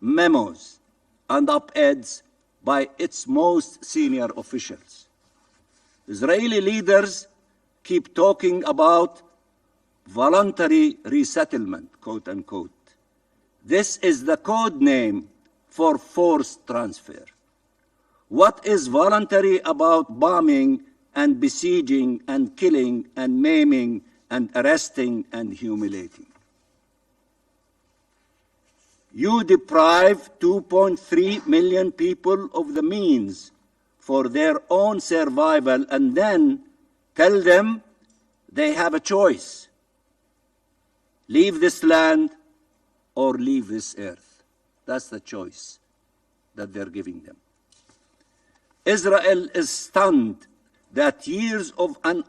memos, and op-eds by its most senior officials. Israeli leaders keep talking about voluntary resettlement, quote unquote. This is the code name for forced transfer. What is voluntary about bombing and besieging and killing and maiming and arresting and humiliating? You deprive 2.3 million people of the means for their own survival and then tell them they have a choice: leave this land or leave this earth. That's the choice that they're giving them. Israel is stunned that years of an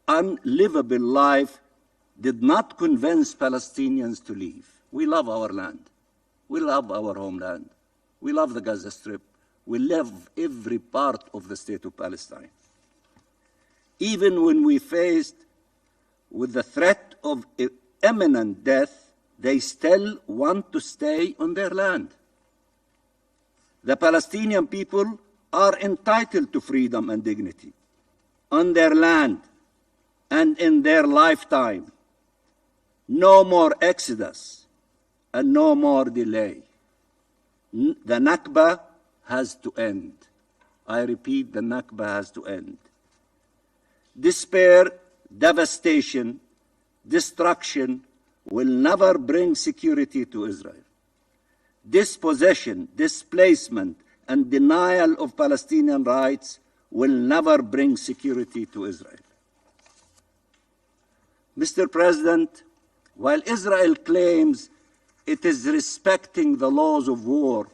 unlivable life did not convince Palestinians to leave. We love our land. We love our homeland. We love the Gaza Strip. We love every part of the state of Palestine. Even when we faced with the threat of imminent death, they still want to stay on their land. The Palestinian people are entitled to freedom and dignity on their land and in their lifetime. No more exodus and no more delay. The Nakba has to end. I repeat, the Nakba has to end. Despair, devastation, destruction will never bring security to Israel. Dispossession, displacement, and denial of Palestinian rights will never bring security to Israel. Mr. President, While Israel claims it is respecting the laws of war,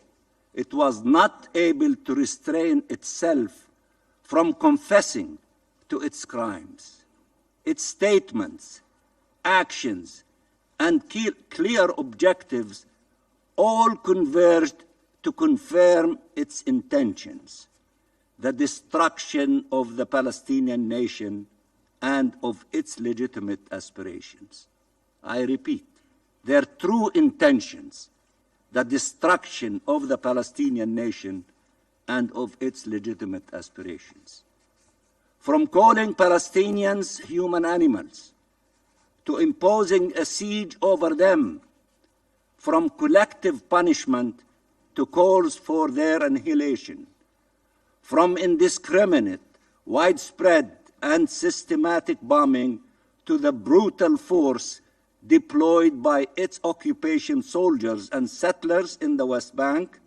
it was not able to restrain itself from confessing to its crimes. Its statements, actions, and clear objectives all converged to confirm its intentions: the destruction of the Palestinian nation and of its legitimate aspirations. I repeat, their true intentions: the destruction of the Palestinian nation and of its legitimate aspirations. From calling Palestinians human animals, to imposing a siege over them, from collective punishment to calls for their annihilation, from indiscriminate, widespread, and systematic bombing to the brutal force deployed by its occupation soldiers and settlers in the West Bank,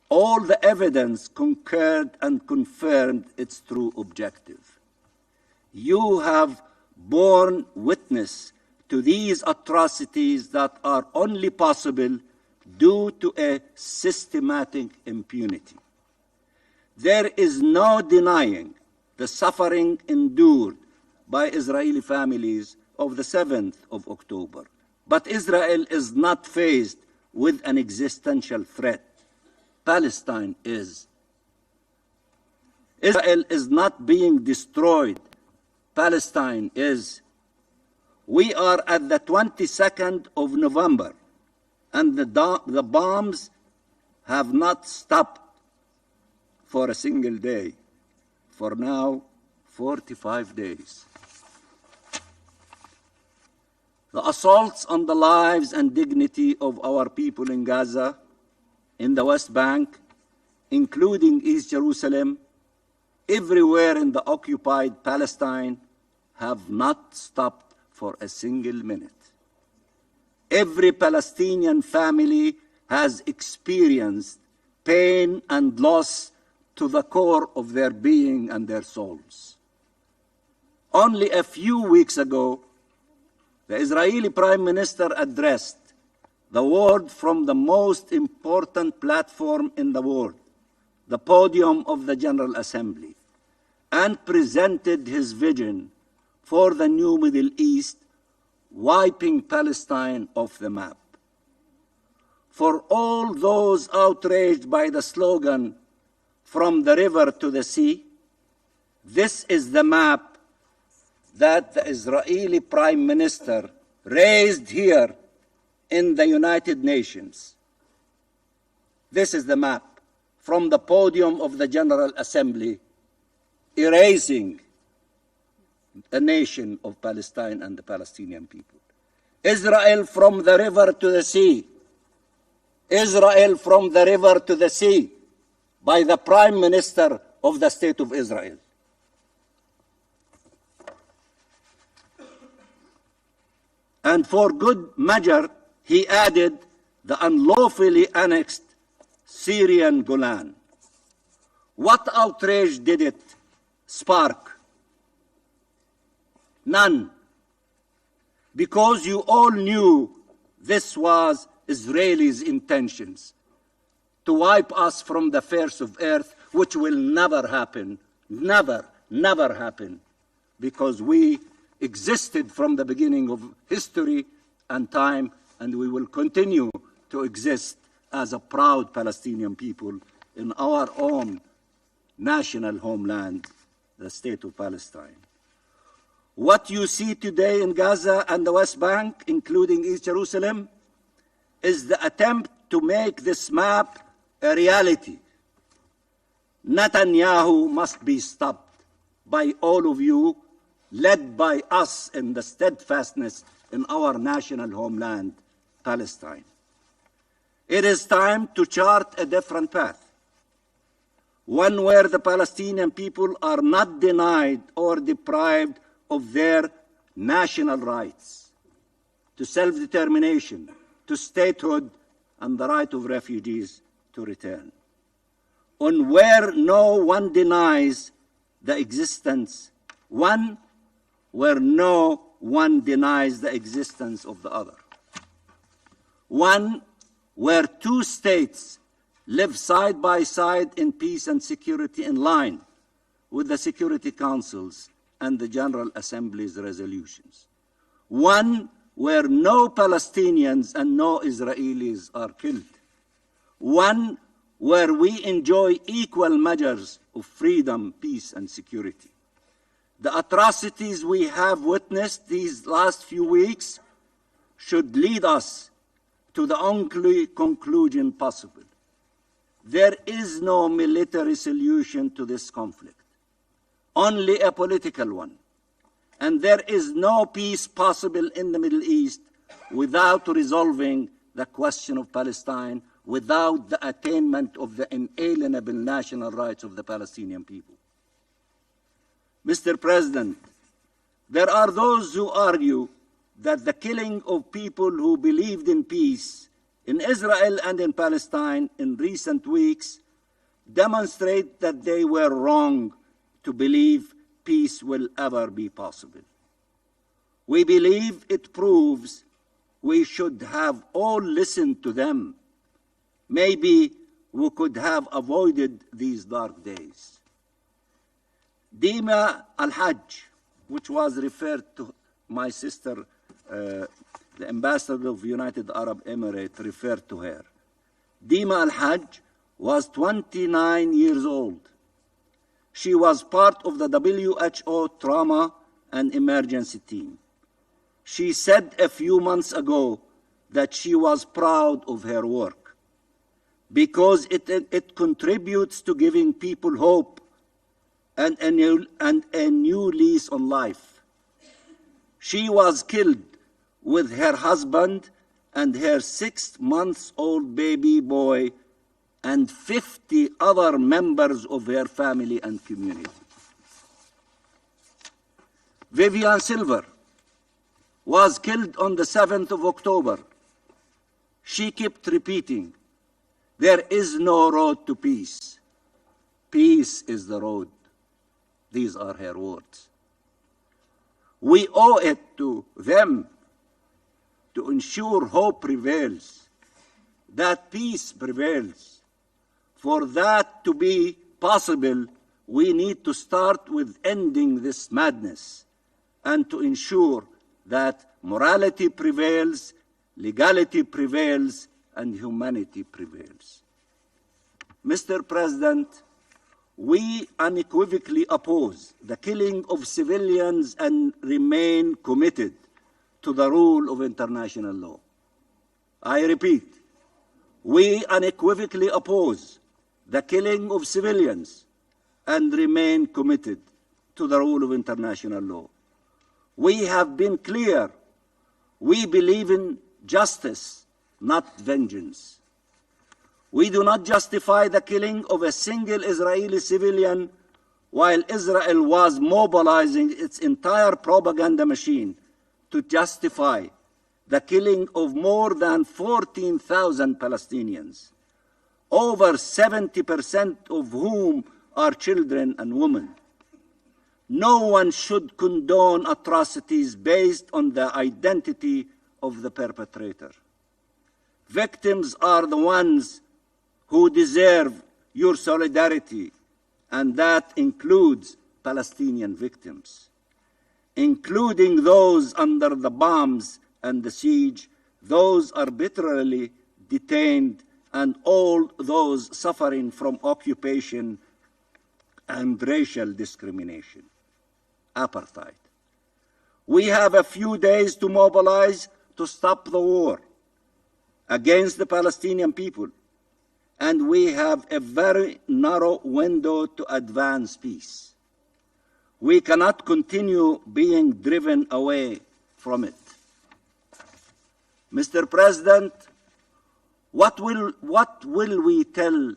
all the evidence concurred and confirmed its true objective. You have borne witness to these atrocities that are only possible due to a systematic impunity. There is no denying the suffering endured by Israeli families of the 7th of October. But Israel is not faced with an existential threat. Palestine is. Israel is not being destroyed. Palestine is. We are at the 22nd of November, and the bombs have not stopped for a single day. For now, 45 days. The assaults on the lives and dignity of our people in Gaza, in the West Bank, including East Jerusalem, everywhere in the occupied Palestine, have not stopped for a single minute. Every Palestinian family has experienced pain and loss to the core of their being and their souls. Only a few weeks ago, the Israeli Prime Minister addressed the world from the most important platform in the world, the podium of the General Assembly, and presented his vision for the new Middle East, wiping Palestine off the map. For all those outraged by the slogan, "From the river to the sea," this is the map that the Israeli Prime Minister raised here in the United Nations. This is the map from the podium of the General Assembly, erasing the nation of Palestine and the Palestinian people. Israel from the river to the sea. Israel from the river to the sea, by the Prime Minister of the State of Israel. And for good measure, he added the unlawfully annexed Syrian Golan. What outrage did it spark? None. Because you all knew this was Israelis' intentions, to wipe us from the face of earth, which will never happen, never, never happen, because we existed from the beginning of history and time, and we will continue to exist as a proud Palestinian people in our own national homeland, the State of Palestine. What you see today in Gaza and the West Bank, including East Jerusalem, is the attempt to make this map a reality. Netanyahu must be stopped by all of you, led by us in the steadfastness in our national homeland, Palestine. It is time to chart a different path, one where the Palestinian people are not denied or deprived of their national rights to self-determination, to statehood, and the right of refugees to return. On where no one denies the existence, one where no one denies the existence of the other. One where two states live side by side in peace and security in line with the Security Council's and the General Assembly's resolutions. One where no Palestinians and no Israelis are killed. One where we enjoy equal measures of freedom, peace, and security. The atrocities we have witnessed these last few weeks should lead us to the only conclusion possible. There is no military solution to this conflict, only a political one. And there is no peace possible in the Middle East without resolving the question of Palestine, without the attainment of the inalienable national rights of the Palestinian people. Mr. President, there are those who argue that the killing of people who believed in peace in Israel and in Palestine in recent weeks demonstrate that they were wrong to believe peace will ever be possible. We believe it proves we should have all listened to them. Maybe we could have avoided these dark days. Dima al-Hajj, which was referred to my sister, the ambassador of the United Arab Emirates, referred to her. Dima al-Hajj was 29 years old. She was part of the WHO trauma and emergency team. She said a few months ago that she was proud of her work because it contributes to giving people hope and a new lease on life. She was killed with her husband and her 6-month-old baby boy and 50 other members of her family and community. Vivian Silver was killed on the 7th of October. She kept repeating, "There is no road to peace. Peace is the road." These are her words. We owe it to them to ensure hope prevails, that peace prevails. For that to be possible, we need to start with ending this madness and to ensure that morality prevails, legality prevails, and humanity prevails. Mr. President, we unequivocally oppose the killing of civilians and remain committed to the rule of international law. I repeat, we unequivocally oppose the killing of civilians and remain committed to the rule of international law. We have been clear. We believe in justice, not vengeance. We do not justify the killing of a single Israeli civilian while Israel was mobilizing its entire propaganda machine to justify the killing of more than 14,000 Palestinians, over 70% of whom are children and women. No one should condone atrocities based on the identity of the perpetrator. Victims are the ones who deserve your solidarity, and that includes Palestinian victims, including those under the bombs and the siege, those arbitrarily detained, and all those suffering from occupation and racial discrimination, apartheid. We have a few days to mobilize to stop the war against the Palestinian people, and we have a very narrow window to advance peace. We cannot continue being driven away from it. Mr. President, what will we tell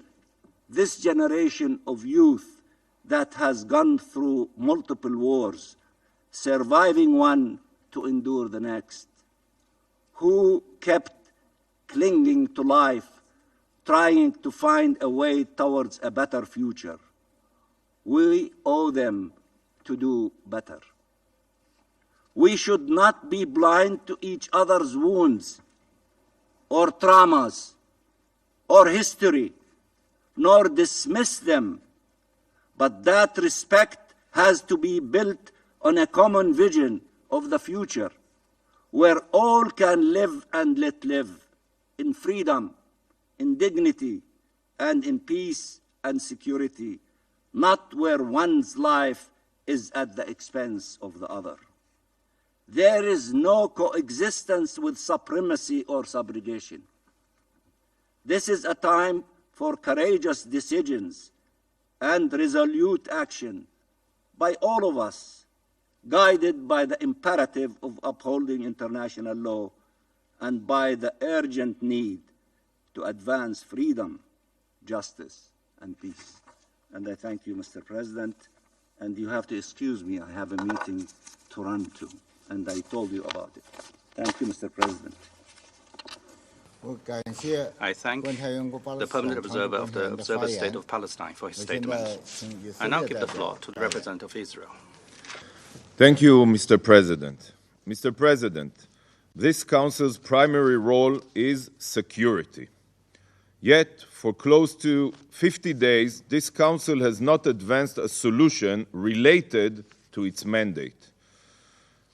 this generation of youth that has gone through multiple wars, surviving one to endure the next, who kept clinging to life, trying to find a way towards a better future? We owe them to do better. We should not be blind to each other's wounds or traumas or history, nor dismiss them. But that respect has to be built on a common vision of the future, where all can live and let live in freedom, in dignity, and in peace and security, not where one's life is at the expense of the other. There is no coexistence with supremacy or subrogation. This is a time for courageous decisions and resolute action by all of us, guided by the imperative of upholding international law and by the urgent need to advance freedom, justice, and peace. And I thank you, Mr. President, and you have to excuse me, I have a meeting to run to, and I told you about it. Thank you, Mr. President. I thank the permanent observer of the Observer State of Palestine for his statement. I now give the floor to the representative of Israel. Thank you, Mr. President. Mr. President, this Council's primary role is security. Yet, for close to 50 days, this Council has not advanced a solution related to its mandate.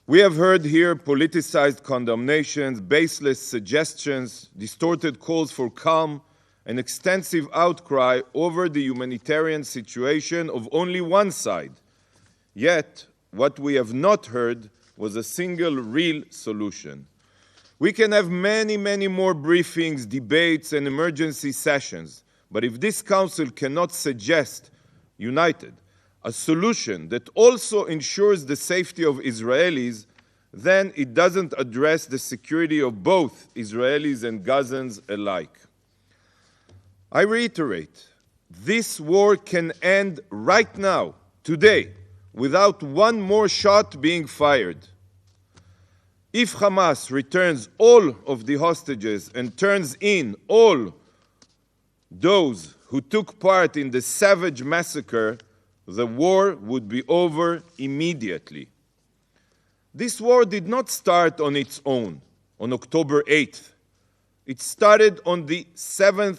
We have heard here politicized condemnations, baseless suggestions, distorted calls for calm, and extensive outcry over the humanitarian situation of only one side. Yet, what we have not heard was a single real solution. We can have many, many more briefings, debates, and emergency sessions, but if this Council cannot suggest, united, a solution that also ensures the safety of Israelis, then it doesn't address the security of both Israelis and Gazans alike. I reiterate, this war can end right now, today, without one more shot being fired. If Hamas returns all of the hostages and turns in all those who took part in the savage massacre, the war would be over immediately. This war did not start on its own, on October 8th. It started on the 7th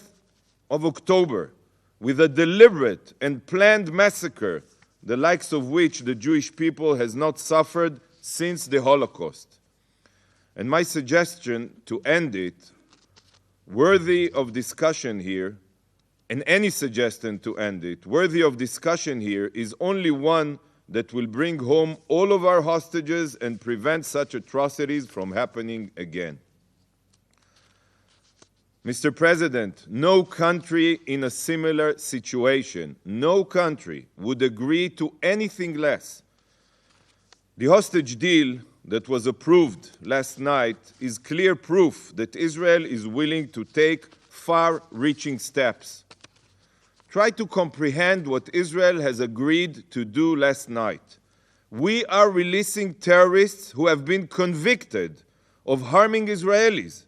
of October with a deliberate and planned massacre, the likes of which the Jewish people has not suffered since the Holocaust. And my suggestion to end it, worthy of discussion here, and any suggestion to end it, worthy of discussion here, is only one that will bring home all of our hostages and prevent such atrocities from happening again. Mr. President, no country in a similar situation, no country would agree to anything less. The hostage deal that was approved last night is clear proof that Israel is willing to take far-reaching steps. Try to comprehend what Israel has agreed to do last night. We are releasing terrorists who have been convicted of harming Israelis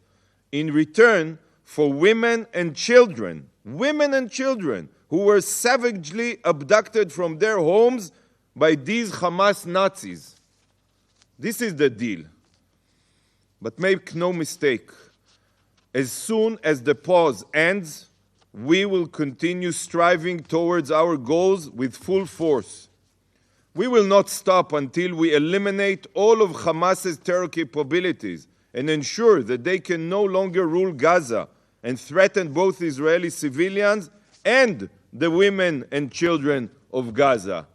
in return for women and children who were savagely abducted from their homes by these Hamas Nazis. This is the deal. But make no mistake, as soon as the pause ends, we will continue striving towards our goals with full force. We will not stop until we eliminate all of Hamas's terror capabilities and ensure that they can no longer rule Gaza and threaten both Israeli civilians and the women and children of Gaza.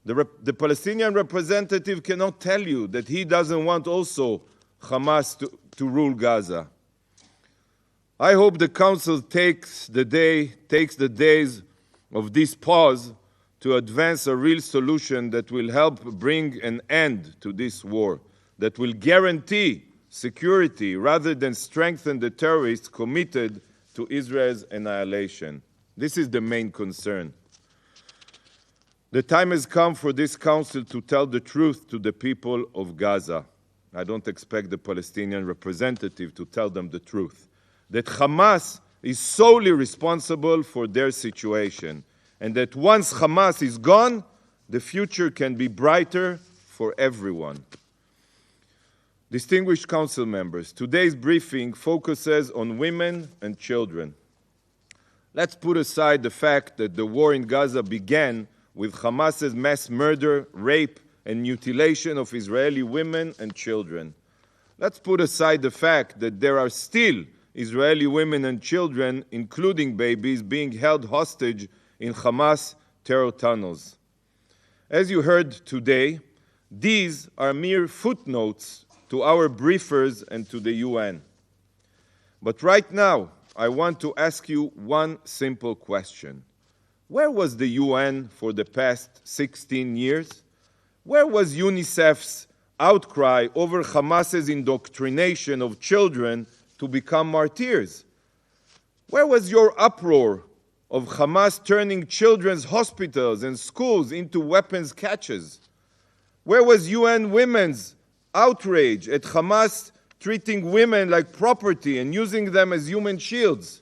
The Palestinian representative cannot tell you that he doesn't want also Hamas to rule Gaza. I hope the Council takes the days of this pause to advance a real solution that will help bring an end to this war, that will guarantee security rather than strengthen the terrorists committed to Israel's annihilation. This is the main concern. The time has come for this Council to tell the truth to the people of Gaza. I don't expect the Palestinian representative to tell them the truth. That Hamas is solely responsible for their situation, and that once Hamas is gone, the future can be brighter for everyone. Distinguished Council members, today's briefing focuses on women and children. Let's put aside the fact that the war in Gaza began with Hamas's mass murder, rape, and mutilation of Israeli women and children. Let's put aside the fact that there are still Israeli women and children, including babies, being held hostage in Hamas terror tunnels. As you heard today, these are mere footnotes to our briefers and to the UN. But right now, I want to ask you one simple question. Where was the UN for the past 16 years? Where was UNICEF's outcry over Hamas's indoctrination of children to become martyrs? Where was your uproar of Hamas turning children's hospitals and schools into weapons caches? Where was UN Women's outrage at Hamas treating women like property and using them as human shields?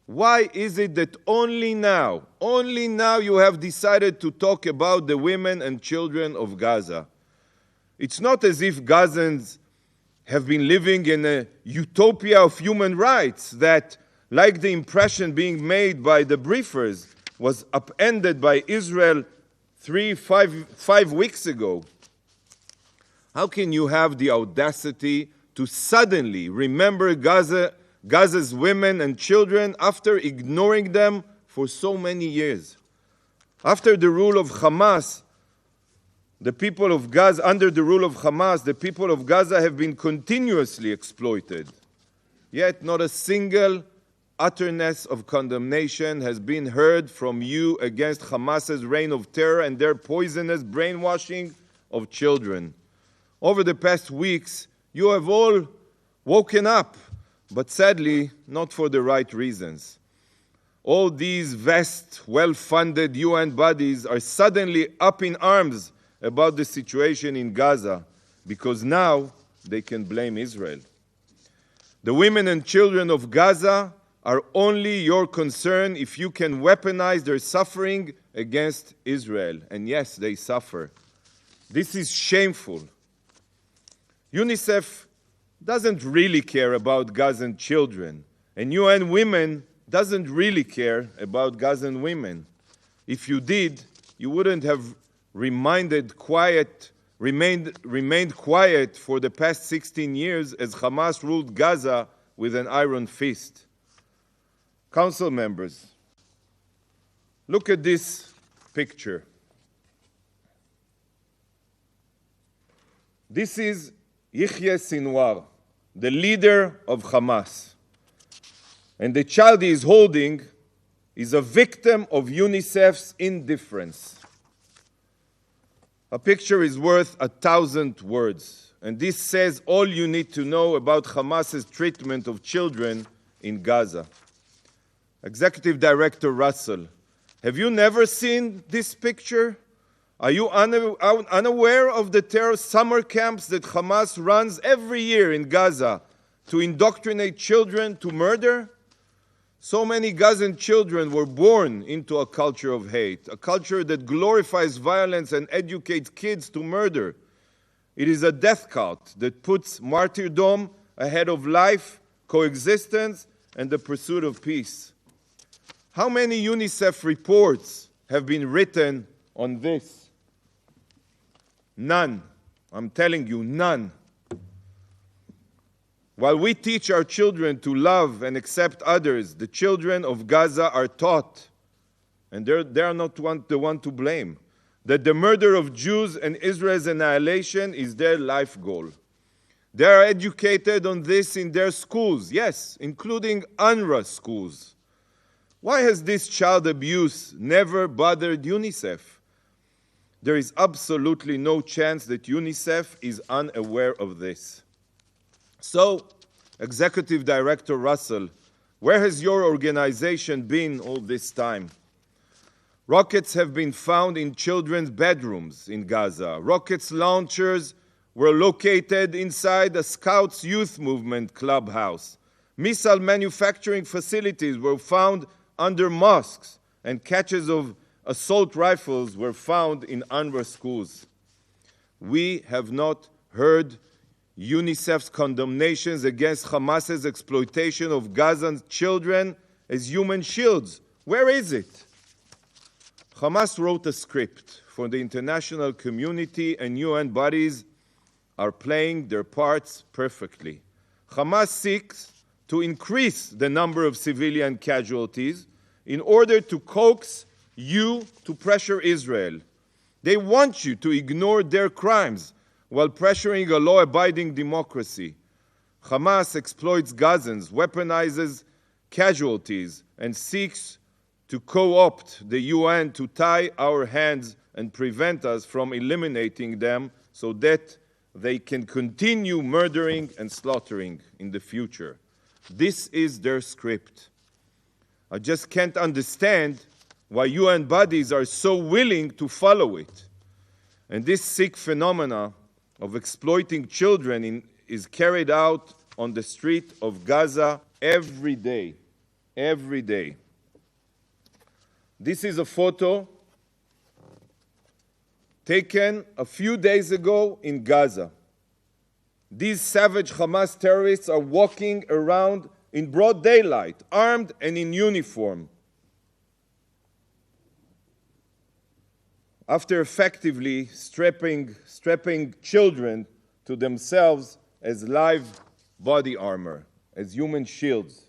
Why is it that only now you have decided to talk about the women and children of Gaza? It's not as if Gazans have been living in a utopia of human rights that, like the impression being made by the briefers, was upended by Israel 5 weeks ago. How can you have the audacity to suddenly remember Gaza's women and children after ignoring them for so many years? After the rule of Hamas, the people of Gaza, under the rule of Hamas, the people of Gaza have been continuously exploited. Yet not a single utterness of condemnation has been heard from you against Hamas's reign of terror and their poisonous brainwashing of children. Over the past weeks, you have all woken up, but sadly, not for the right reasons. All these vast, well-funded UN bodies are suddenly up in arms about the situation in Gaza because now they can blame Israel. The women and children of Gaza are only your concern if you can weaponize their suffering against Israel. And yes, they suffer. This is shameful. UNICEF doesn't really care about Gazan children, and UN Women doesn't really care about Gazan women. If you did, you wouldn't have remained quiet for the past 16 years as Hamas ruled Gaza with an iron fist. Council members, look at this picture. This is Yahya Sinwar, the leader of Hamas. And the child he is holding is a victim of UNICEF's indifference. A picture is worth 1,000 words, and this says all you need to know about Hamas's treatment of children in Gaza. Executive Director Russell, have you never seen this picture? Are you unaware of the terror summer camps that Hamas runs every year in Gaza to indoctrinate children to murder? So many Gazan children were born into a culture of hate, a culture that glorifies violence and educates kids to murder. It is a death cult that puts martyrdom ahead of life, coexistence, and the pursuit of peace. How many UNICEF reports have been written on this? None. I'm telling you, none. While we teach our children to love and accept others, the children of Gaza are taught, and they are not the one to blame, that the murder of Jews and Israel's annihilation is their life goal. They are educated on this in their schools, yes, including UNRWA schools. Why has this child abuse never bothered UNICEF? There is absolutely no chance that UNICEF is unaware of this. So, Executive Director Russell, where has your organization been all this time? Rockets have been found in children's bedrooms in Gaza. Rockets launchers were located inside a Scouts Youth Movement clubhouse. Missile manufacturing facilities were found under mosques, and caches of assault rifles were found in UNRWA schools. we have not heard UNICEF's condemnations against Hamas's exploitation of Gazan children as human shields. Where is it? Hamas wrote a script for the international community, and UN bodies are playing their parts perfectly. Hamas seeks to increase the number of civilian casualties in order to coax you to pressure Israel. They want you to ignore their crimes while pressuring a law-abiding democracy. Hamas exploits Gazans, weaponizes casualties, and seeks to co-opt the UN to tie our hands and prevent us from eliminating them so that they can continue murdering and slaughtering in the future. This is their script. I just can't understand why UN bodies are so willing to follow it. And this sick phenomena of exploiting children is carried out on the street of Gaza every day. Every day. This is a photo taken a few days ago in Gaza. These savage Hamas terrorists are walking around in broad daylight, armed and in uniform, after effectively strapping children to themselves as live body armor, as human shields.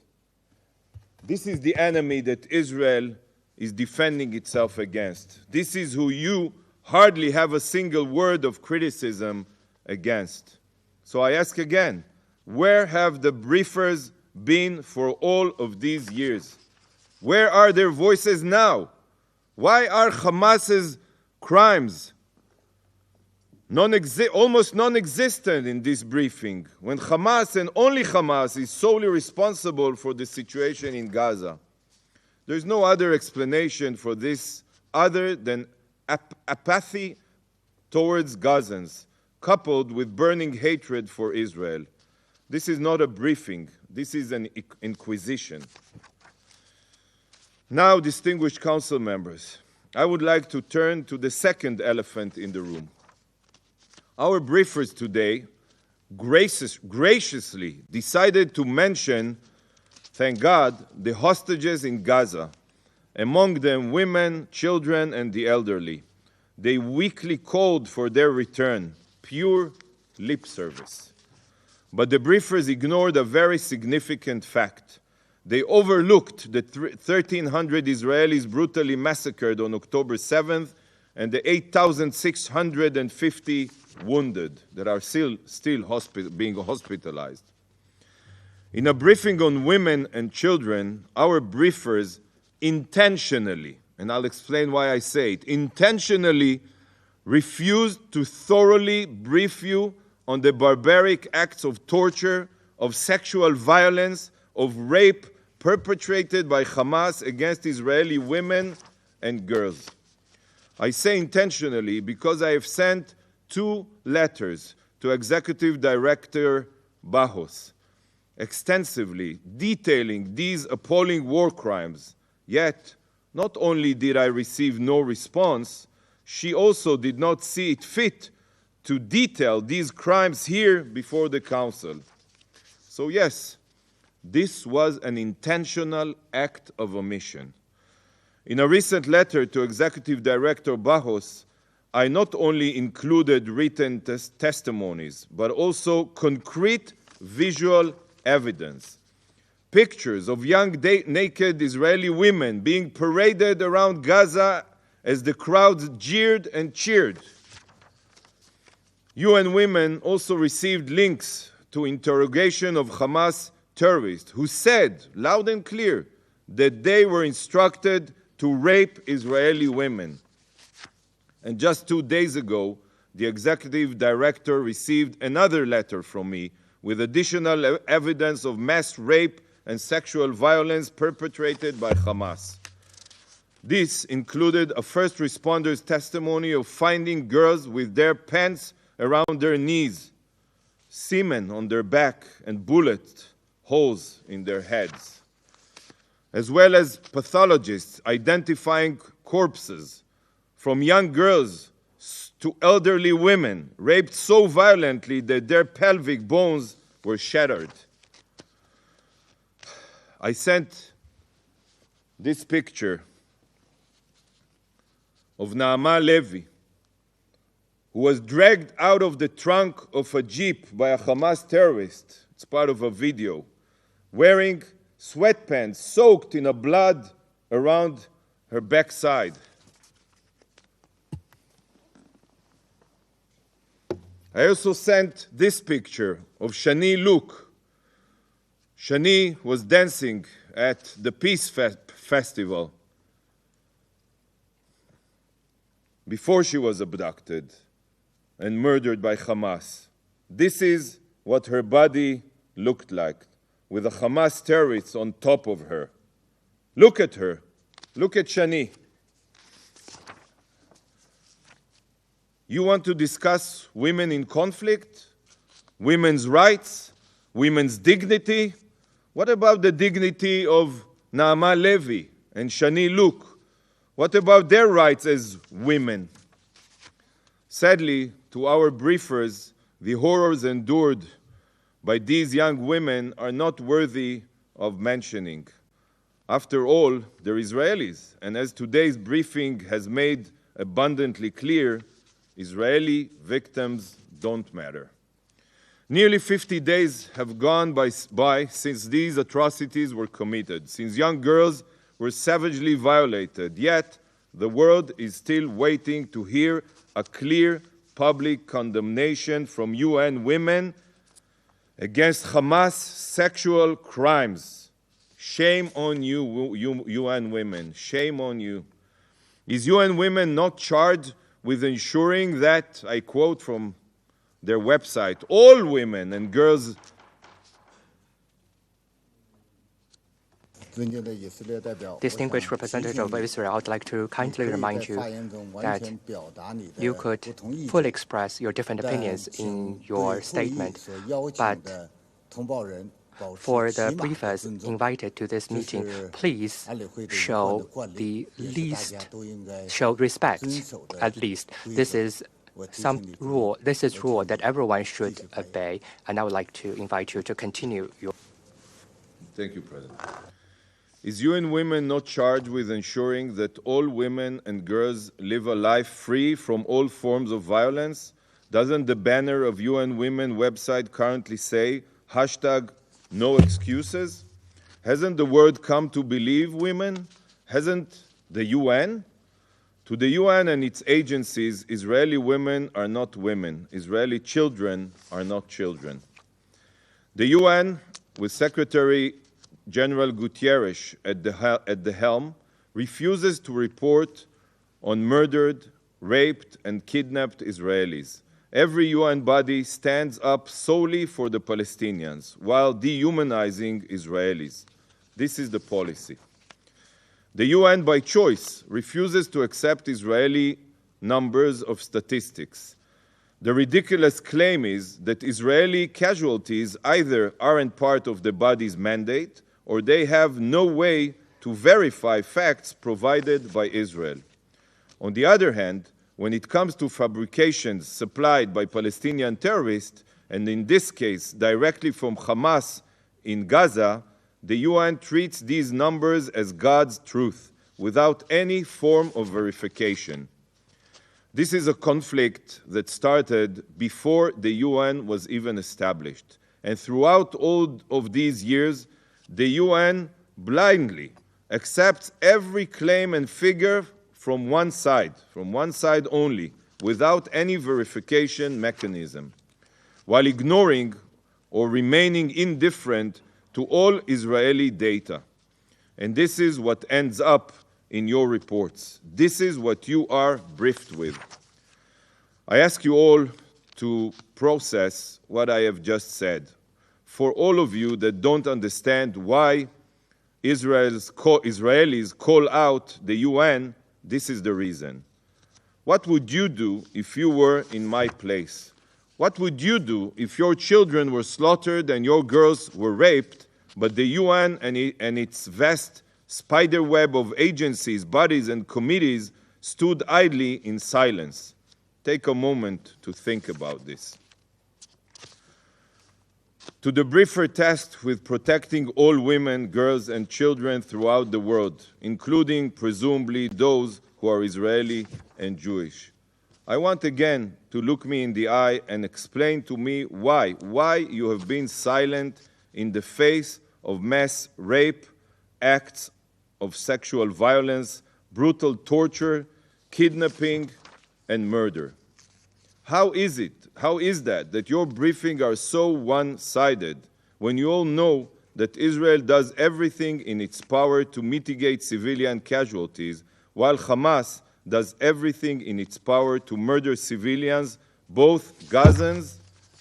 This is the enemy that Israel is defending itself against. This is who you hardly have a single word of criticism against. So I ask again, where have the briefers been for all of these years? Where are their voices now? Why are Hamas's crimes almost non-existent in this briefing, when Hamas and only Hamas is solely responsible for the situation in Gaza? There's no other explanation for this other than apathy towards Gazans, coupled with burning hatred for Israel. This is not a briefing. This is an inquisition. Now, distinguished council members, I would like to turn to the second elephant in the room. Our briefers today graciously decided to mention, thank God, the hostages in Gaza, among them women, children, and the elderly. They weakly called for their return, pure lip service. But the briefers ignored a very significant fact. They overlooked the 1,300 Israelis brutally massacred on October 7th and the 8,650 wounded that are still being hospitalized. In a briefing on women and children, our briefers intentionally, and I'll explain why I say it, intentionally refused to thoroughly brief you on the barbaric acts of torture, of sexual violence, of rape perpetrated by Hamas against Israeli women and girls. I say intentionally because I have sent 2 letters to Executive Director Bajos, extensively detailing these appalling war crimes. Yet, not only did I receive no response, she also did not see it fit to detail these crimes here before the Council. So yes, this was an intentional act of omission. In a recent letter to Executive Director Bajos, I not only included written testimonies, but also concrete visual evidence. Pictures of young naked Israeli women being paraded around Gaza as the crowds jeered and cheered. UN Women also received links to interrogation of Hamas terrorists who said, loud and clear, that they were instructed to rape Israeli women. And just 2 days ago, the executive director received another letter from me with additional evidence of mass rape and sexual violence perpetrated by Hamas. This included a first responder's testimony of finding girls with their pants around their knees, semen on their back, and bullet holes in their heads, as well as pathologists identifying corpses from young girls to elderly women, raped so violently that their pelvic bones were shattered. I sent this picture of Naama Levy, who was dragged out of the trunk of a jeep by a Hamas terrorist. It's part of a video, wearing sweatpants soaked in blood around her backside. I also sent this picture of Shani Luke. Shani was dancing at the Peace Festival before she was abducted and murdered by Hamas. This is what her body looked like, with a Hamas terrorist on top of her. Look at her. Look at Shani. You want to discuss women in conflict, women's rights, women's dignity? What about the dignity of Naama Levy and Shani Luke? What about their rights as women? Sadly, to our briefers, the horrors endured by these young women are not worthy of mentioning. After all, they're Israelis, and as today's briefing has made abundantly clear, Israeli victims don't matter. Nearly 50 days have gone by since these atrocities were committed, since young girls were savagely violated, yet the world is still waiting to hear a clear public condemnation from UN Women against Hamas sexual crimes. Shame on you, UN Women. Shame on you. Is UN Women not charged with ensuring that, I quote from their website, all women and girls Distinguished representative of Israel, I would like to kindly remind you that you could fully express your different opinions in your statement, but for the briefers invited to this meeting, please show respect, at least. This is rule that everyone should obey, and I would like to invite you to continue your... Thank you, President. Is UN Women not charged with ensuring that all women and girls live a life free from all forms of violence? Doesn't the banner of UN Women website currently say #No excuses? Hasn't the world come to believe women? Hasn't the UN? To the UN and its agencies, Israeli women are not women. Israeli children are not children. The UN, with Secretary General Guterres at the helm, refuses to report on murdered, raped, and kidnapped Israelis. Every UN body stands up solely for the Palestinians, while dehumanizing Israelis. This is the policy. The UN, by choice, refuses to accept Israeli numbers of statistics. The ridiculous claim is that Israeli casualties either aren't part of the body's mandate or they have no way to verify facts provided by Israel. On the other hand, when it comes to fabrications supplied by Palestinian terrorists, and in this case directly from Hamas in Gaza, the UN treats these numbers as God's truth, without any form of verification. This is a conflict that started before the UN was even established. And throughout all of these years, the UN blindly accepts every claim and figure from one side only, without any verification mechanism, while ignoring or remaining indifferent to all Israeli data. And this is what ends up in your reports. This is what you are briefed with. I ask you all to process what I have just said. For all of you that don't understand why Israelis call out the UN, this is the reason. What would you do if you were in my place? What would you do if your children were slaughtered and your girls were raped, but the UN and its vast spiderweb of agencies, bodies, and committees stood idly in silence? take a moment to think about this. To the briefer tasked with protecting all women, girls, and children throughout the world, including presumably those who are Israeli and Jewish, I want again to look me in the eye and explain to me why you have been silent in the face of mass rape, acts of sexual violence, brutal torture, kidnapping, and murder. How is that your briefings are so one-sided when you all know that Israel does everything in its power to mitigate civilian casualties, while Hamas does everything in its power to murder civilians, both Gazans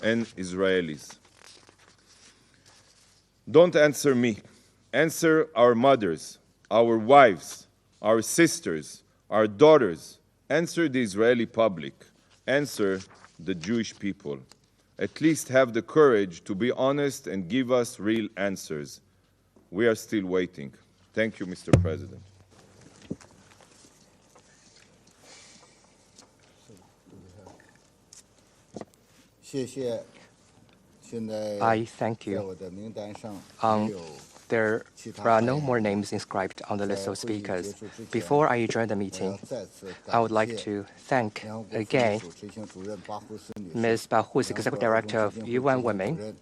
and Israelis? Don't answer me. Answer our mothers, our wives, our sisters, our daughters. Answer the Israeli public. Answer the Jewish people. At least have the courage to be honest and give us real answers. We are still waiting. Thank you, Mr. President. I thank you. There are no more names inscribed on the list of speakers. Before I adjourn the meeting, I would like to thank again Ms. Bahous, Executive Director of UN Women,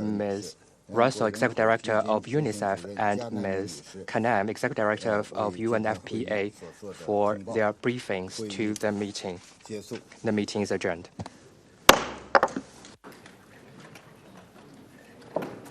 Ms. Russell, Executive Director of UNICEF, and Ms. Kanem, Executive Director of UNFPA, for their briefings to the meeting. The meeting is adjourned.